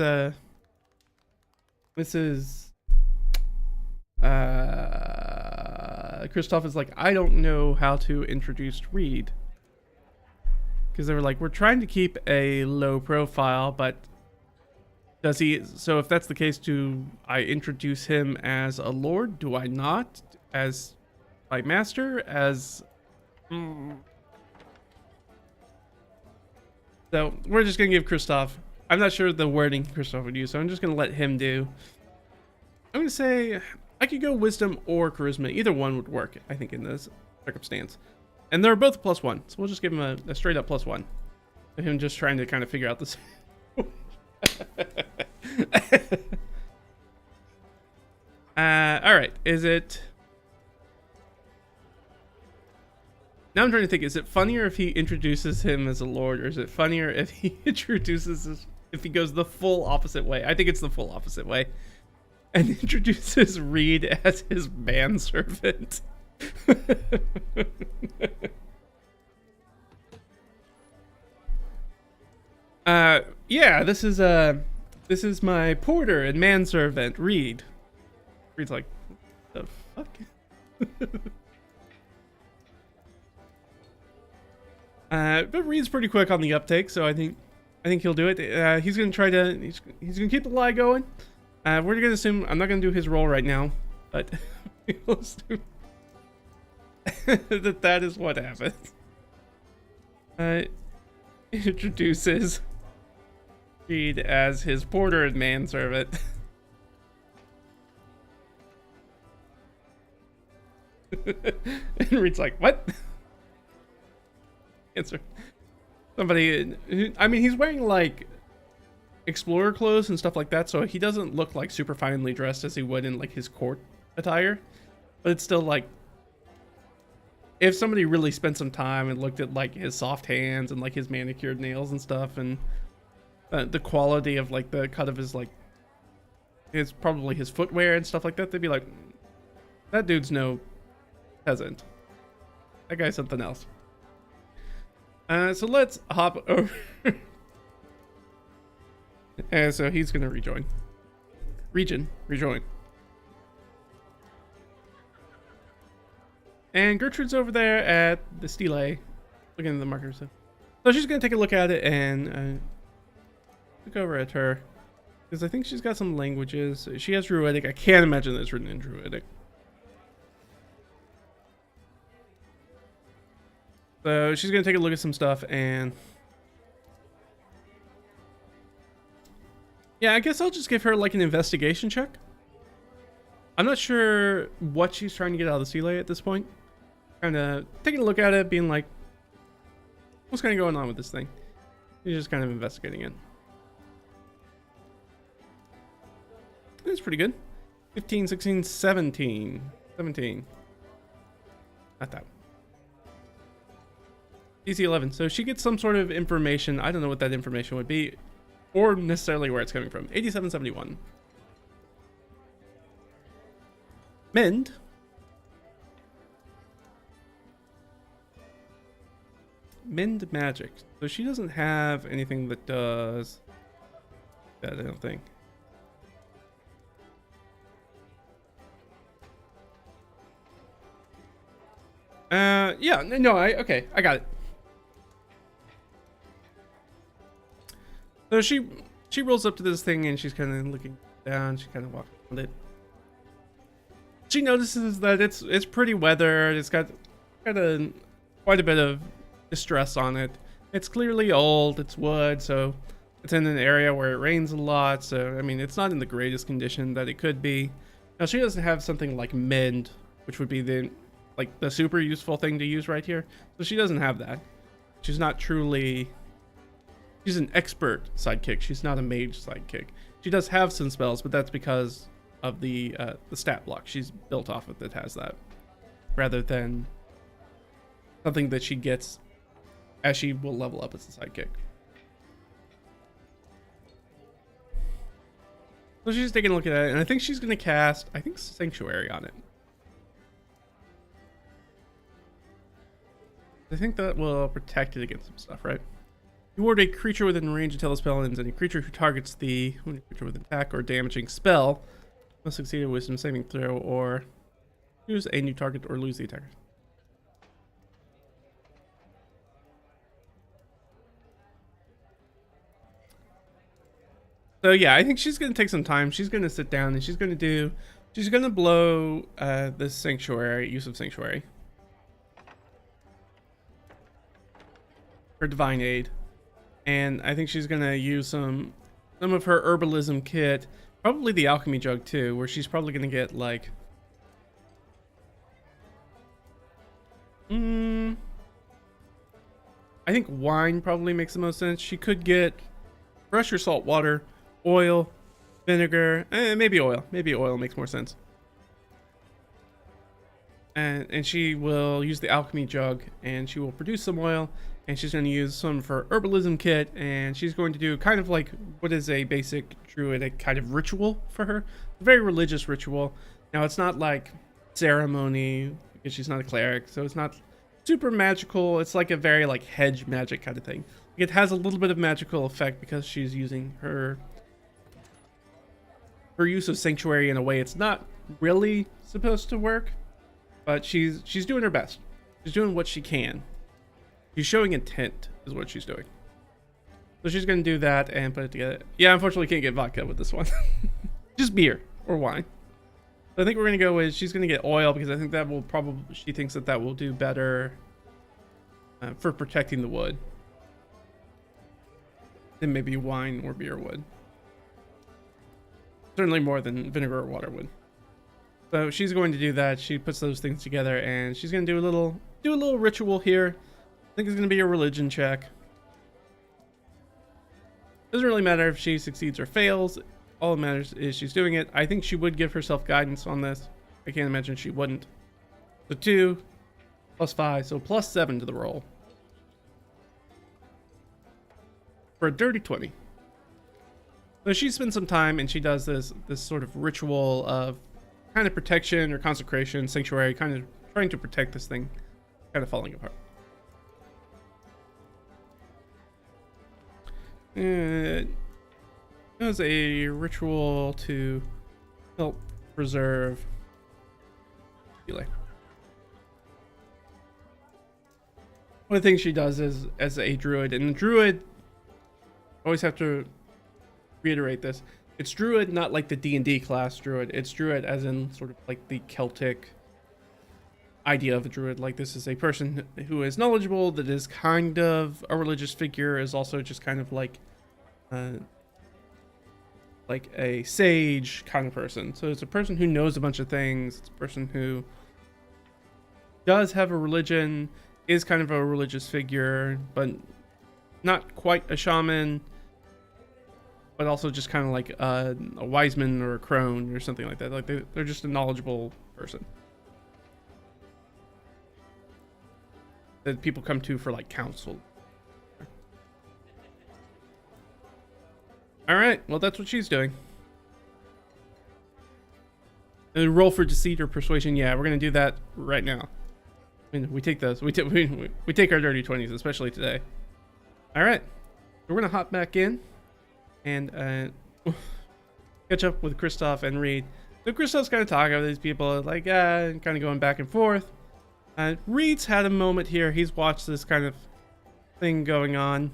Cristoff is like, I don't know how to introduce Reed. Because they were like, we're trying to keep a low profile, but does he, so if that's the case, do I introduce him as a lord? Do I not? As my master? As... So we're just going to give Cristoff, I'm not sure the wording Cristoff would use, so I'm just going to let him do. I'm going to say I could go wisdom or charisma. Either one would work, I think, in this circumstance. And they're both +1, so we'll just give him a straight up +1. Him just trying to kind of figure out this. All right, is it... Now I'm trying to think, is it funnier if he introduces him as a lord, or is it funnier if he if he goes the full opposite way? I think it's the full opposite way. And introduces Reed as his manservant. Yeah, this is my porter and manservant, Reed. Reed's like, The fuck? But Reed's pretty quick on the uptake, so I think he'll do it. He's gonna try to he's gonna keep the lie going. We're gonna assume I'm not gonna do his roll right now, but we'll assume that is what happens. Introduces Reed as his porter and manservant. And Reed's like, what? Answer. Somebody, I mean, he's wearing like explorer clothes and stuff like that, so he doesn't look like super finely dressed as he would in like his court attire, but it's still like, if somebody really spent some time and looked at like his soft hands and like his manicured nails and stuff, and the quality of like the cut of his like probably his footwear and stuff like that, they'd be like, that dude's no peasant. That guy's something else. So let's hop over. And so he's gonna rejoin. Rejoin. And Gertrud's over there at the stele, looking at the marker. So she's gonna take a look at it and look over at her, because I think she's got some languages. She has Druidic. I can't imagine that it's written in Druidic. So she's gonna take a look at some stuff, and yeah, I guess I'll just give her like an investigation check. I'm not sure what she's trying to get out of the stele at this point. Kind of taking a look at it, being like, what's kind of going on with this thing? She's just kind of investigating it. It's pretty good. 15, 16, 17. 17. Not that one. DC 11. So she gets some sort of information. I don't know what that information would be, or necessarily where it's coming from. 8771. Mend. Mend magic. So she doesn't have anything that does that, I don't think. Yeah, no, okay, I got it. So she rolls up to this thing and she's kind of looking down. She kind of walks around it. She notices that it's pretty weathered. It's got quite a bit of distress on it. It's clearly old. It's wood, so it's in an area where it rains a lot. So I mean, it's not in the greatest condition that it could be. Now she doesn't have something like mend, which would be the super useful thing to use right here. So she doesn't have that. She's not truly. She's an expert sidekick. She's not a mage sidekick. She does have some spells, but that's because of the stat block she's built off of that has that, rather than something that she gets as she will level up as a sidekick. So she's taking a look at it, and I think she's going to cast, Sanctuary on it. I think that will protect it against some stuff, right? You ward a creature within range until the spell ends. Any creature who targets the creature with attack or damaging spell must succeed a wisdom saving throw or choose a new target or lose the attacker. So yeah, I think she's going to take some time. She's going to sit down and she's going to blow the sanctuary, use of sanctuary. Her divine aid. And I think she's gonna use some of her herbalism kit, probably the alchemy jug too, where she's probably gonna get like I think wine probably makes the most sense. She could get fresh or salt water, oil, vinegar, maybe oil. Maybe oil makes more sense. And she will use the alchemy jug and she will produce some oil. And she's going to use some of her herbalism kit, and she's going to do kind of like what is a basic druidic kind of ritual for her. A very religious ritual. Now, it's not like ceremony, because she's not a cleric, so it's not super magical. It's like a very like hedge magic kind of thing. It has a little bit of magical effect because she's using her her use of sanctuary in a way it's not really supposed to work, but she's doing her best. She's doing what she can. She's showing intent is what she's doing. So she's gonna do that and put it together. Yeah, unfortunately can't get vodka with this one. Just beer or wine. So I think we're gonna go with, she's gonna get oil because I think that will probably, she thinks that that will do better for protecting the wood than maybe wine or beer would. Certainly more than vinegar or water would. So she's going to do that. She puts those things together and she's gonna do a little ritual here. I think it's gonna be a religion check. Doesn't really matter if she succeeds or fails. All that matters is she's doing it. I think she would give herself guidance on this. I can't imagine she wouldn't. So 2 plus 5, so plus 7 to the roll. For a dirty 20. So she spends some time and she does this sort of ritual of kind of protection or consecration, sanctuary, kind of trying to protect this thing kind of falling apart. It was a ritual to help preserve delay. One of the things she does is, as a druid, and the druid, always have to reiterate this, it's druid, not like the D&D class druid. It's druid as in sort of like the Celtic idea of a druid. Like, this is a person who is knowledgeable, that is kind of a religious figure, is also just kind of like a sage kind of person. So it's a person who knows a bunch of things. It's a person who does have a religion, is kind of a religious figure, but not quite a shaman, but also just kind of like a wise man or a crone or something like that. Like they're just a knowledgeable person that people come to for like counsel. All right, well, that's what she's doing. And roll for deceit or persuasion. Yeah, we're gonna do that right now. I mean, we take those. We take our dirty 20s, especially today. All right, we're gonna hop back in and catch up with Cristoff and Reed. So Cristoff's kind of talking with these people, like kind of going back and forth. Reed's had a moment here. He's watched this kind of thing going on.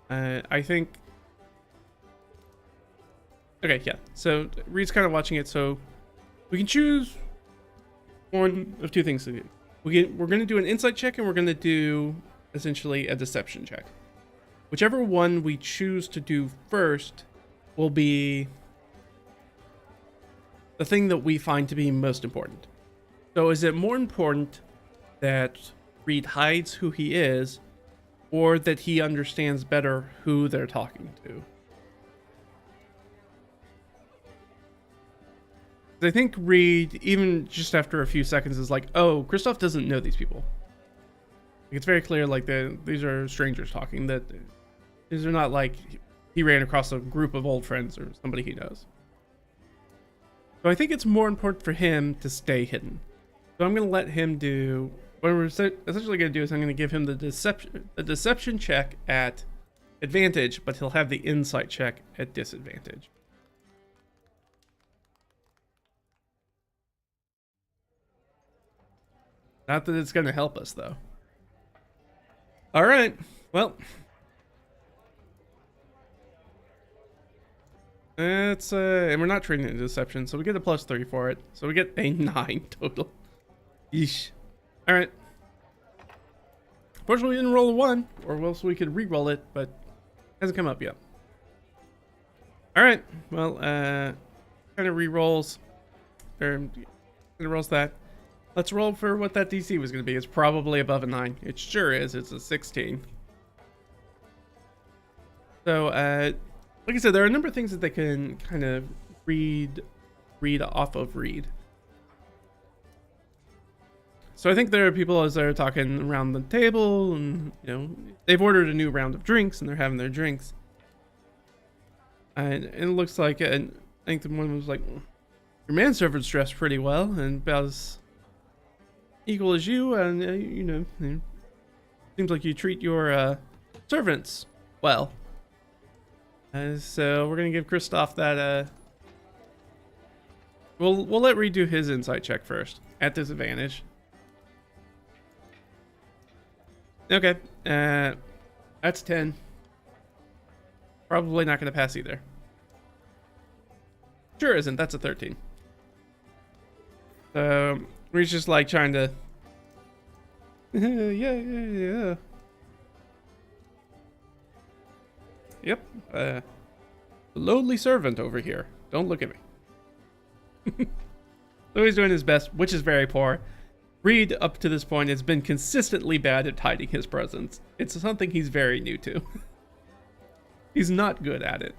I think. Okay, yeah. So Reed's kind of watching it. So we can choose one of two things to do. We're going to do an insight check, and we're going to do essentially a deception check. Whichever one we choose to do first will be the thing that we find to be most important. So is it more important that Reed hides who he is, or that he understands better who they're talking to? I think Reed, even just after a few seconds, is like, oh, Cristoff doesn't know these people. It's very clear, like, these are strangers talking, that these are not like he ran across a group of old friends or somebody he knows. So I think it's more important for him to stay hidden. So I'm going to let him do, what we're essentially going to do is I'm going to give him the deception check at advantage, but he'll have the insight check at disadvantage. Not that it's going to help us, though. All right. Well, it's and we're not trading it in deception, so we get a +3 for it. So we get a 9 total. Yeesh. All right. Fortunately, we didn't roll a 1, or else we could re-roll it, but it hasn't come up yet. All right. Well, kind of re-rolls, or kind of rolls that. Let's roll for what that DC was going to be. It's probably above a 9. It sure is. It's a 16. So, like I said, there are a number of things that they can kind of read off of Reed. So I think there are people as they're talking around the table, and they've ordered a new round of drinks and they're having their drinks. And it looks like, I think the one was like, your manservant's dressed pretty well and about as equal as you, and seems like you treat your servants well. So we're gonna give Cristoff We'll let Reed do his insight check first at disadvantage. Okay, that's 10. Probably not going to pass either. Sure isn't. That's a 13. So Reed's just like trying to. yeah. Yep. Lowly servant over here. Don't look at me. So he's doing his best, which is very poor. Reed, up to this point, has been consistently bad at hiding his presence. It's something he's very new to. He's not good at it.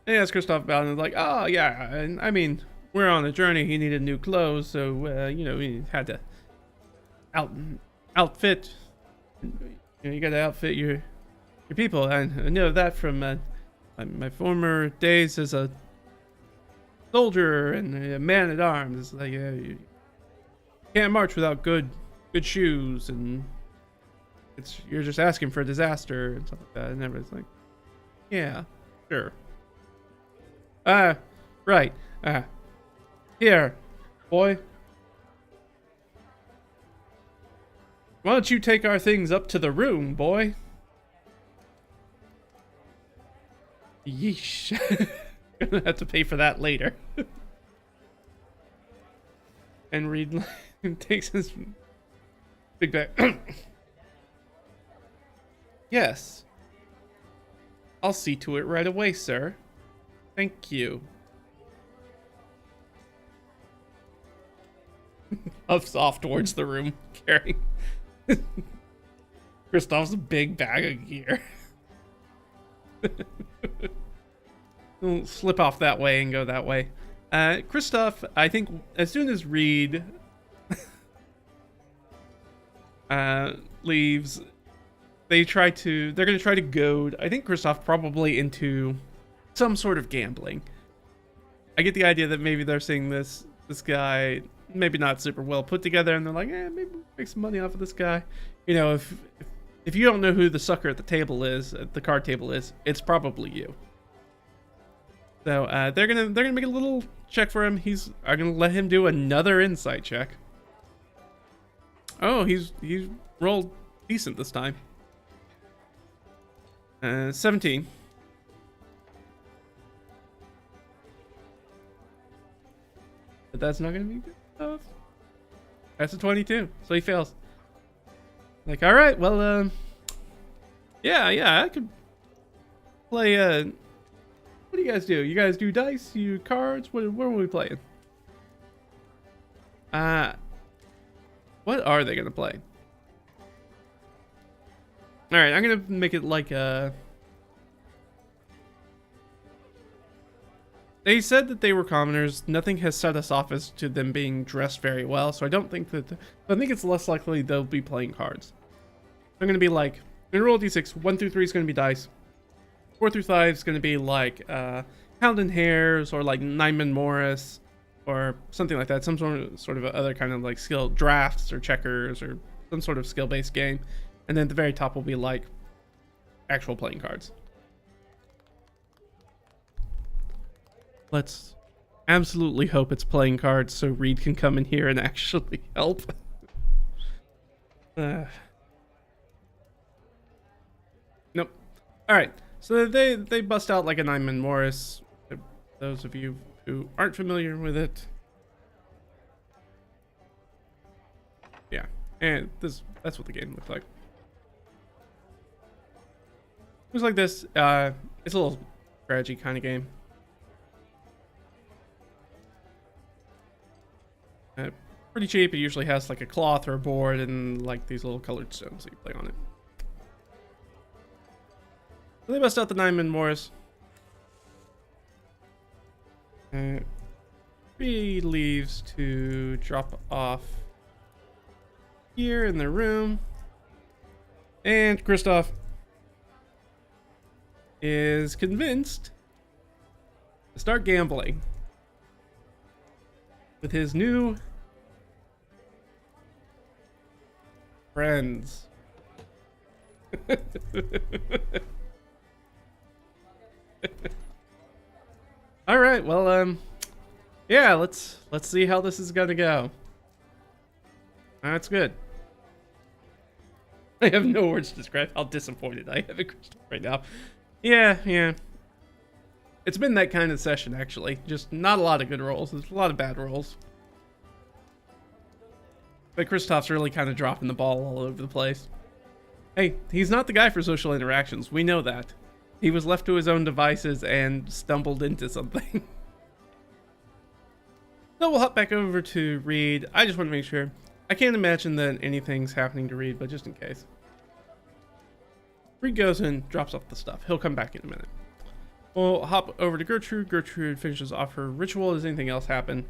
And he asks Cristoff about it, and like, oh, yeah, and I mean, we're on a journey. He needed new clothes, so, you know, he had to outfit. You know, you got to outfit your people. And I know that from my former days as a soldier and a man at arms. It's like you can't march without good shoes, and you're just asking for a disaster and stuff like that. And everybody's like, yeah, sure. Right. Here, boy. Why don't you take our things up to the room, boy? Yeesh. Gonna have to pay for that later. And Reed takes his big bag. Yes. I'll see to it right away, sir. Thank you. Huffs off towards the room, carrying Cristoff's big bag of gear. We'll slip off that way and go that way. Cristoff, I think as soon as Reed leaves, they're going to try to goad, I think, Cristoff probably into some sort of gambling. I get the idea that maybe they're seeing this guy maybe not super well put together, and they're like, maybe we'll make some money off of this guy. You know, if you don't know who the sucker at the table is, at the card table is, it's probably you. So they're gonna make a little check for him. I'm gonna let him do another insight check. Oh, he's rolled decent this time. 17. But that's not gonna be good enough. That's a 22, so he fails. Like, all right, well, yeah, I could play. What do you guys do? You guys do dice? You cards? What are we playing? What are they gonna play? All right, I'm gonna make it like They said that they were commoners. Nothing has set us off as to them being dressed very well, so I don't think that. I think it's less likely they'll be playing cards. I'm gonna be like, I'm gonna roll a d6. 1 through 3 is gonna be dice. 4 through 5 is gonna be like Hound and Hares or like Nyman Morris or something like that. Some sort of other kind of like skill drafts or checkers or some sort of skill-based game. And then at the very top will be like actual playing cards. Let's absolutely hope it's playing cards so Reed can come in here and actually help. Nope. All right. So they bust out like a Nyman Morris. Those of you who aren't familiar with it. Yeah. And that's what the game looks like. Looks like this. It's a little strategy kind of game. Pretty cheap. It usually has like a cloth or a board and like these little colored stones that you play on it. So they bust out the Nyman Morris. He leaves to drop off here in the room. And Cristoff is convinced to start gambling with his new friends. All All right, well, yeah, let's see how this is gonna go. That's good. I have no words to describe how disappointed I am in Cristoff right now. Yeah. It's been that kind of session, actually. Just not a lot of good rolls. There's a lot of bad rolls. But Cristoff's really kind of dropping the ball all over the place. Hey, he's not the guy for social interactions. We know that. He was left to his own devices and stumbled into something. So we'll hop back over to Reed. I just want to make sure. I can't imagine that anything's happening to Reed, but just in case. Reed goes and drops off the stuff. He'll come back in a minute. We'll hop over to Gertrude. Gertrude finishes off her ritual. Does anything else happen?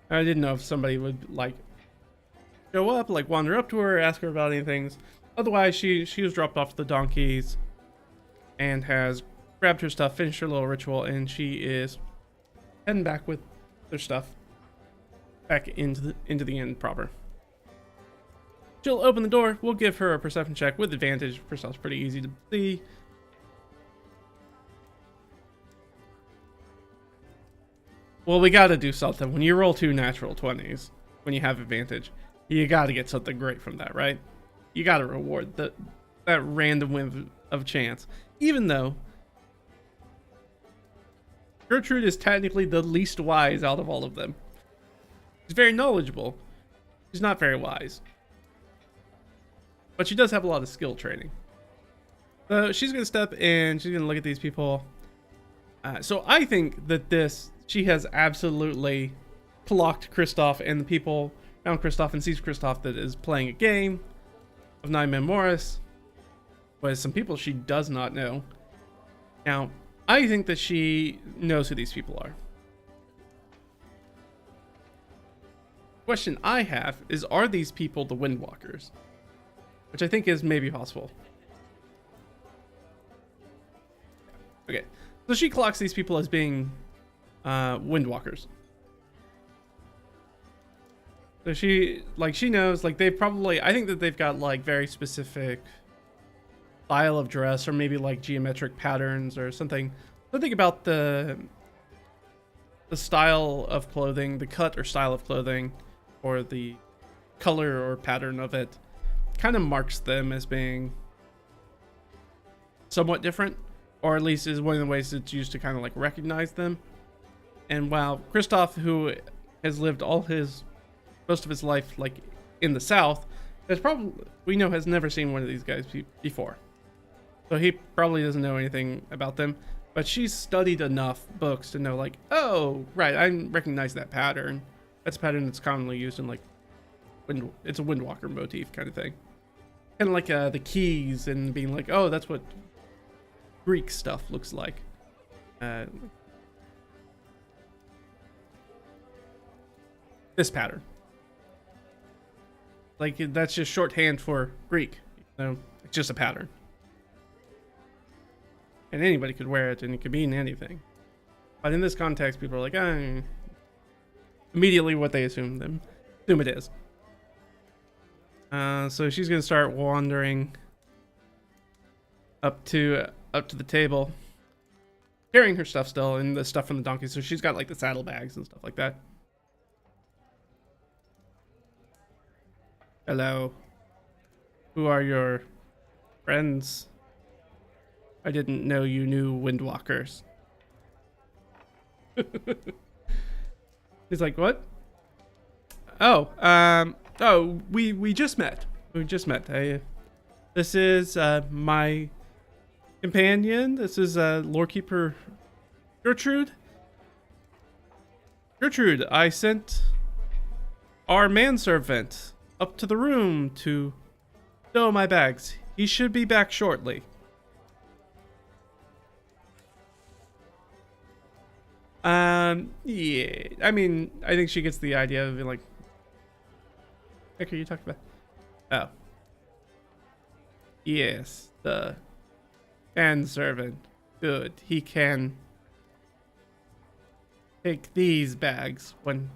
I didn't know if somebody would, like, show up, like, wander up to her, ask her about anything. Otherwise, she was dropped off the donkeys and has grabbed her stuff, finished her little ritual, and she is heading back with their stuff back into the inn proper. She'll open the door. We'll give her a perception check with advantage. Perception's pretty easy to see. Well, we gotta do something. When you roll 2 natural 20s, when you have advantage, you gotta get something great from that, right? You gotta reward that random win of chance. Even though Gertrude is technically the least wise out of all of them. She's very knowledgeable. She's not very wise. But she does have a lot of skill training. So she's gonna step in, she's gonna look at these people. So I think that she has absolutely clocked Cristoff and the people around Cristoff and sees Cristoff that is playing a game of Nine Man Morris with some people she does not know. Now, I think that she knows who these people are. Question I have is, are these people the Windwalkers? Which I think is maybe possible. Okay, so she clocks these people as being Windwalkers. So she knows, like, they've probably, I think that they've got, like, very specific style of dress, or maybe like geometric patterns or something about the style of clothing, the cut or style of clothing, or the color or pattern of it kind of marks them as being somewhat different, or at least is one of the ways it's used to kind of like recognize them. And while Cristoff, who has lived most of his life like in the South, has never seen one of these guys before. So he probably doesn't know anything about them, but she's studied enough books to know, like, oh, right, I recognize that pattern. That's a pattern that's commonly used in, like, it's a Windwalker motif kind of thing. Kind of like the keys, and being like, oh, that's what Greek stuff looks like. This pattern. Like, that's just shorthand for Greek. It's just a pattern. And anybody could wear it, and it could mean anything. But in this context, people are like, immediately what they assume it is. So she's gonna start wandering up to the table, carrying her stuff still, and the stuff from the donkey. So she's got like the saddlebags and stuff like that. Hello. Who are your friends? I didn't know you knew Windwalkers. He's like, what? We just met. This is my companion. This is Lordkeeper Gertrude. Gertrude, I sent our manservant up to the room to stow my bags. He should be back shortly. Yeah, I mean, I think she gets the idea of being like, heck are you talking about? Oh. Yes, the manservant. Good. He can take these bags when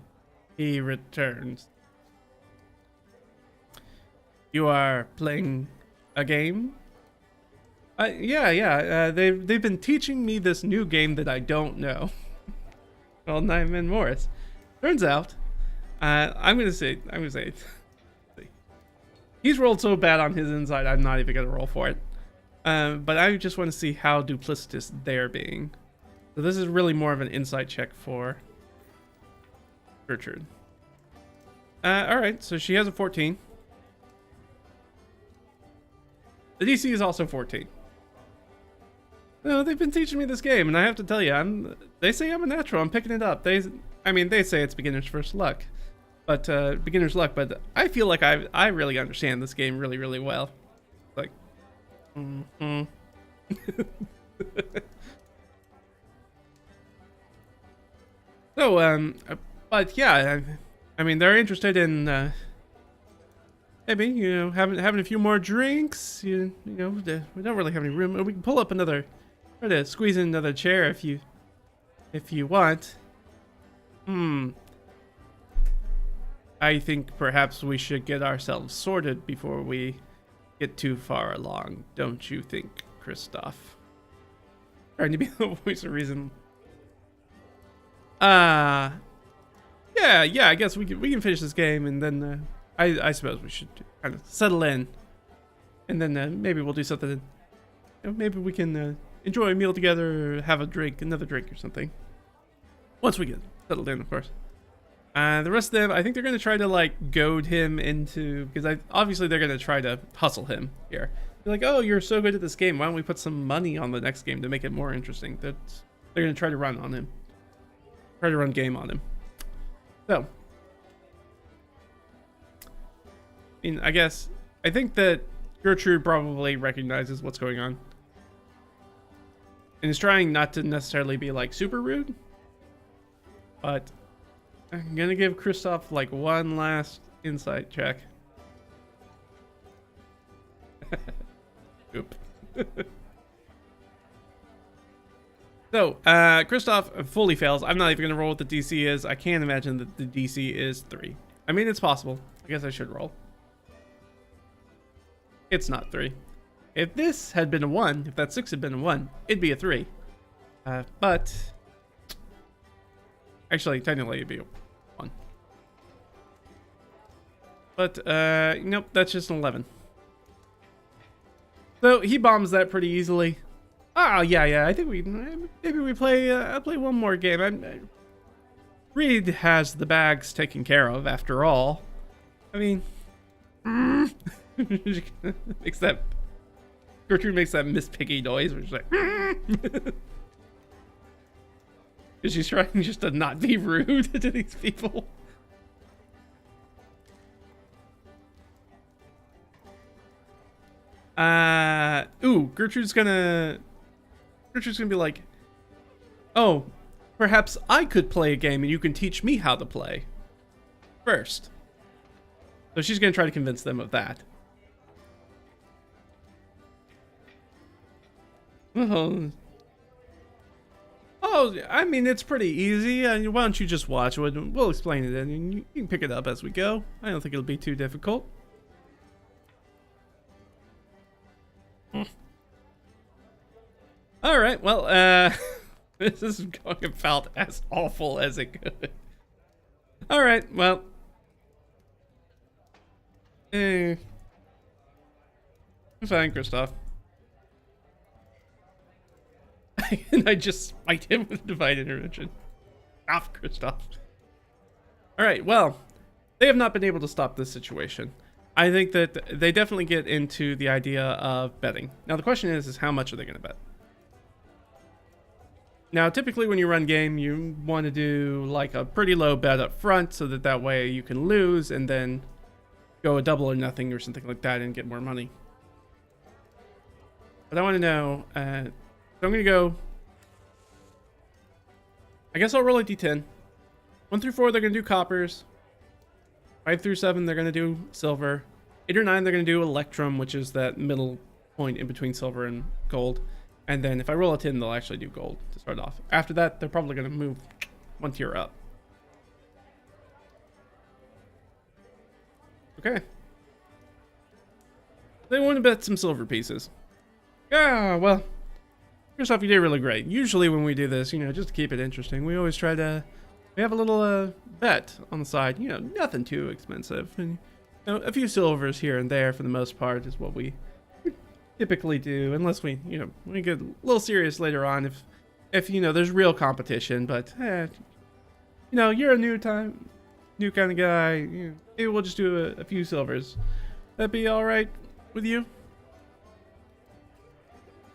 he returns. You are playing a game? Yeah. They've been teaching me this new game that I don't know. Well, Nightman Morris. Turns out, I'm gonna say, he's rolled so bad on his inside. I'm not even gonna roll for it. But I just want to see how duplicitous they're being. So this is really more of an insight check for Gertrude. All right, so she has a 14. The DC is also 14. No, they've been teaching me this game, and I have to tell you, they say I'm a natural. I'm picking it up. They say it's beginner's first luck, but beginner's luck. But I feel like I really understand this game really, really well. Like, So, but yeah, I mean, they're interested in maybe having a few more drinks. We don't really have any room. We can pull up another. Try to squeeze in another chair if you want. I think perhaps we should get ourselves sorted before we get too far along. Don't you think, Cristoff? Trying to be the voice of reason. Yeah. I guess we can finish this game, and then I suppose we should kind of settle in, and then maybe we'll do something. Maybe we can enjoy a meal together, or have another drink or something. Once we get settled in, of course. The rest of them, I think they're gonna try to like goad him into, because obviously they're gonna try to hustle him here. They're like, oh, you're so good at this game. Why don't we put some money on the next game to make it more interesting? They're gonna try to run on him. Try to run game on him. So, I think that Gertrude probably recognizes what's going on. And is trying not to necessarily be like super rude. But I'm gonna give Cristoff like one last insight check. Oop. So, Cristoff fully fails. I'm not even gonna roll what the DC is. I can't imagine that the DC is 3. I mean, it's possible. I guess I should roll. It's not 3. If this had been a 1, if that 6 had been a 1, it'd be a 3. But actually, technically, it'd be a 1. But nope, that's just an 11. So he bombs that pretty easily. Oh yeah. I think maybe we play. I'll play one more game. Reed has the bags taken care of after all. I mean, Gertrude makes that Miss Piggy noise, which is like, because she's trying just to not be rude to these people. Gertrude's gonna be like, oh, perhaps I could play a game and you can teach me how to play first. So she's gonna try to convince them of that. Oh, I mean, it's pretty easy. Why don't you just watch it? We'll explain it, and you can pick it up as we go. I don't think it'll be too difficult. All right, well, this is going about as awful as it could. All right, well. Fine, Cristoff. And I just spiked him with divine intervention. Off, Cristoff. All right, well, they have not been able to stop this situation. I think that they definitely get into the idea of betting. Now, the question is how much are they going to bet? Now, typically when you run game, you want to do like a pretty low bet up front so that way you can lose and then go a double or nothing or something like that and get more money. But I want to know, so I'm going to go, I guess I'll roll a d10. 1 through 4, they're going to do coppers. 5 through 7, they're going to do silver. 8 or 9, they're going to do electrum, which is that middle point in between silver and gold. And then if I roll a 10, they'll actually do gold to start off. After that, they're probably going to move 1 tier up. Okay. They want to bet some silver pieces. Yeah, well, Cristoff, you did really great. Usually when we do this, just to keep it interesting, we always try to, we have a little bet on the side, nothing too expensive. And, a few silvers here and there for the most part is what we typically do, unless we get a little serious later on if there's real competition. But, you're a new kind of guy. Maybe we'll just do a few silvers. That be all right with you?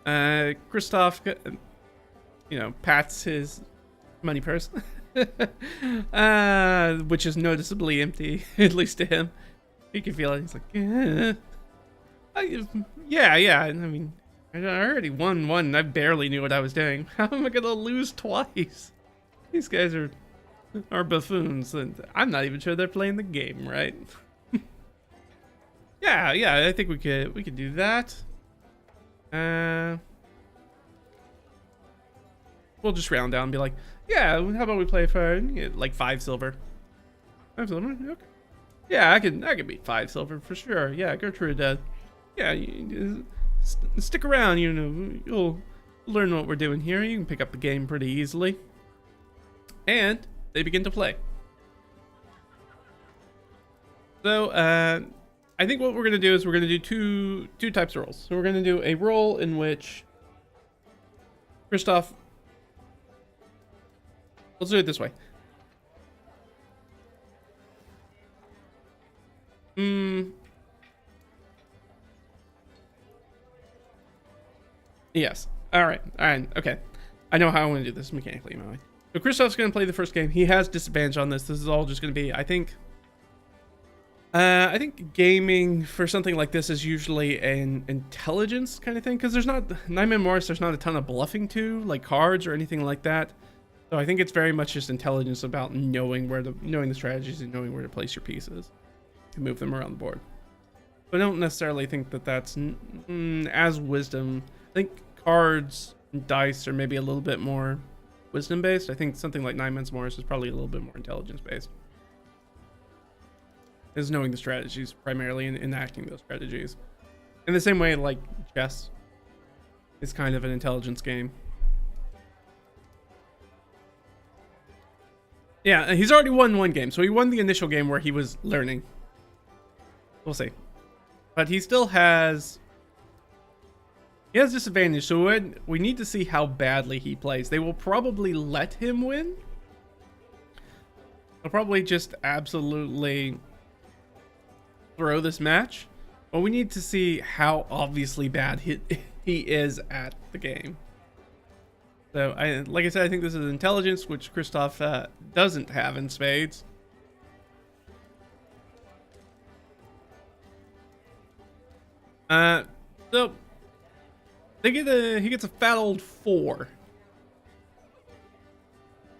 Cristoff, pats his money purse, which is noticeably empty, at least to him. He can feel it. He's like, yeah. I mean, I already won one. And I barely knew what I was doing. How am I gonna lose twice? These guys are buffoons, and I'm not even sure they're playing the game right. Yeah. I think we could do that. We'll just round down and be like, yeah, how about we play for like 5 silver? 5 silver? Okay. Yeah, I can beat 5 silver for sure. Yeah, Gertrudt, stick around, you'll learn what we're doing here. You can pick up the game pretty easily. And they begin to play. So, I think what we're going to do is we're going to do two types of rolls. So we're going to do a roll in which Cristoff, let's do it this way. Yes. All right. Okay. I know how I want to do this mechanically in my mind. So Cristoff's going to play the first game. He has disadvantage on this. This is all just going to be, I think gaming for something like this is usually an intelligence kind of thing, because there's not, Nyman Morris, there's not a ton of bluffing to, like cards or anything like that. So I think it's very much just intelligence about knowing the strategies and knowing where to place your pieces to move them around the board. But I don't necessarily think that that's as wisdom. I think cards and dice are maybe a little bit more wisdom based. I think something like Nyman Morris is probably a little bit more intelligence based. Is knowing the strategies primarily and enacting those strategies. In the same way, like chess is kind of an intelligence game. Yeah, he's already won one game. So he won the initial game where he was learning. We'll see. But he still has... He has disadvantage, so we need to see how badly he plays. They will probably let him win. They'll probably just absolutely throw this match. But we need to see how obviously bad he is at the game. So, like I said, I think this is intelligence, which Cristoff doesn't have in spades. So he gets a fat old 4.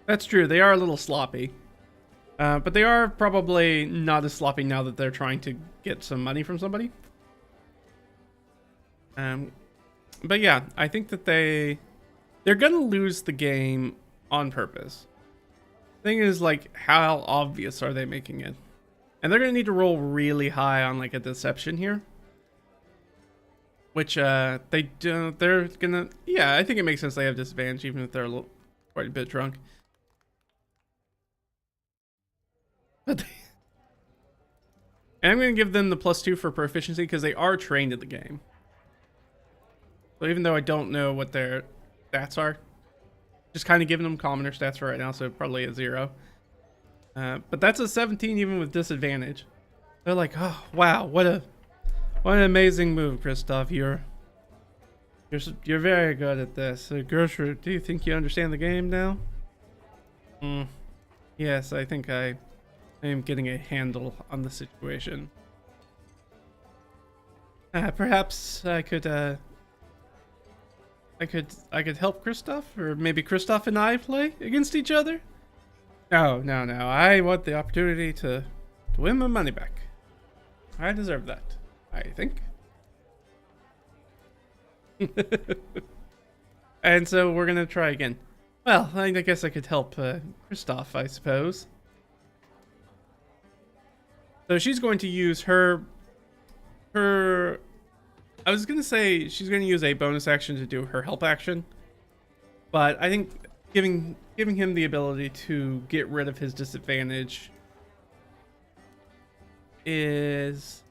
That's true. They are a little sloppy, but they are probably not as sloppy now that they're trying to get some money from somebody. But yeah, I think that they're gonna lose the game on purpose. Thing is, like, how obvious are they making it? And they're gonna need to roll really high on like a deception here. Which they do. They're gonna. Yeah, I think it makes sense they have disadvantage even if they're quite a bit drunk. But and I'm gonna give them the +2 for proficiency because they are trained in the game. So even though I don't know what their stats are, just kind of giving them commoner stats for right now, so probably a 0. But that's a 17 even with disadvantage. They're like, oh wow, what an amazing move, Cristoff. You're very good at this. Gertrudt, do you think you understand the game now? Yes, I think I am getting a handle on the situation. Perhaps I could help Cristoff, or maybe Cristoff and I play against each other. No. I want the opportunity to win my money back. I deserve that, I think. And so we're gonna try again. Well, I guess I could help Cristoff, I suppose. So she's going to use her I was gonna say she's gonna use a bonus action to do her help action, but I think giving him the ability to get rid of his disadvantage is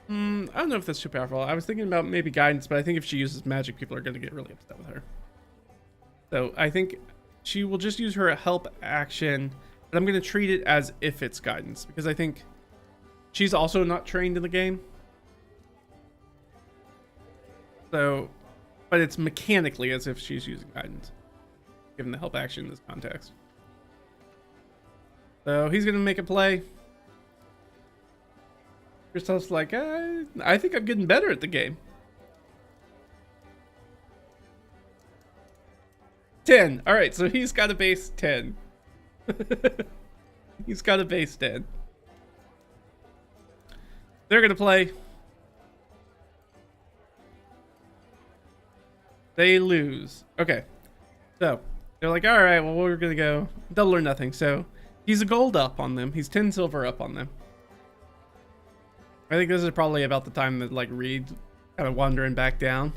I don't know if that's too powerful. I was thinking about maybe guidance, but I think if she uses magic, people are gonna get really upset with her. So I think she will just use her help action, but I'm gonna treat it as if it's guidance because I think she's also not trained in the game. So, but it's mechanically as if she's using guidance, given the help action in this context. So he's gonna make a play. Cristoff's like, I think I'm getting better at the game. 10. All right, so he's got a base 10. He's got a base 10. They're gonna play. They lose. Okay. So, they're like, all right, well, we're going to go double or nothing. So, he's a gold up on them. He's 10 silver up on them. I think this is probably about the time that, like, Reed's kind of wandering back down.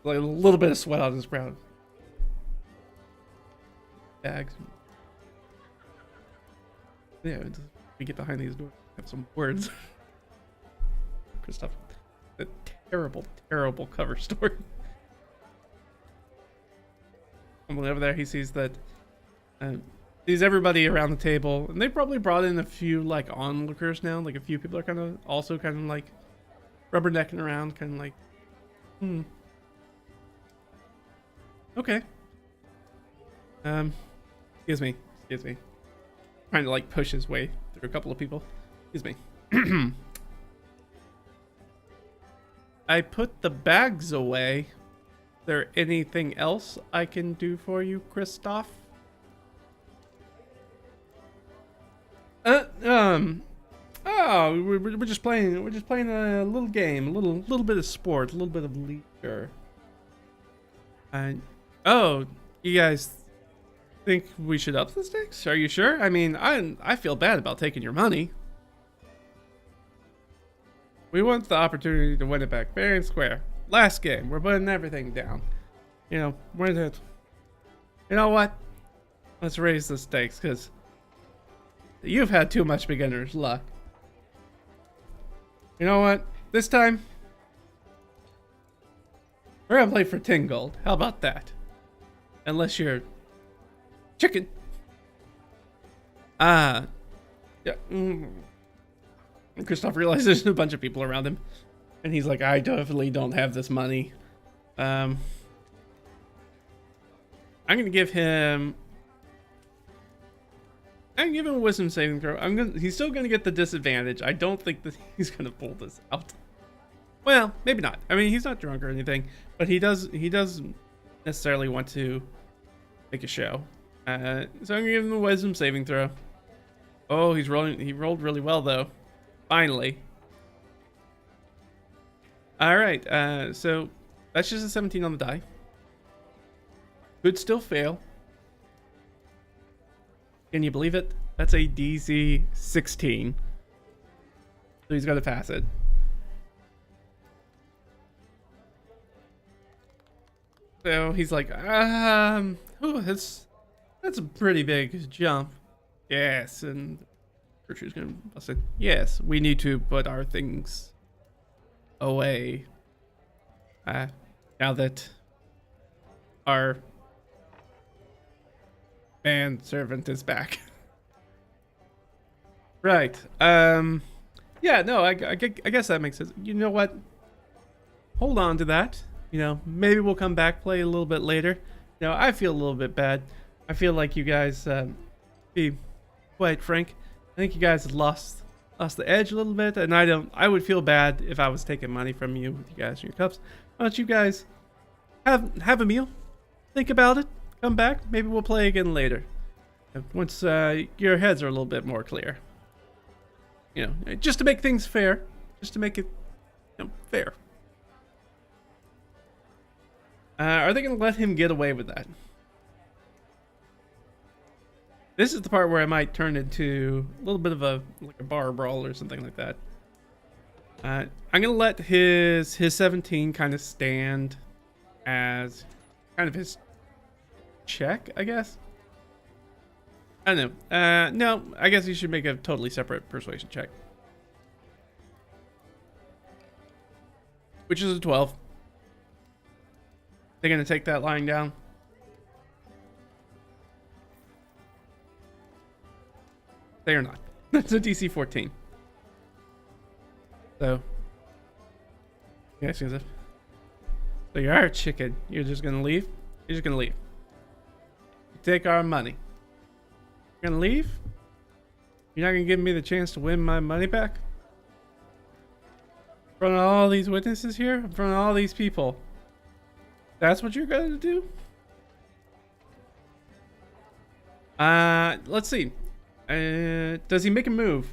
Like, a little bit of sweat on his brow. Bags. Yeah, we get behind these doors. Have some words. Cristoff. The terrible cover story. Over there, he sees that sees everybody around the table, and they probably brought in a few like onlookers now. Like a few people are kind of like rubbernecking around, kind of like, okay. Excuse me. Trying to like push his way through a couple of people. Excuse me. I put the bags away. Is there anything else I can do for you, Cristoff? Oh, we're just playing a little game, a little bit of sport, a little bit of leisure. And oh, you guys think we should up the stakes? Are you sure? I mean, I feel bad about taking your money. We want the opportunity to win it back fair and square. Last game, we're putting everything down. You know, you know what? Let's raise the stakes, because you've had too much beginner's luck. You know what? This time, we're gonna play for 10 gold. How about that? Unless you're chicken. Yeah. Cristoff realizes there's a bunch of people around him, and he's like, I definitely don't have this money. I'm gonna give him a wisdom saving throw. He's still gonna get the disadvantage. I don't think that he's gonna pull this out. Well, maybe not. I mean, he's not drunk or anything, but he does necessarily want to make a show. So I'm gonna give him a wisdom saving throw. Oh, he rolled really well though. Finally. All right, so that's just a 17 on the die. Could still fail. Can you believe it? That's a DC 16. So he's got to pass it. So he's like, ooh, that's a pretty big jump. Yes, and Gertrud's gonna bust in. Yes, we need to put our things away. Now that our manservant is back. Right. Yeah, no, I guess that makes sense. You know what? Hold on to that. You know, maybe we'll come back, play a little bit later. You know, I feel a little bit bad. I feel like you guys, be quite frank, I think you guys lost the edge a little bit, and I would feel bad if I was taking money from you with you guys in your cups. Why don't you guys have a meal, think about it, come back, maybe we'll play again later. Once your heads are a little bit more clear. You know, just to make things fair, just to make it, you know, fair. Are they going to let him get away with that? This is the part where I might turn into a little bit of a bar brawl or something like that. I'm gonna let his 17 kind of stand as kind of his check, I guess. I don't know. No, I guess you should make a totally separate persuasion check, which is a 12. They're gonna take that lying down. They are not. That's a DC 14. So, yeah, so you are a chicken. You're just gonna leave? You're just gonna leave. You take our money. You're gonna leave? You're not gonna give me the chance to win my money back? In front of all these witnesses here? In front of all these people? That's what you're gonna do? Let's see. Does he make a move?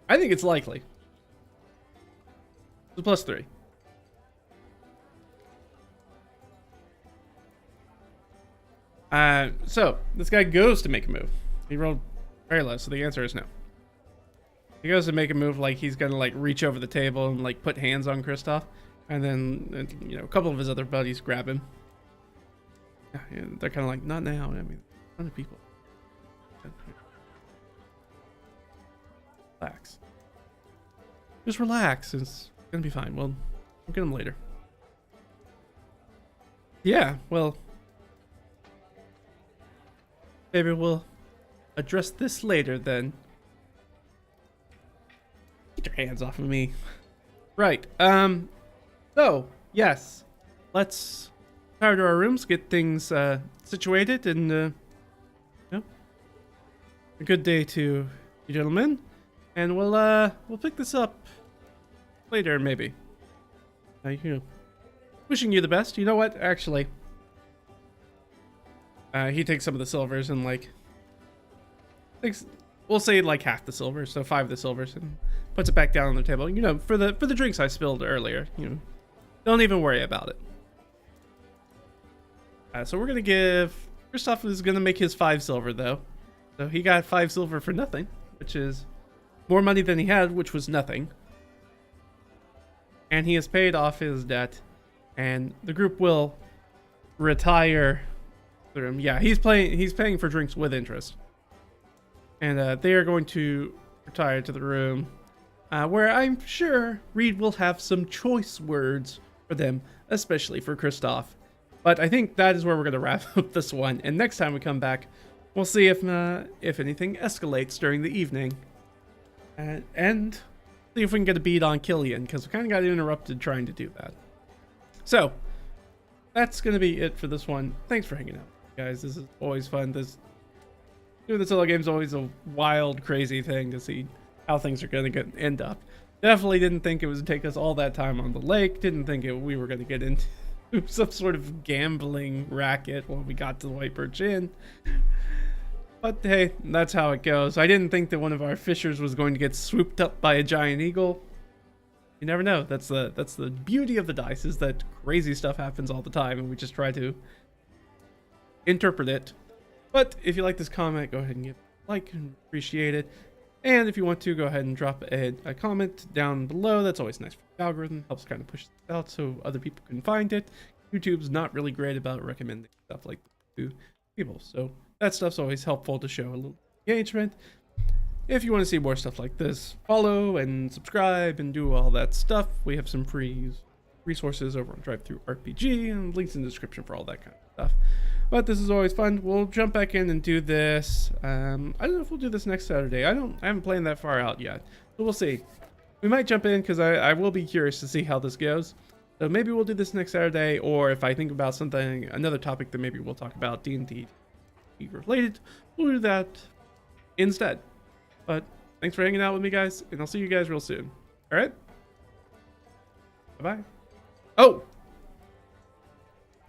I think it's likely. It's a +3. So this guy goes to make a move. He rolled very low, so the answer is no. He goes to make a move like he's gonna like reach over the table and like put hands on Cristoff, and then you know, a couple of his other buddies grab him. Yeah, they're kind of like, not now. I mean, other people. Relax. Just relax. It's gonna be fine. We'll get him later. Yeah, well, maybe we'll address this later then. Get your hands off of me. Right. So, yes. Let's retire to our rooms, get things situated, and you know, a good day to you gentlemen. And we'll pick this up later, maybe. You know, wishing you the best. You know what? Actually, he takes some of the silvers and like takes, we'll say like half the silver, so 5 of the silvers, and puts it back down on the table. You know, for the drinks I spilled earlier. You know, don't even worry about it. So we're gonna give Cristoff is gonna make his 5 silver though, so he got 5 silver for nothing, which is more money than he had, which was nothing. And he has paid off his debt, and the group will retire. Yeah, he's paying for drinks with interest, and they are going to retire to the room, where I'm sure Reed will have some choice words for them, especially for Cristoff. But I think that is where we're going to wrap up this one. And next time we come back, we'll see if anything escalates during the evening, and see if we can get a beat on Killian, because we kind of got interrupted trying to do that. So that's going to be it for this one. Thanks for hanging out, guys. This is always fun. Doing the solo game is always a wild, crazy thing to see how things are going to end up. Definitely didn't think it would take us all that time on the lake. Didn't think we were going to get into some sort of gambling racket when we got to the White Birch Inn. But hey, that's how it goes. I didn't think that one of our fishers was going to get swooped up by a giant eagle. You never know. That's the beauty of the dice, is that crazy stuff happens all the time, and we just try to interpret it. But if you like this comment, go ahead and give it a like, and appreciate it. And if you want to, go ahead and drop a comment down below. That's always nice for the algorithm. Helps kind of push it out so other people can find it. YouTube's not really great about recommending stuff like this to people, so that stuff's always helpful to show a little engagement. If you want to see more stuff like this, follow and subscribe and do all that stuff. We have some free resources over on DriveThruRPG, and links in the description for all that kind of stuff. But this is always fun. We'll jump back in and do this. I don't know if we'll do this next Saturday. I haven't planned that far out yet, so we'll see. We might jump in because I will be curious to see how this goes. So maybe we'll do this next Saturday, or if I think about something, another topic that maybe we'll talk about, D&D related, we'll do that instead. But thanks for hanging out with me, guys, and I'll see you guys real soon. All right? Bye-bye. Oh!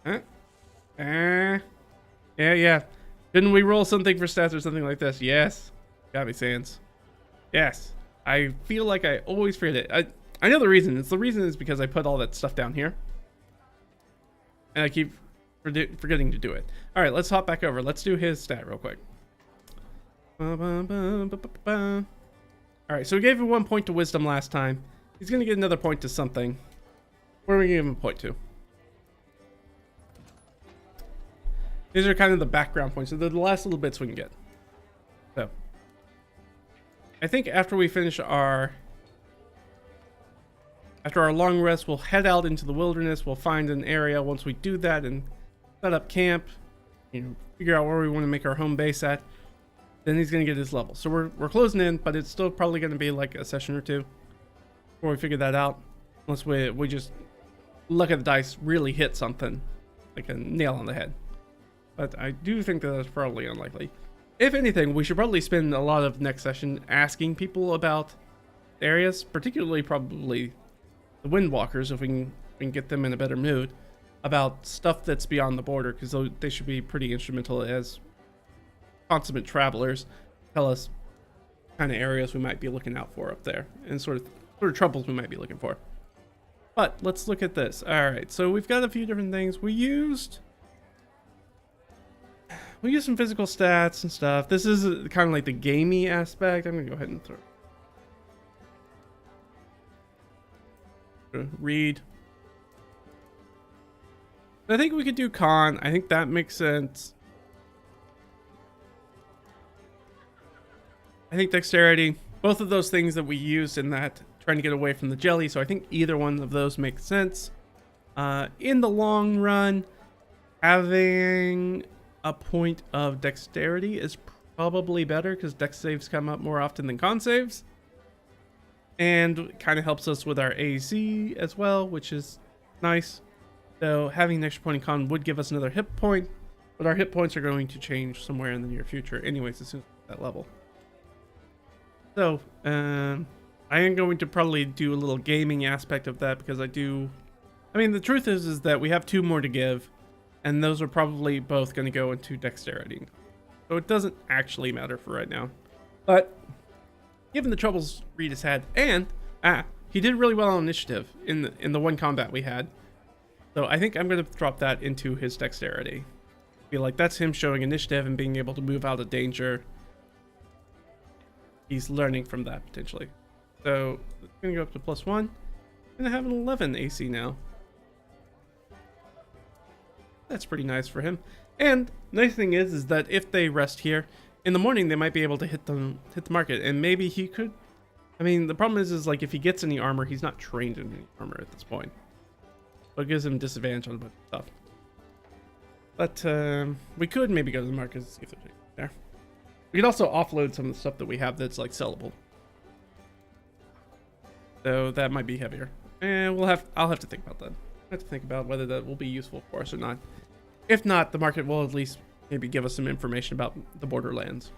Huh? Yeah. Didn't we roll something for stats or something like this? Yes. Got me, Sans. Yes. I feel like I always forget it. I know the reason. The reason is because I put all that stuff down here, and I keep forgetting to do it. All right, let's hop back over. Let's do his stat real quick. All right, so we gave him 1 point to wisdom last time. He's gonna get another point to something. What are we gonna give him a point to? These are kind of the background points. So they're the last little bits we can get. So I think after we finish after our long rest, we'll head out into the wilderness. We'll find an area once we do that and set up camp, figure out where we want to make our home base at. Then he's going to get his level. So we're closing in, but it's still probably going to be like a session or two before we figure that out. Unless we just look at the dice, really hit something, like a nail on the head. But I do think that that's probably unlikely. If anything, we should probably spend a lot of next session asking people about areas, particularly probably the Windwalkers, if we can get them in a better mood, about stuff that's beyond the border, because they should be pretty instrumental as consummate travelers. Tell us kind of areas we might be looking out for up there, and sort of troubles we might be looking for. But let's look at this. All right, so we've got a few different things. We used some physical stats and stuff. This is kind of like the gamey aspect. I'm gonna go ahead and read. I think we could do con. I think that makes sense. I think dexterity, both of those things that we used in that, trying to get away from the jelly. So I think either one of those makes sense. In the long run, having a point of dexterity is probably better because dex saves come up more often than con saves. And kind of helps us with our AC as well, which is nice. So having an extra point in con would give us another hit point, but our hit points are going to change somewhere in the near future anyways as soon as we get that level. So I am going to probably do a little gaming aspect of that because I mean, the truth is that we have 2 more to give, and those are probably both going to go into dexterity. So it doesn't actually matter for right now. But given the troubles Reed has had, and he did really well on initiative in the one combat we had. So I think I'm going to drop that into his dexterity. I feel like that's him showing initiative and being able to move out of danger. He's learning from that potentially. So it's going to go up to +1. I'm going to have an 11 AC now. That's pretty nice for him. And nice thing is that if they rest here in the morning, they might be able to hit the market, and maybe he could. I mean, the problem is like if he gets any armor, he's not trained in any armor at this point, so it gives him disadvantage on a bunch of stuff. But we could maybe go to the market and see if there's anything there. We could also offload some of the stuff that we have that's like sellable, so that might be heavier. And I'll have to think about that. I have to think about whether that will be useful for us or not. If not, the market will at least maybe give us some information about the borderlands.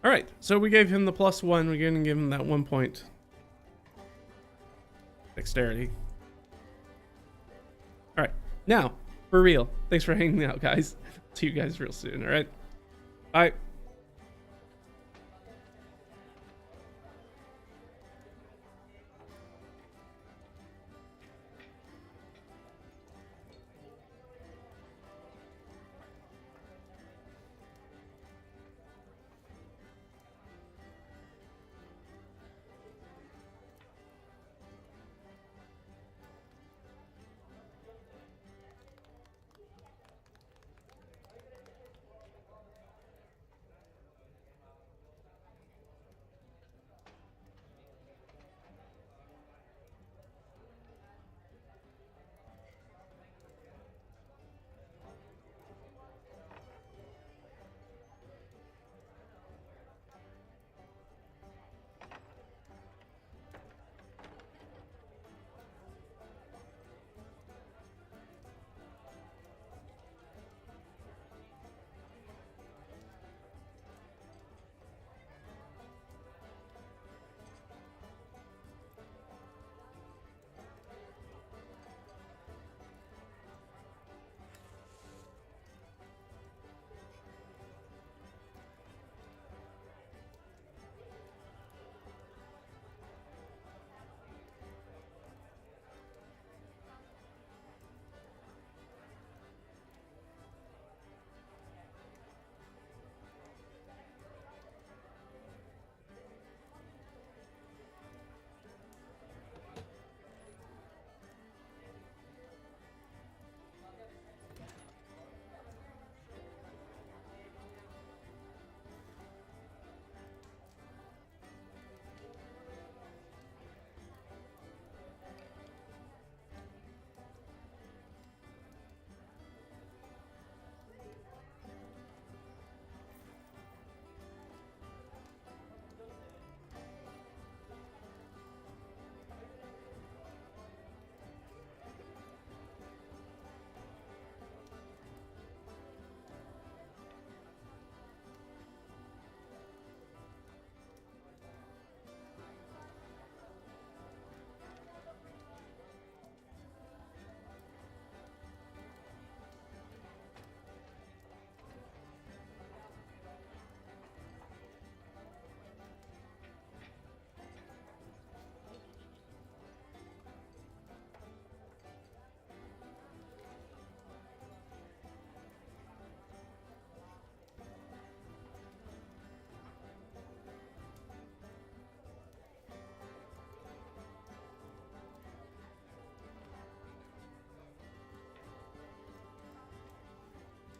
All right, so we gave him the +1. We're going to give him that 1 point dexterity. All right, now for real. Thanks for hanging out, guys. See you guys real soon. All right, bye.